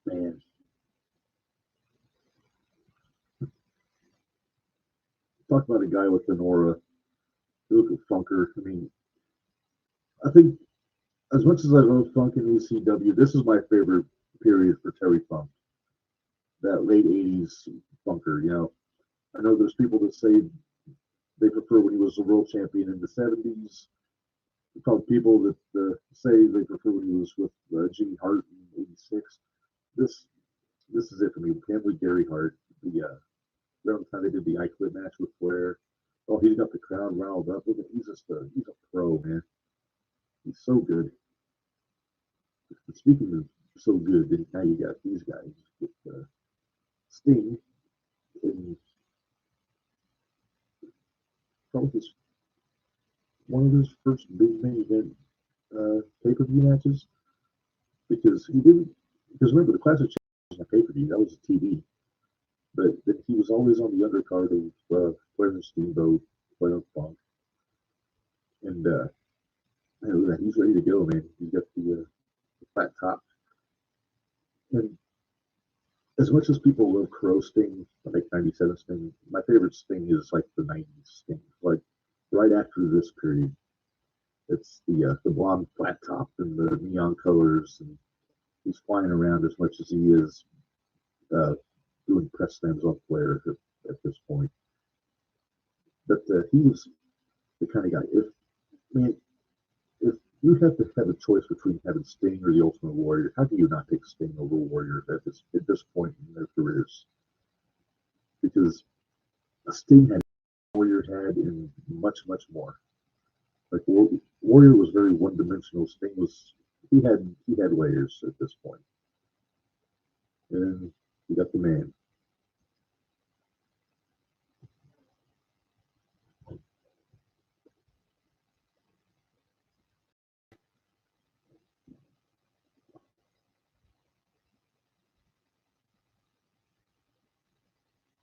Man, talk about a guy with an aura. You look at Funker. I mean, I think as much as I love Funk and ECW, this is my favorite period for Terry Funk. That late '80s Funker. I know there's people that say they prefer when he was the world champion in the '70s. Probably people that say they prefer when he was with Jimmy Hart in '86. This this is it for me. Him with Gary Hart. Around the time they did the I Quit match with Flair. Oh, he's got the crowd riled up. Look at he's a pro, man. He's so good. And speaking of so good, then now you got these guys with Sting in probably one of his first big main event pay per view matches because he didn't. Because remember, the Classic was a pay per view, that was a TV, but he was always on the undercard of Flair and Steamboat, Flair and Funk, and he's ready to go, man. He's got the flat top, and as much as people love Crow Sting, like '97 Sting, my favorite Sting is like the '90s Sting, like right after this period. It's the blonde flat top and the neon colors, and he's flying around as much as he is uh, doing press slams on Flair at this point. But he was the kind of guy. If man, if you have to have a choice between having Sting or the Ultimate Warrior, how can you not pick Sting over Warrior at this point in their careers? Because Sting had Warrior had and much more. Like Warrior was very one dimensional. Sting was he had layers at this point. And you got the man.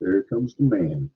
There comes the man.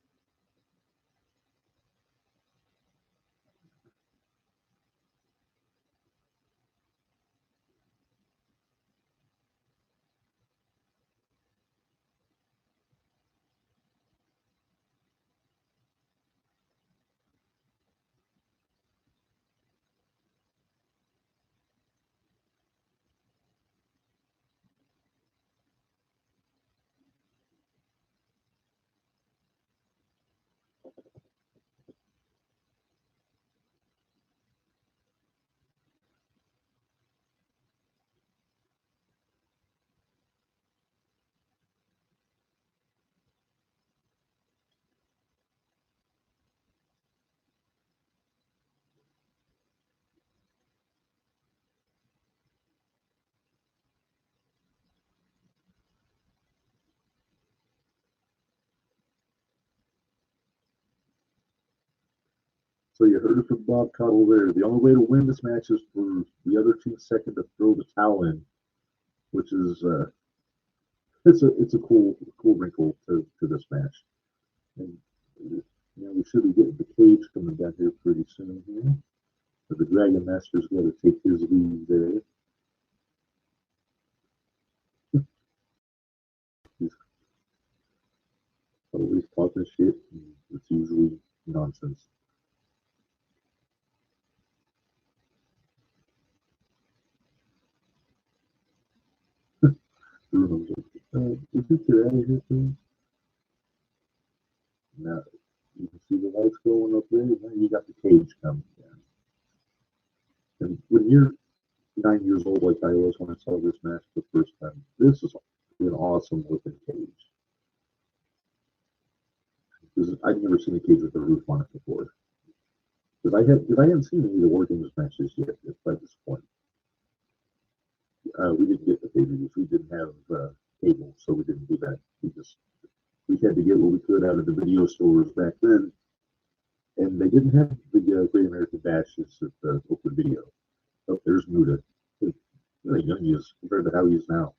So you heard it from Bob Cottle there. The only way to win this match is for the other team second to throw the towel in, which is it's a cool wrinkle to this match. And we should be getting the cage coming down here pretty soon here. But the Dragon Master's got to take his leave there. He's always talking shit. And it's usually nonsense. Bruno's like, "Would you get out of here, please?" Now you can see the lights going up there. Now you got the cage coming down. And when you're 9 years old, like I was when I saw this match the first time, this is an awesome looking cage. Because I'd never seen a cage with a roof on it before. Because I hadn't seen any of the War Games matches yet by this point. We didn't get the pay-per-views. We didn't have cable, so we didn't do that. We had to get what we could out of the video stores back then, and they didn't have the Great American Bashes at the Oakland Video. Oh, there's Muda. Really young he is compared to how he is now.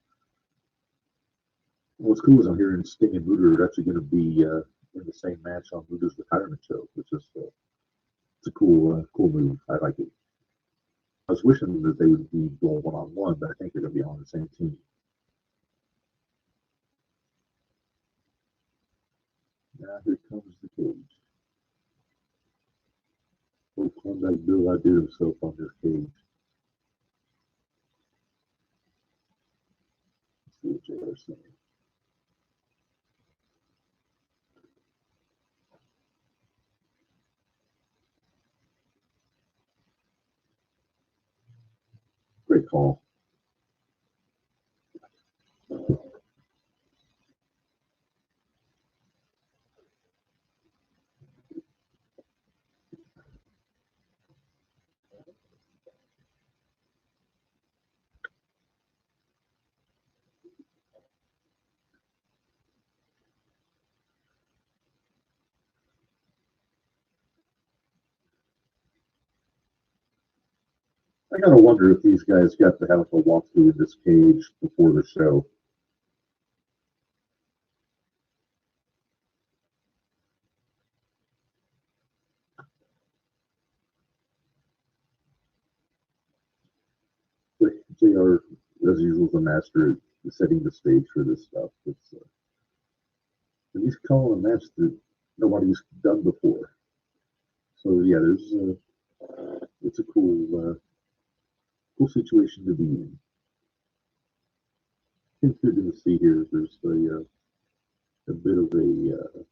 What's cool is I'm hearing Sting and Muda are actually going to be in the same match on Muda's retirement show, which is it's a cool move. I like it. I was wishing that they would be going one-on-one, but I think they're going to be on the same team. Now here comes the cage. Old Klondike Bill outdid himself on this cage. Let's see what JR's saying. Great call. I gotta wonder if these guys got to have a walkthrough in this cage before the show. But JR, as usual, is a master at setting the stage for this stuff. And he's calling a match that nobody's done before. So yeah, it's a cool situation to be in. I think you're going to see here there's a bit of a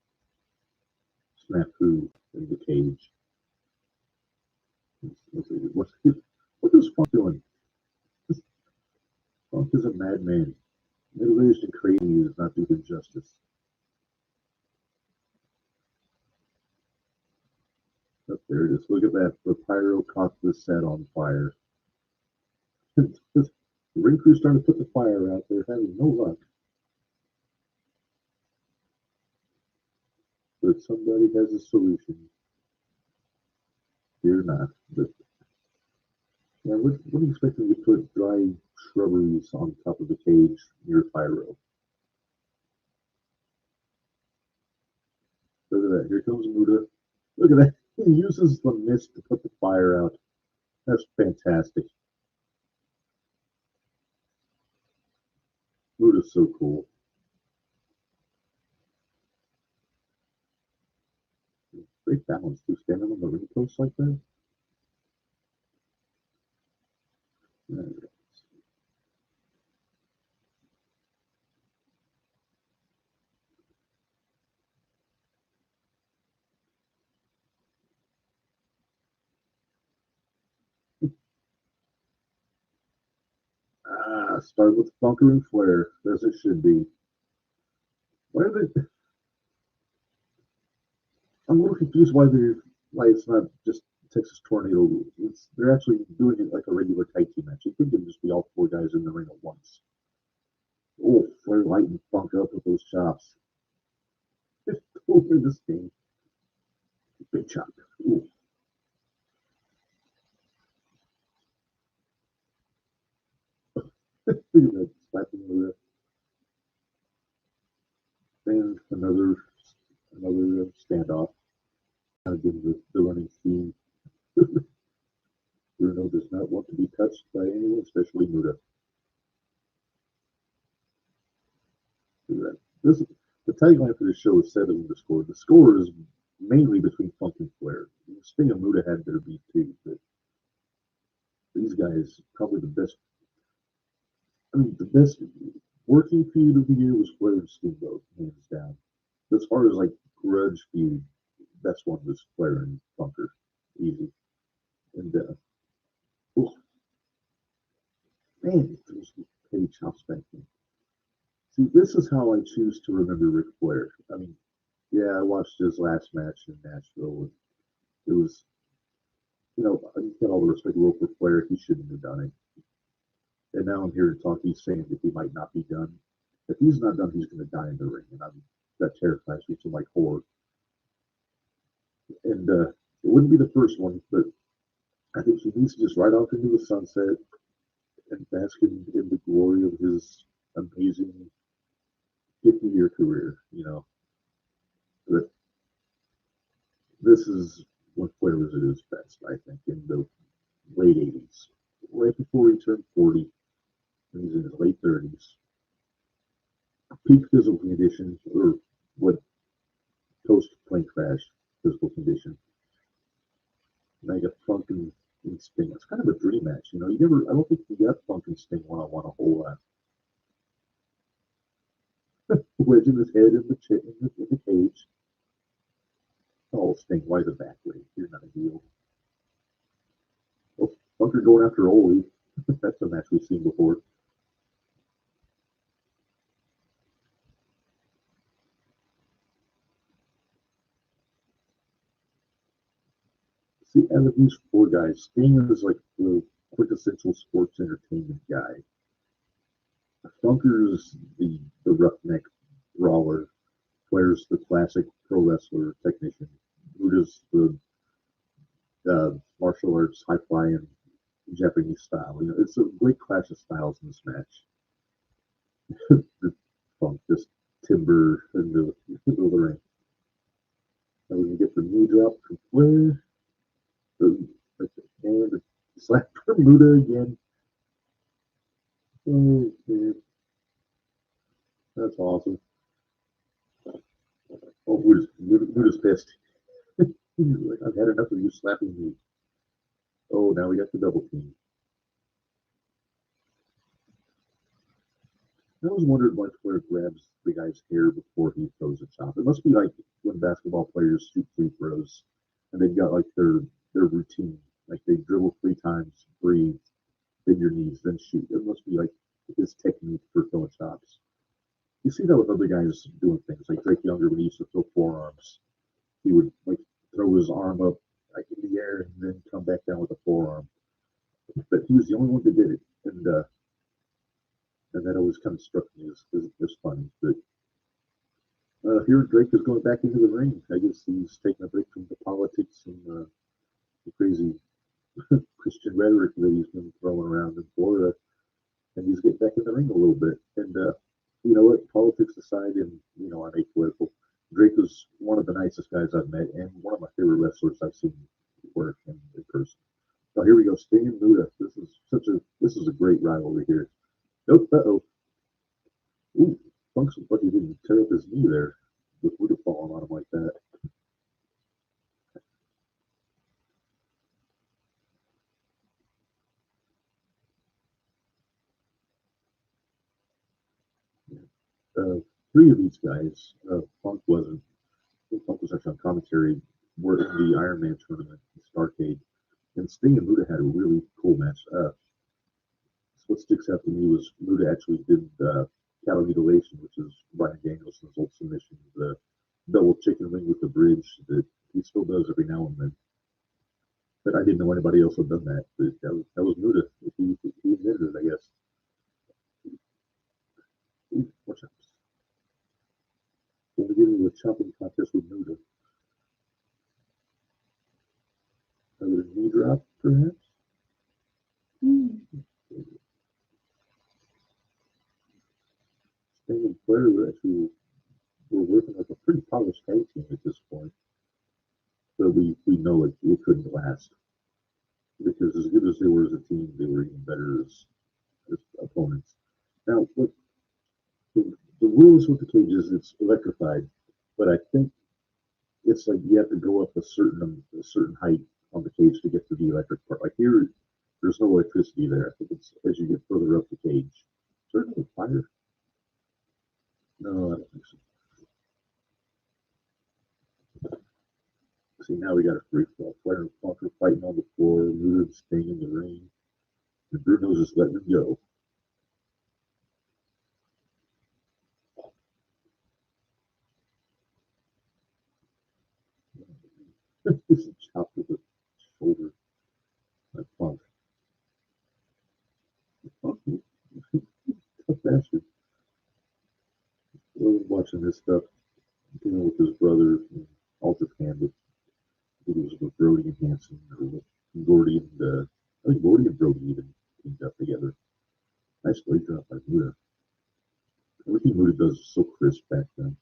snafu in the cage. What is Funk doing? Funk is a madman. Middle-aged and crazy is not doing justice. Oh, there it is. Look at that. The pyro caught the set on fire. The ring crew starting to put the fire out there, having no luck. But somebody has a solution. Fear not. But yeah, what are you expecting to put dry shrubberies on top of the cage near pyro? Look at that. Here comes Muda. Look at that. He uses the mist to put the fire out. That's fantastic. Muda's so cool. Great balance to standing on the ring post like that. Start with Bunker and Flair, as it should be. Why are they? I'm a little confused why it's not just Texas Tornado rules. They're actually doing it like a regular tag team match. You think it'd just be all four guys in the ring at once. Oh, Flair lighting Funk up with those chops. It's over this game. Big chop. Ooh. Look at that, slapping the and another standoff. Again, the running theme. Bruno does not want to be touched by anyone, especially Muda. This the tagline for the show is settling the score. The score is mainly between Funk and Flair. Sting and Muda had their beat too, but these guys probably the best. I mean, the best working feud of the year was Flair and Steamboat, hands down. As far as like grudge feud, best one was Flair and Funker, easy. And oh, man, those heavy chops back then. See, this is how I choose to remember Ric Flair. I mean, yeah, I watched his last match in Nashville. It was, I got all the respect in the world for Flair. He shouldn't have done it. And now I'm hearing talk. He's saying that he might not be done. If he's not done, he's going to die in the ring, and that terrifies me to my core. And it wouldn't be the first one, but I think he needs to just ride off into the sunset and bask in the glory of his amazing 50-year career. But this is when Flair was at his best, I think, in the late 80s, right before he turned 40, and he's in his late 30s. Peak physical condition, or what post-plane crash physical condition. And I got Funk and Sting. It's kind of a dream match, I don't think you got Funk and Sting one-on-one a whole lot. Wedging his head in the cage. Oh, Sting, why the back way? You're not a heel. Oh, Funker going after Ole. That's a match we've seen before. See, out of these four guys, Sting is like the quintessential sports entertainment guy. Funker is the roughneck brawler. Flair's the classic pro wrestler technician. Buddha's the martial arts high flying Japanese style. It's a great clash of styles in this match. The Funk just timber in the middle of the ring. And we can get the knee drop from Flair. And the slap from Muda again. Oh, man. That's awesome. Oh, Muda's pissed. He's like, I've had enough of you slapping me. Oh, now we got the double team. I always wondered why Flair grabs the guy's hair before he throws a chop. It must be like when basketball players shoot free throws and they've got like their routine. Like they dribble 3 times, breathe, bend your knees, then shoot. It must be like his technique for throwing chops. You see that with other guys doing things. Like Drake Younger, when he used to throw forearms, he would like throw his arm up like in the air and then come back down with a forearm. But he was the only one that did it. And that always kind of struck me as funny. But here Drake is going back into the ring. I guess he's taking a break from the politics and the crazy Christian rhetoric that he's been throwing around in Florida, and he's getting back in the ring a little bit. And you know what? Politics aside, and I'm apolitical. Drake was one of the nicest guys I've met, and one of my favorite wrestlers I've seen work in person. So here we go, Sting and Muda. This is a great rivalry here. Nope. Uh-oh. Ooh, Funk's lucky he didn't tear up his knee there with Muda falling on him like that. Uh, 3 of these guys, Funk was actually on commentary, were in the Iron Man tournament in Starcade. And Sting and Muda had a really cool match. What sticks out to me was Muda actually did cattle mutilation, which is Bryan Danielson's old submission, the double chicken wing with the bridge that he still does every now and then. But I didn't know anybody else had done that. But that was Muda. He admitted it, I guess. Ooh, watch out. We'll be getting a chopping contest with Muda. Another knee drop, perhaps? NWO team at this point. But we know it couldn't last because as good as they were as a team, they were even better as opponents. Now, what the rules with the cages, it's electrified, but I think it's like you have to go up a certain height on the cage to get to the electric part. Like here, there's no electricity there. I think it's as you get further up the cage. Is there no fire? No, I don't think so. See, now we got a free fall. Flair and Funker fighting on the floor, Muta and Sting in the ring, and Bruno's just letting them go. This is chopped with the shoulder. Like Funk. Funk, tough bastard. Watching this stuff, dealing with his brother, and Alter Can, but it was with Brody and Hanson, or with Gordy and I think Gordy and Brody even teamed up together. Nice blade drop by Muta. Everything Muta does is so crisp back then.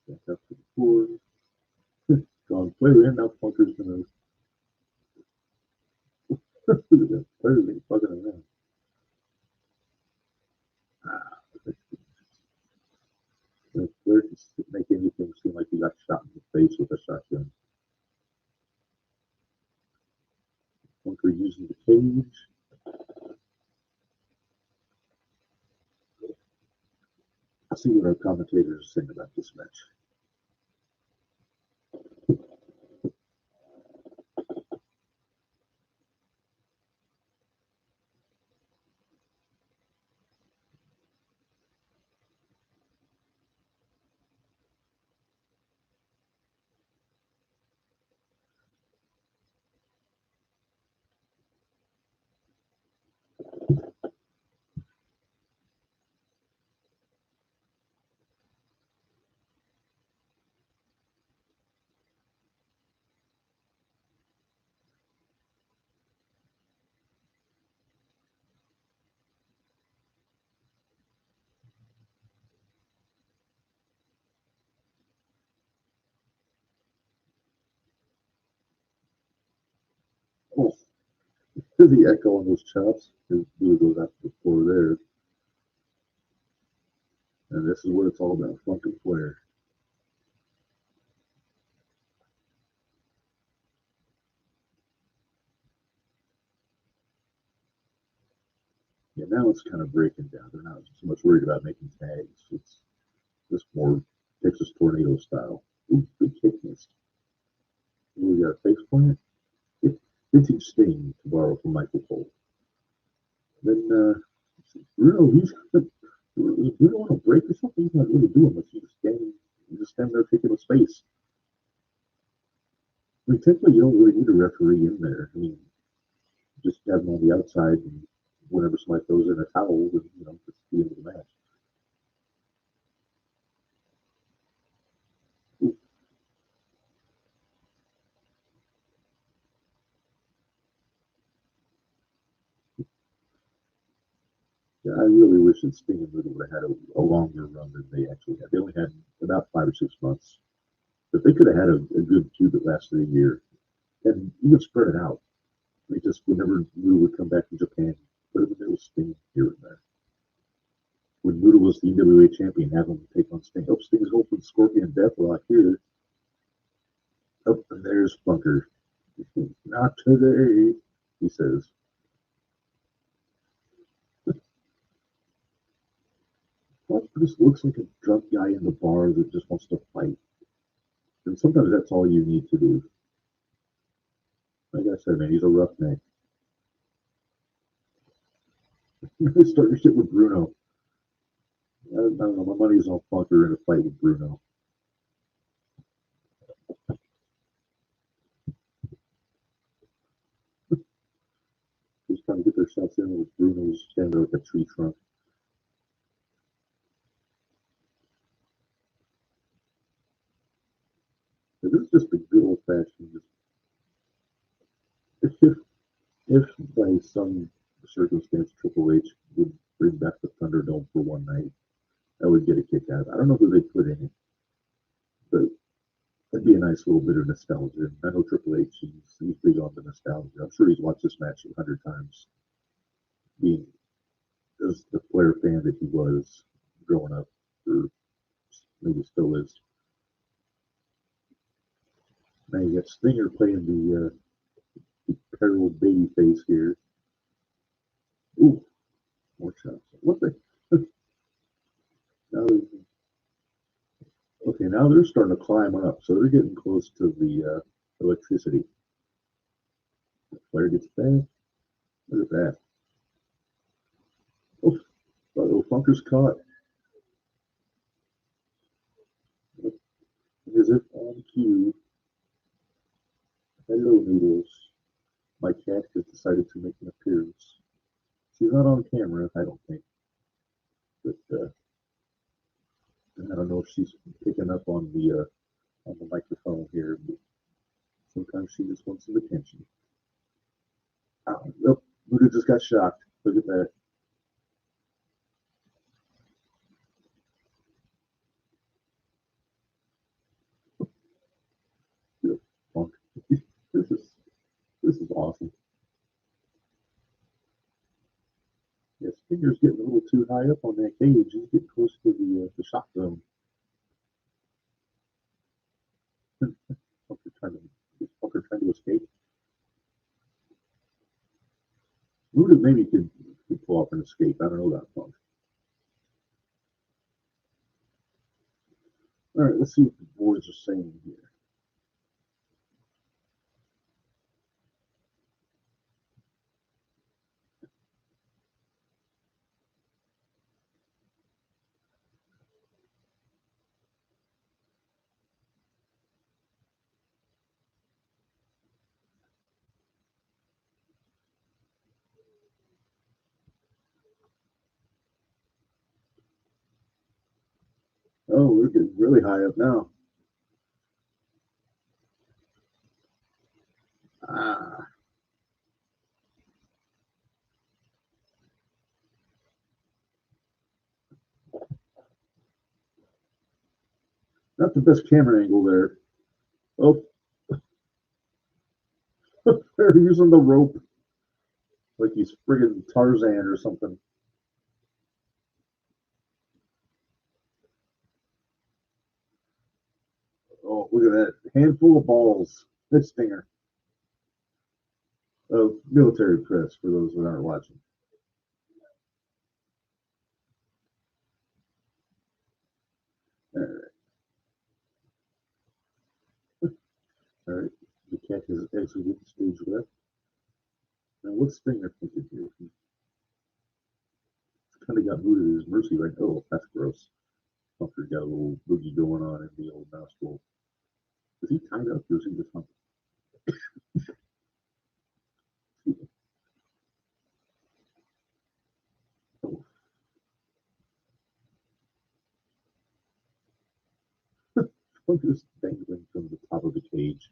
Back up to the floor. Gone Flair in, now Funker's gonna look at that. Flair's ain't fucking around. Flair can make anything seem like he got shot in the face with a shotgun. Funker using the cage. I'll see what our commentators think about this match. Oh, the echo on those chops. It really goes out to the floor there. And this is what it's all about, Funk and Flair. Yeah, now it's kind of breaking down. They're not so much worried about making tags. It's just more Texas tornado style. Ooh, big kick missed. We got a face plant. Vintage Sting to borrow from Michael Cole. Then Bruno, Bruno want to break or something? He's not really doing much. You just stand there taking a space. I mean, technically, you don't really need a referee in there. I mean, just have him on the outside, and whenever somebody throws in a towel, then, it's the end of the match. Yeah, I really wish that Sting and Riddle would have had a longer run than they actually had. They only had about 5 or 6 months. But they could have had a good feud that lasted a year. And even spread it out. They just, whenever Muta would come back from Japan, put him in the middle Sting here and there. When Muta was the NWA champion, have him take on Sting. Oh, Sting's hoping Scorpion Deathlock here. Oh, and there's Funker. Not today, he says. Funker just looks like a drunk guy in the bar that just wants to fight. And sometimes that's all you need to do. Like I said, man, he's a roughneck. Start your shit with Bruno. I don't know. My money's on Funker in a fight with Bruno. Just trying to get their shots in with Bruno's standing there like a tree trunk. This is just a good old fashioned. If by some circumstance Triple H would bring back the Thunderdome for one night, I would get a kick out of. I don't know who they put in it, but that'd be a nice little bit of nostalgia. I know Triple H, he's big on the nostalgia. I'm sure he's watched this match 100 times, being as the Flair fan that he was growing up, or maybe still is. Now you got Stinger playing the peril baby face here. Ooh, more shots. What the? now, okay, now they're starting to climb up, so they're getting close to the electricity. Flair gets back. Look at that. Oh, Funker's caught. As if on cue. Hello, Noodles. My cat has decided to make an appearance. She's not on camera, I don't think. But I don't know if she's picking up on the microphone here. But sometimes she just wants some attention. Oh, Buddha just got shocked. Look at that. this is this is awesome. Yeah, Stinger's getting a little too high up on that cage. He's getting close to the shock zone. Funker trying to escape. Buddha maybe could pull off an escape. I don't know that Funk. All right, let's see what the boys are saying here. Oh, we're getting really high up now. Ah, not the best camera angle there. Oh, they're using the rope like he's friggin' Tarzan or something. Oh, look at that. Handful of balls. This Stinger. Oh, military press for those that aren't watching. All right. All right. The cat has exited stage left. Now, what's Stinger thinking here? He's kind of got moved at his mercy right. Oh, that's gross. Funker got a little boogie going on in the old mouse hole. Is he tied up or is he just humping? Oh, Funker's dangling from the top of the cage.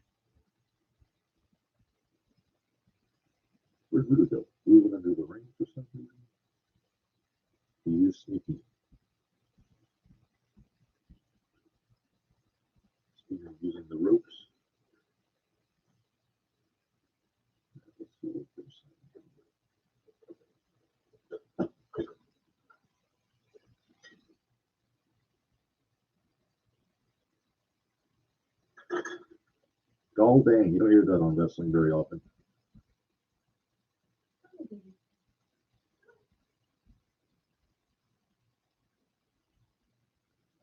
Where'd Buddha go? Moving under the ring for some reason? He is sneaky. Stinger using the ropes. Let's see what they're Gall dang, you don't hear that on wrestling very often.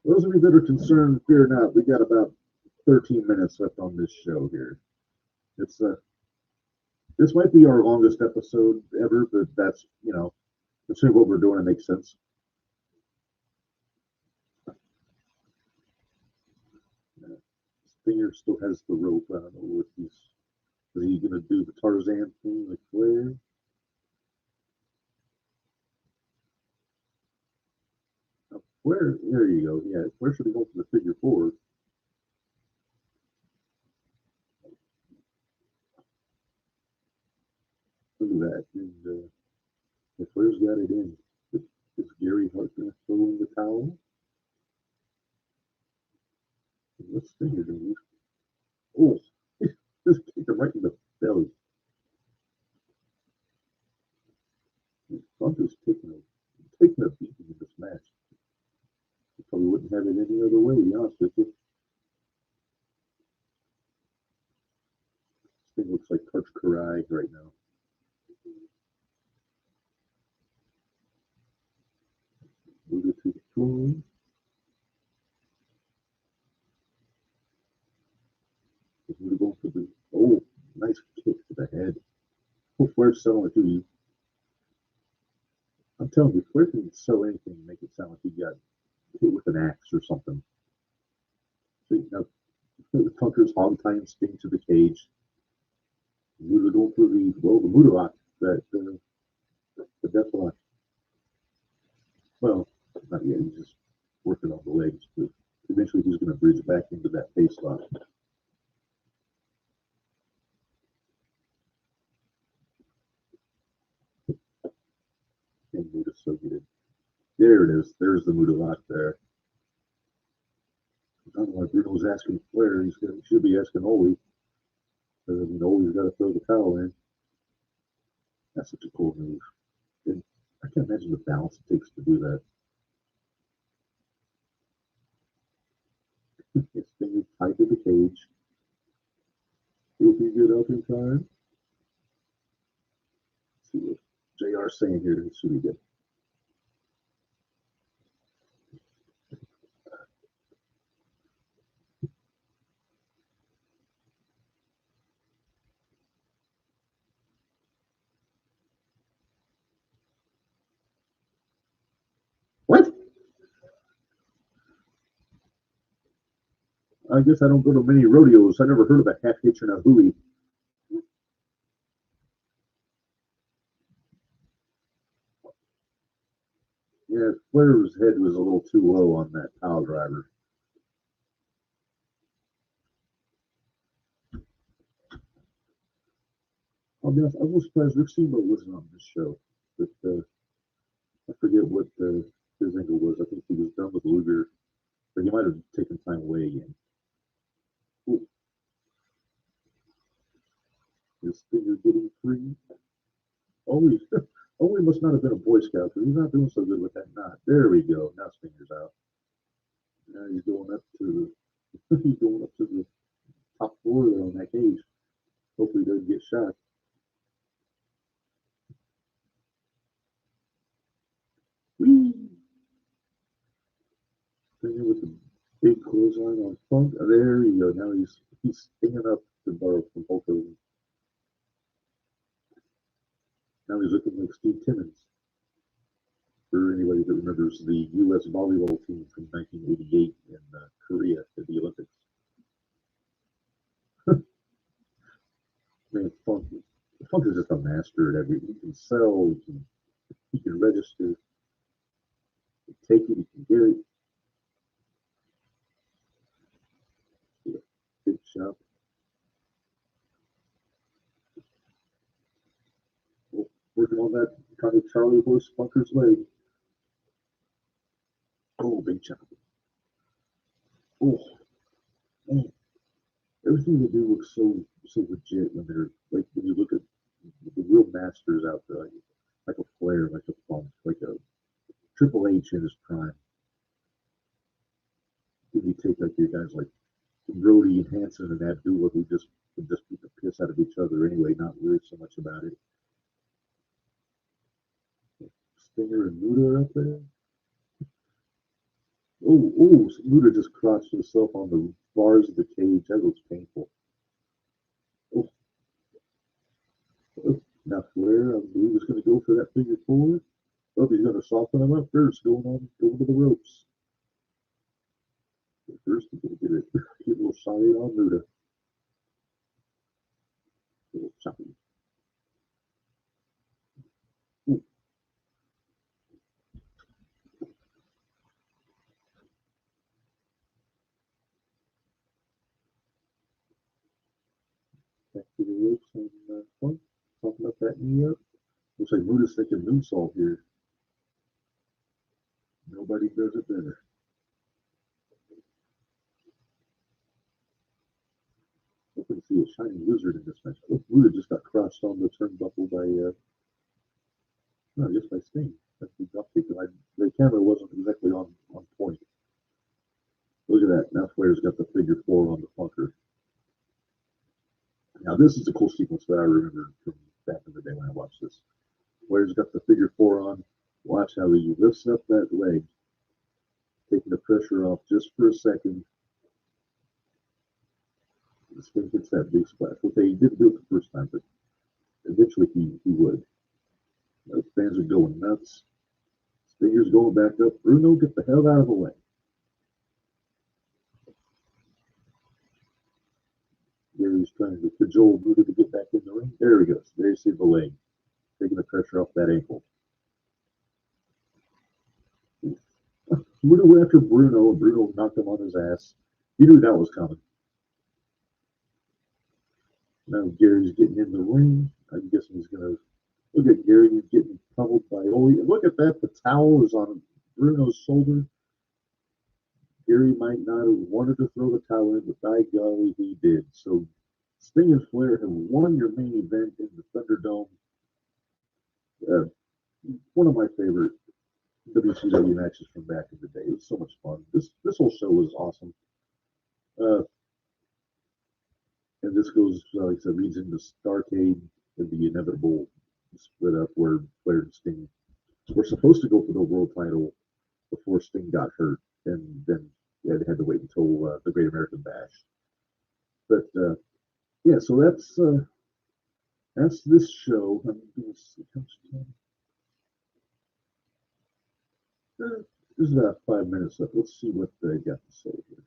Those of you that are concerned, fear not. We got about 13 minutes left on this show here. It's this might be our longest episode ever, but that's considering what we're doing, it makes sense. Stinger still has the rope. I don't know what is he gonna do the Tarzan thing like Flair? Flair, there you go. Yeah, Flair should be going for the figure four. Look at that. And Flair's got it in. Is Gary Hart going to throw in the towel? What's Stinger doing? Oh, just kicked him right in the belly. Hunter's taking a beating in this match. He probably wouldn't have it any other way, to be honest with you. This thing looks like Touch Karai right now. Move it to the floor. We're going for the nice kick to the head. Flair's selling it to you. I'm telling you, Flair can sell anything and make it sound like he got hit with an axe or something. See, now, Tucker's hog tying Sting to the cage. Muda going for the Muda lock, the death lock. Well, not yet. He's just working on the legs, but eventually he's going to bridge back into that face lock. And Muda's so good. There it is. There's the Muda lock there. I don't know why Bruno's asking Flair. He should be asking Ole. Ole's got to throw the towel in. That's such a cool move. And I can't imagine the balance it takes to do that. It's being tied to the cage. He'll be good up in time. Let's see what JR's saying here. This should be good. What? I guess I don't go to many rodeos. I never heard of a half hitch and a hooey. Yeah, Flair's head was a little too low on that pile driver. I'll be honest, I was surprised Rick Steamboat wasn't on this show. But I forget what his angle was. I think he was done with Luger, but he might have taken time away again. Ooh. His finger getting free. Always, Owen must not have been a Boy Scout because he's not doing so good with that knot. There we go. Now Stinger's out. Now he's going up to the top floor there on that cage. Hopefully he doesn't get shot. Whee! Stinger with the big clothesline on Funk. There you go. Now he's stinging up the bar from both of them. Now he's looking like Steve Timmons. For anybody that remembers the U.S. volleyball team from 1988 in Korea at the Olympics. Man, Funk is just a master at everything. He can sell, he can register, he can take it, he can get it. Yeah, big shot. Oh, working on that kind of Charlie horse Funker's leg. Oh, big chop. Oh, man. Everything they do looks so legit when they're like when you look at the real masters out there, like a Flair, like a Funk, like a Triple H in his prime. Then you take like your guys like Brody and Hanson and Abdullah who just beat the piss out of each other anyway, not worried so much about it. Stinger and Muda are up there. Muda just crotched himself on the bars of the cage. That looks painful. Oh, now Flair, I believe, is going to go for that figure four. Oh, he's going to soften him up first, going to the ropes. But first, he's going to get a little side on Muda. A little choppy. Ooh. Back to the ropes and Funk. Talking up that knee up. Looks like Muda's thinking moonsault here. Nobody does it better. be a shining wizard in this match. Look, Luda just got crushed on the turnbuckle by, no, just by Sting. That's the uptake. The camera wasn't exactly on point. Look at that. Now Flair's got the figure four on the funker. Now, this is a cool sequence that I remember from back in the day when I watched this. Flair's got the figure four on. Watch how he lifts up that leg, taking the pressure off just for a second. Sting gets that big splash. Okay, he didn't do it the first time, but eventually he would. The fans are going nuts. Stinger's going back up. Bruno, get the hell out of the way. Gary's trying to cajole Bruno to get back in the ring. There he goes. There you see the leg. Taking the pressure off that ankle. Bruno went after Bruno, and Bruno knocked him on his ass. He knew that was coming. Now Gary's getting in the ring. I'm guessing he's going to look at Gary. He's getting pummeled by Ole. And look at that. The towel is on Bruno's shoulder. Gary might not have wanted to throw the towel in, but by golly, he did. So Sting and Flair have won your main event in the Thunderdome. One of my favorite WCW matches from back in the day. It was so much fun. This whole show was awesome. And this goes, like I said, leads into Starrcade and the inevitable split up where Flair and Sting were supposed to go for the world title before Sting got hurt, and then they had to wait until the Great American Bash. But yeah, so that's this show. There's about 5 minutes left. Let's see what they got to say here.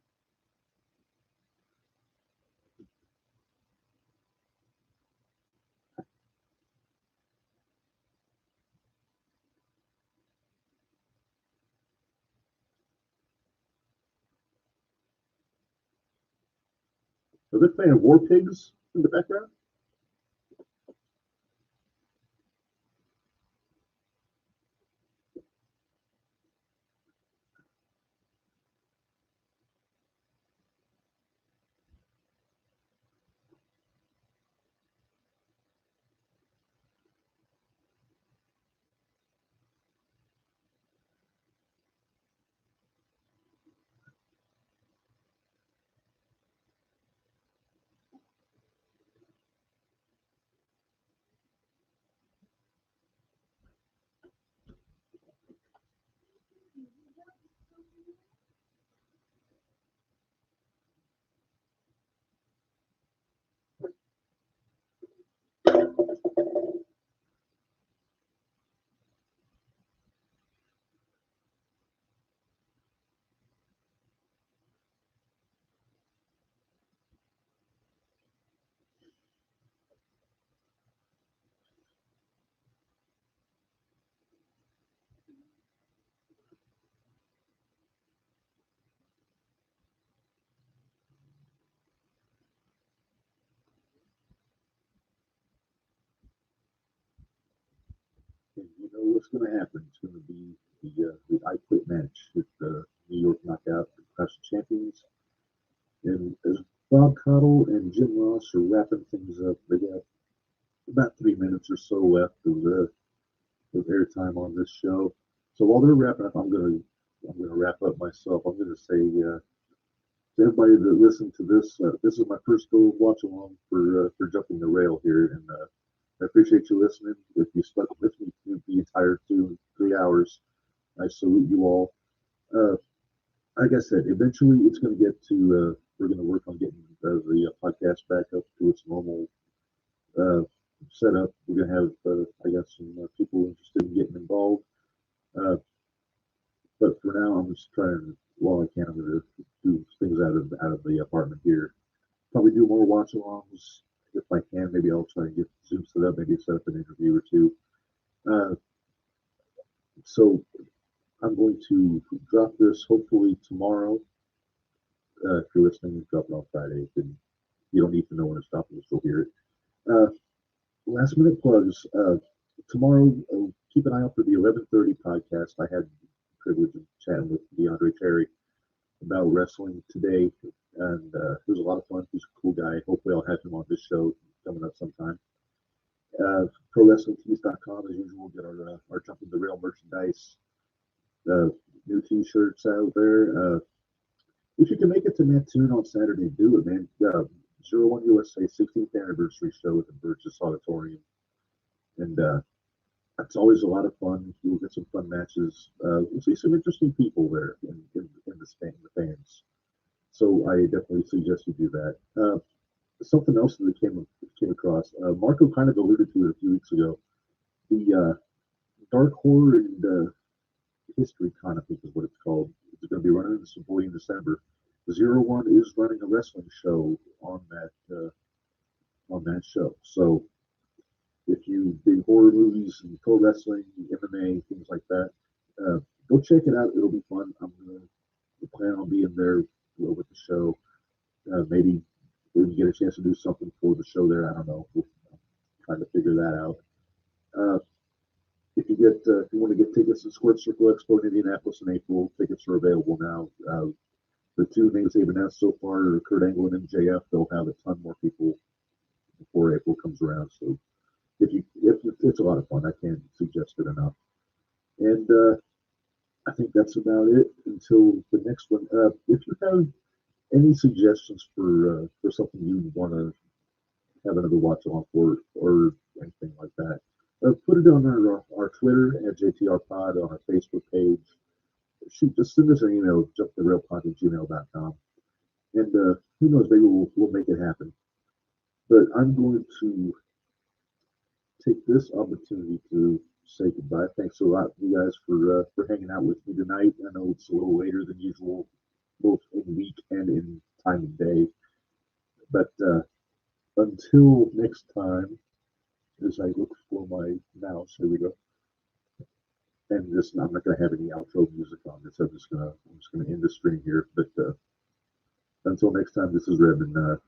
Are they playing War Pigs in the background? And you know what's going to happen. It's going to be the I Quit match at the New York Knockout for Clash of Champions. And as Bob Caudle and Jim Ross are wrapping things up, they got about 3 minutes or so left of airtime on this show. So while they're wrapping up, I'm gonna wrap up myself. I'm gonna say to everybody that listened to this, this is my first go watch along for jumping the rail here, and I appreciate you listening. If you stuck with me through the entire 2-3 hours, I salute you all. Like I said, eventually it's going to get to, we're going to work on getting the podcast back up to its normal setup. We're going to have, I got some people interested in getting involved. But for now, I'm just trying, while I can, I'm going to do things out of the apartment here. Probably do more watch-alongs if I can. Maybe I'll try and get Zoom set up, maybe set up an interview or two. So I'm going to drop this hopefully tomorrow. If you're listening, drop it on Friday. Then you don't need to know when it's dropping, you'll still hear it. Last minute plugs. Tomorrow, keep an eye out for the 11:30 podcast. I had the privilege of chatting with DeAndre Terry about wrestling today, and it was a lot of fun. He's a cool guy. Hopefully, I'll have him on this show coming up sometime. ProWrestlingTees.com, as usual, get our Jumping the Rail merchandise, uh, new T-shirts out there. If you can make it to Mattoon on Saturday, do it, man. 01 USA 16th anniversary show at the Burgess Auditorium, and it's always a lot of fun. You'll get some fun matches. You'll see some interesting people there in the fans. So I definitely suggest you do that. Something else that came across, Marco kind of alluded to it a few weeks ago. The Dark Horror and History Con, I think is what it's called. It's going to be running in Savoy in December. 01 is running a wrestling show on that show. So if you dig horror movies and pro wrestling, MMA, things like that, go check it out. It'll be fun. I'm going to plan on being there with the show. Maybe we can get a chance to do something for the show there. I don't know. We'll try to figure that out. Uh, if you want to get tickets to Squirt Circle Expo in Indianapolis in April, tickets are available now. The two names they've announced so far are Kurt Angle and MJF. They'll have a ton more people before April comes around. So if it's a lot of fun, I can't suggest it enough. And I think that's about it until the next one. If you have any suggestions for something you want to have another watch along for or anything like that, put it on our Twitter at JTR Pod, on our Facebook page. Shoot, just send us an email, jumptherailpod@gmail.com. And who knows, maybe we'll make it happen. But I'm going to take this opportunity to say goodbye. Thanks a lot, you guys, for hanging out with me tonight. I know it's a little later than usual, both in week and in time of day. But until next time, as I look for my mouse, here we go. And I'm not going to have any outro music on this. I'm just gonna end the stream here. But until next time, this is Rebmann.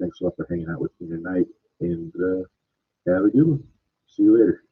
Thanks a lot for hanging out with me tonight, and have a good one. See you later.